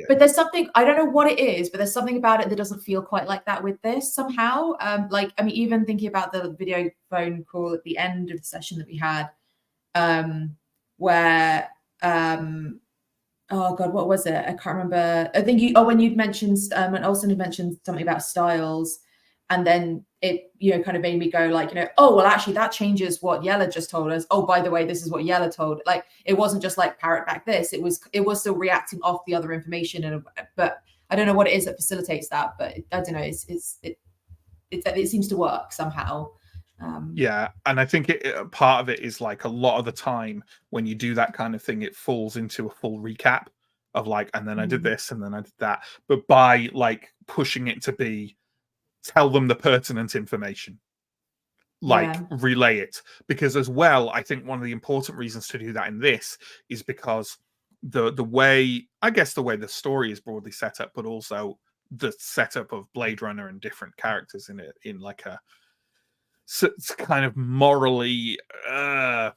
but there's something, I don't know what it is, but there's something about it that doesn't feel quite like that with this somehow. Like, I mean, even thinking about the video phone call at the end of the session that we had, where oh god, what was it? I can't remember. I think when you'd mentioned when Olsen had mentioned something about styles, and then it, you know, kind of made me go like, you know, oh well, actually that changes what Yella just told us. Oh, by the way, this is what Yella told. Like, it wasn't just like parrot back this. It was still reacting off the other information, but I don't know what it is that facilitates that. But I don't know. It seems to work somehow. Yeah, and I think part of it is like a lot of the time when you do that kind of thing, it falls into a full recap of like, and then I did this and then I did that. But by like pushing it to be, tell them the pertinent information, like relay it. Because as well, I think one of the important reasons to do that in this is because the way, I guess the way the story is broadly set up, but also the setup of Blade Runner and different characters in it, in like a, so it's kind of morally, I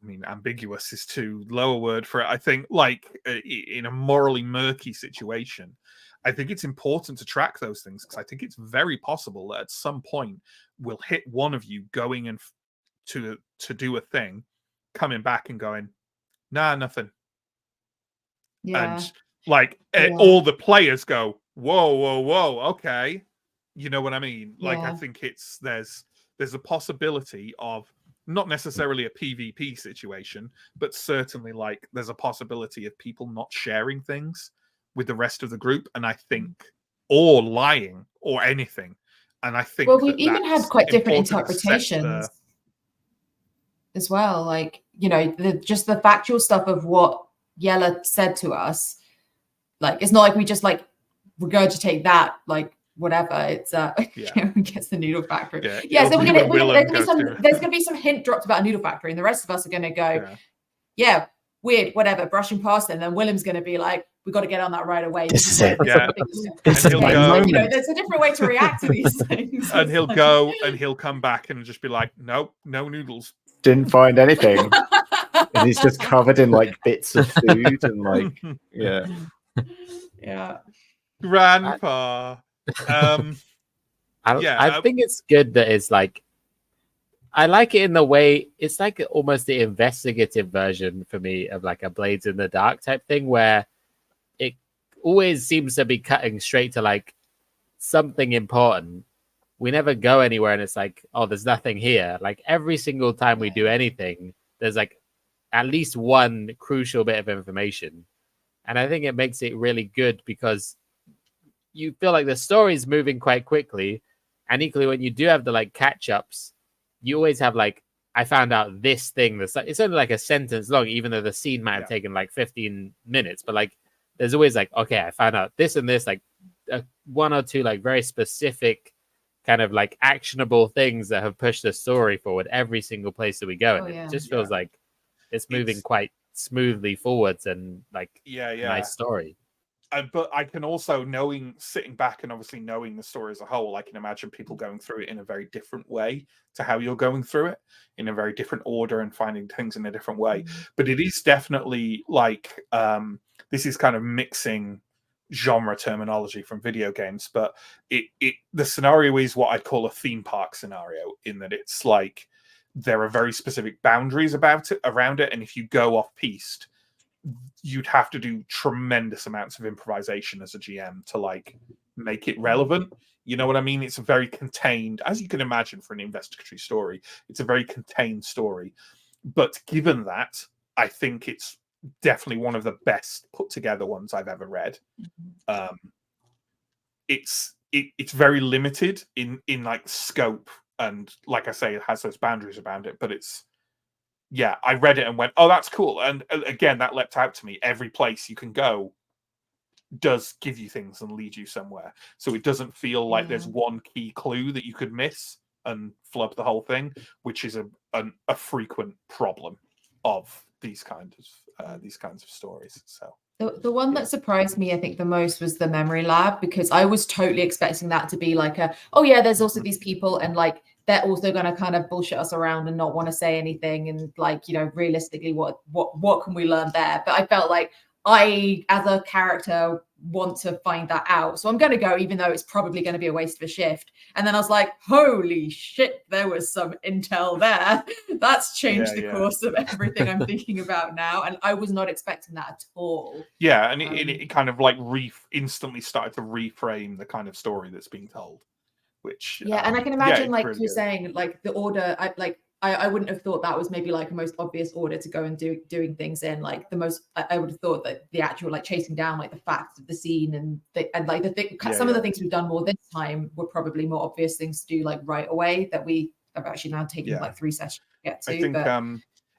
mean, ambiguous is too low a word for it. I think, like, in a morally murky situation, I think it's important to track those things, because I think it's very possible that at some point we'll hit one of you going and to do a thing, coming back and going, nah, nothing. Yeah. And like all the players go, whoa, okay. You know what I mean? Like, I think there's a possibility of not necessarily a PvP situation, but certainly like there's a possibility of people not sharing things with the rest of the group. And I think, or lying or anything. And I think, well, we've even had quite different interpretations as well. Like, you know, just the factual stuff of what Yella said to us. Like, it's not like we just like regurgitate that, like, whatever. It's gets the noodle factory. So there's gonna be some hint dropped about a noodle factory, and the rest of us are gonna go, weird, whatever, brushing past it. And then Willem's gonna be like, we got to get on that right away. This is it. This is my moment. You know, there's a different way to react to these things. And he'll go and he'll come back and just be like, nope, no noodles. Didn't find anything. And he's just covered in like bits of food and like, Grandpa. I think it's good that it's like, I like it in the way it's like almost the investigative version for me of like a Blades in the Dark type thing, where it always seems to be cutting straight to like something important. We never go anywhere and it's like, oh, there's nothing here. Like every single time we do anything, there's like at least one crucial bit of information. And I think it makes it really good because you feel like the story is moving quite quickly. And equally, when you do have the like catch-ups, you always have like, I found out this thing. That's like, it's only like a sentence long, even though the scene might have taken like 15 minutes. But like, there's always like, okay, I found out this and this, like one or two like very specific kind of like actionable things that have pushed the story forward every single place that we go. And it just feels like it's moving quite smoothly forwards and like nice story. But I can also, sitting back and obviously knowing the story as a whole, I can imagine people going through it in a very different way to how you're going through it, in a very different order and finding things in a different way. But it is definitely like, this is kind of mixing genre terminology from video games, but the scenario is what I'd call a theme park scenario, in that it's like there are very specific boundaries around it, and if you go off piste, you'd have to do tremendous amounts of improvisation as a GM to like make it relevant. You know what I mean? It's a very contained, as you can imagine for an investigatory story, it's a very contained story. But given that, I think it's definitely one of the best put together ones I've ever read. It's very limited in like scope, and like I say, it has those boundaries around it, but it's, yeah, I read it and went, oh, that's cool. And again, that leapt out to me. Every place you can go does give you things and lead you somewhere, so it doesn't feel like there's one key clue that you could miss and flub the whole thing, which is a frequent problem of these kinds of stories. So the one that surprised me, I think, the most was the memory lab, because I was totally expecting that to be like oh yeah, there's also these people, and like they're also going to kind of bullshit us around and not want to say anything, and like, you know, realistically, what can we learn there? But I felt like I, as a character, want to find that out, so I'm going to go, even though it's probably going to be a waste of a shift. And then I was like, holy shit, there was some intel there. That's changed the course of everything I'm thinking about now, and I was not expecting that at all. Yeah, and it kind of like instantly started to reframe the kind of story that's being told, which and I can imagine, like really you're saying, like the order, I wouldn't have thought that was maybe like a most obvious order to go and doing things in. Like the most, I would have thought that the actual like chasing down like the facts of the scene and like the thing, some of the things we've done more this time were probably more obvious things to do like right away, that we have actually now taken like 3 sessions to get to. I think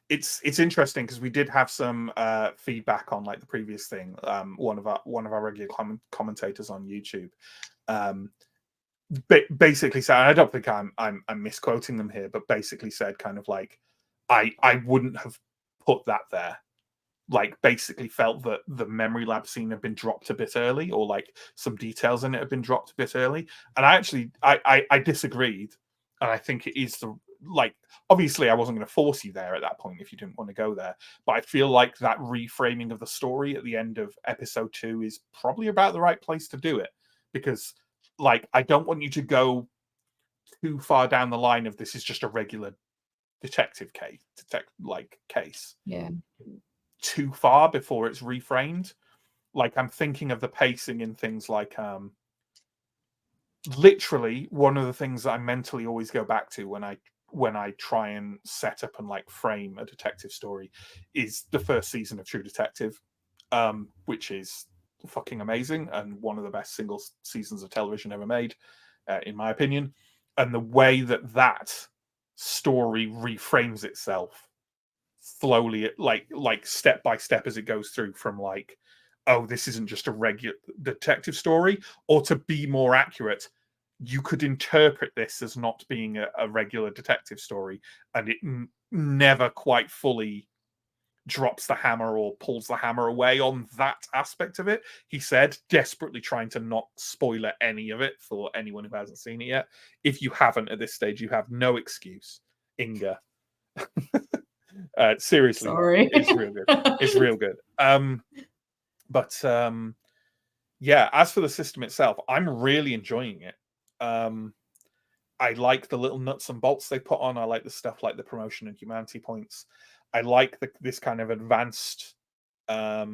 it's interesting because we did have some feedback on like the previous thing. One of our regular commentators on YouTube basically said, I don't think I'm misquoting them here, but basically said kind of like, I wouldn't have put that there. Like basically felt that the memory lab scene had been dropped a bit early, or like some details in it had been dropped a bit early. And I actually I disagreed, and I think it is like, obviously I wasn't going to force you there at that point if you didn't want to go there, but I feel like that reframing of the story at the end of episode 2 is probably about the right place to do it, because like I don't want you to go too far down the line of this is just a regular detective case, too far before it's reframed. Like I'm thinking of the pacing in things like literally one of the things that I mentally always go back to when I try and set up and like frame a detective story is the first season of True Detective, which is fucking amazing and one of the best single seasons of television ever made, in my opinion. And the way that story reframes itself slowly, like step by step as it goes through from like, oh, this isn't just a regular detective story, or to be more accurate, you could interpret this as not being a regular detective story, and it never quite fully drops the hammer or pulls the hammer away on that aspect of it. He said, desperately trying to not spoiler any of it for anyone who hasn't seen it yet. If you haven't at this stage, you have no excuse. Inga. Seriously, sorry. It's real good. It's real good. Yeah, as for the system itself, I'm really enjoying it. I like the little nuts and bolts they put on. I like the stuff like the promotion and humanity points. I like this kind of advanced oh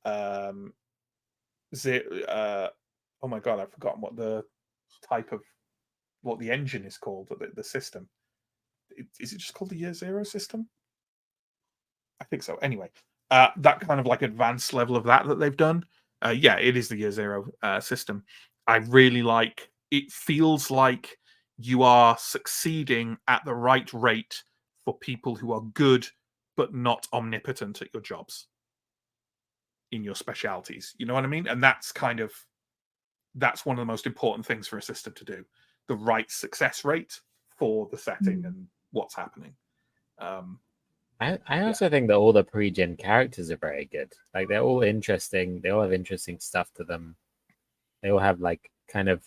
my god, I've forgotten what the engine is called, the system. Is it just called the Year Zero system? I think so. Anyway, that kind of like advanced level of that they've done. Yeah, it is the Year Zero system. I really like. It feels like you are succeeding at the right rate for people who are good but not omnipotent at your jobs, in your specialities. You know what I mean? And that's one of the most important things for a system to do. The right success rate for the setting and what's happening. I also think that all the pre-gen characters are very good. Like they're all interesting. They all have interesting stuff to them. They all have like kind of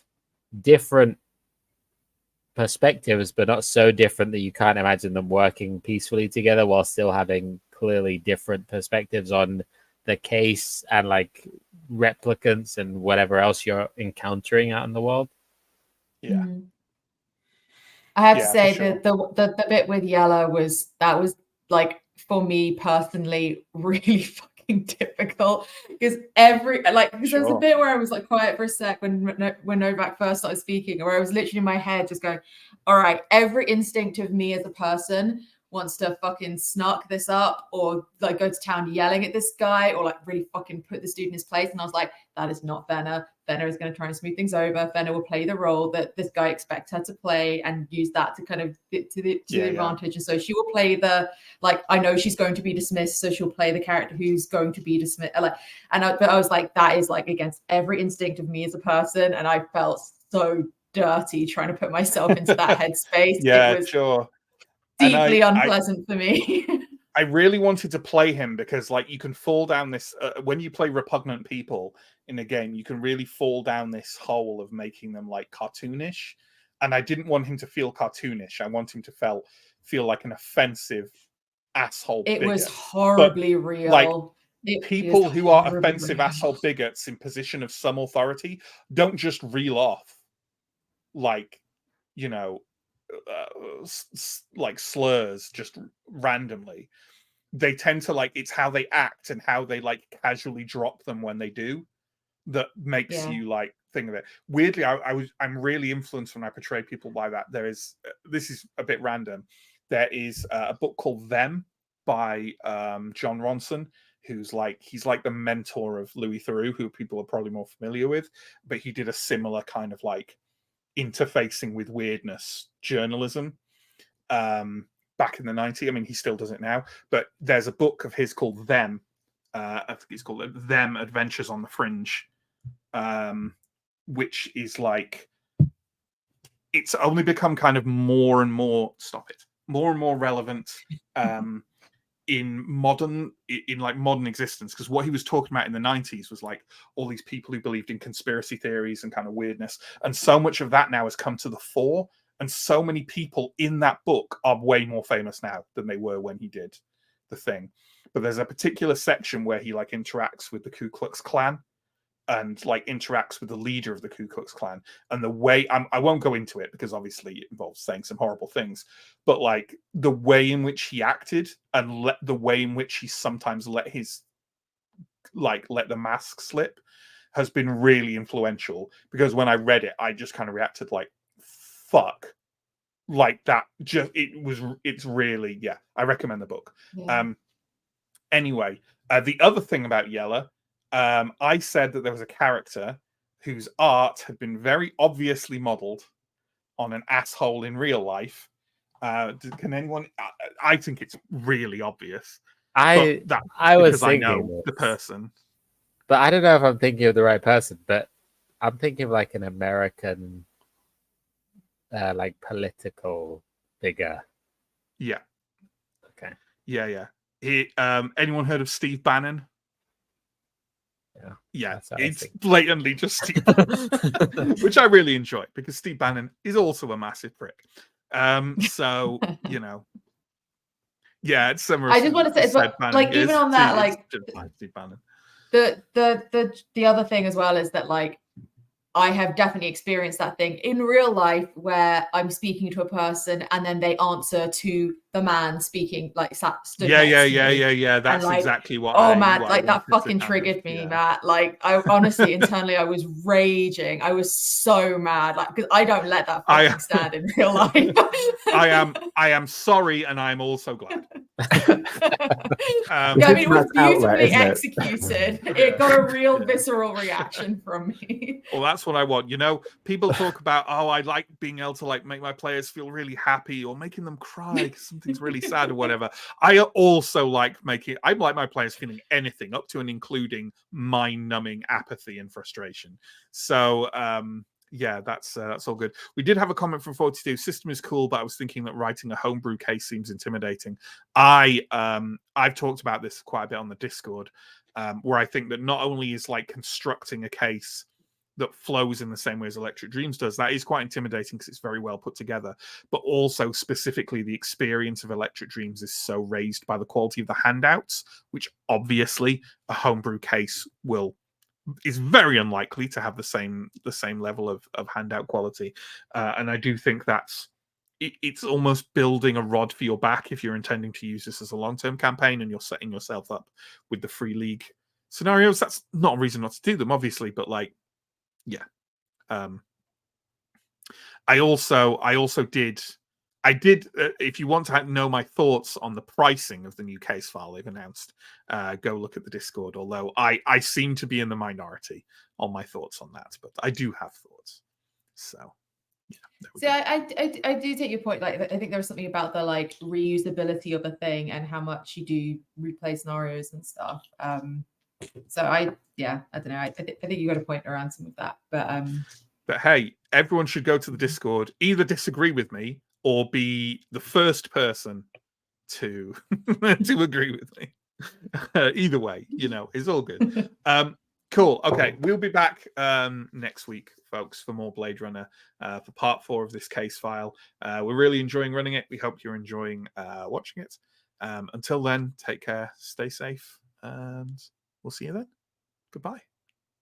different perspectives, but not so different that you can't imagine them working peacefully together while still having clearly different perspectives on the case and like replicants and whatever else you're encountering out in the world. Yeah. I have to say that the bit with Yellow was like, for me personally, really fucking difficult, because there was a bit where I was like quiet for a sec when Novak first started speaking, where I was literally in my head just going, all right, every instinct of me as a person wants to fucking snark this up or like go to town yelling at this guy or like really fucking put this dude in his place. And I was like, that is not Fenna. Fenna is going to try and smooth things over. Fenna will play the role that this guy expects her to play and use that to kind of get to the advantage. And so she will play the, like, I know she's going to be dismissed, so she'll play the character who's going to be dismissed. Like, but I was like, that is like against every instinct of me as a person. And I felt so dirty trying to put myself into that headspace. Yeah, it was sure. deeply unpleasant for me. I really wanted to play him because, like, you can fall down this when you play repugnant people in a game, you can really fall down this hole of making them like cartoonish. And I didn't want him to feel cartoonish. I want him to feel like an offensive asshole. It bigot. was horribly real. Like, people who are offensive asshole bigots in position of some authority don't just reel off like, you know, like slurs just randomly. They tend to, like, it's how they act and how they like casually drop them when they do that makes you like think of it. Weirdly, I'm really influenced when I portray people by that. There is this is a bit random. There is a book called Them by John Ronson, who's like, he's like the mentor of Louis Theroux, who people are probably more familiar with, but he did a similar kind of like interfacing with weirdness journalism back in the 90s. I mean, he still does it now, but there's a book of his called Them. I think it's called Them Adventures on the Fringe, which is like, it's only become kind of more and more relevant in modern existence, because what he was talking about in the 90s was like all these people who believed in conspiracy theories and kind of weirdness, and so much of that now has come to the fore, and so many people in that book are way more famous now than they were when he did the thing. But there's a particular section where he like interacts with the Ku Klux Klan and like interacts with the leader of the Ku Klux Klan, and the way I won't go into it because obviously it involves saying some horrible things, but like the way in which he acted and the way in which he sometimes let the mask slip has been really influential, because when I read it, I just kind of reacted like, fuck, like that. Just it's really, yeah, I recommend the book. Anyway, the other thing about Yella, I said that there was a character whose art had been very obviously modeled on an asshole in real life. Can anyone? I think it's really obvious. I was thinking I know the person, but I don't know if I'm thinking of the right person. But I'm thinking of like an American, like political figure. Yeah. Okay. Yeah. Anyone heard of Steve Bannon? Yeah, it's blatantly just Steve Bannon, which I really enjoy, because Steve Bannon is also a massive prick. So, you know, yeah, it's similar. I just want to say, but like, even on that, like, Steve Bannon. The other thing as well is that, like, I have definitely experienced that thing in real life where I'm speaking to a person and then they answer to the man speaking, like, stood next to me. That's like, exactly what. Like that fucking triggered me, Matt. Like, I honestly, internally, I was raging. I was so mad, like, because I don't let that fucking stand in real life. I am sorry, and I'm also glad. I mean, it was beautifully executed. It got a real visceral reaction from me. Well, that's what I want. You know, people talk about, oh, I like being able to like make my players feel really happy or making them cry because something's really sad or whatever. I also like I like my players feeling anything, up to and including mind-numbing apathy and frustration. So, yeah, that's all good. We did have a comment from 42. System is cool, but I was thinking that writing a homebrew case seems intimidating. I've talked about this quite a bit on the Discord, where I think that not only is like constructing a case that flows in the same way as Electric Dreams does, that is quite intimidating because it's very well put together, but also specifically the experience of Electric Dreams is so raised by the quality of the handouts, which obviously a homebrew case is very unlikely to have the same level of handout quality, and I do think it's almost building a rod for your back if you're intending to use this as a long-term campaign and you're setting yourself up with the free league scenarios. That's not a reason not to do them, obviously, but like, yeah. I also did I did. If you want to know my thoughts on the pricing of the new case file they've announced, go look at the Discord. Although I seem to be in the minority on my thoughts on that, but I do have thoughts. So, yeah. See, I do take your point. Like, I think there's something about the like reusability of a thing and how much you do replay scenarios and stuff. So I don't know. I think you got a point around some of that, But hey, everyone should go to the Discord, either disagree with me or be the first person to to agree with me. Either way, it's all good. Cool. Okay, we'll be back next week, folks, for more Blade Runner for part 4 of this case file. We're really enjoying running it. We hope you're enjoying watching it. Until then, take care, stay safe, and we'll see you then. Goodbye.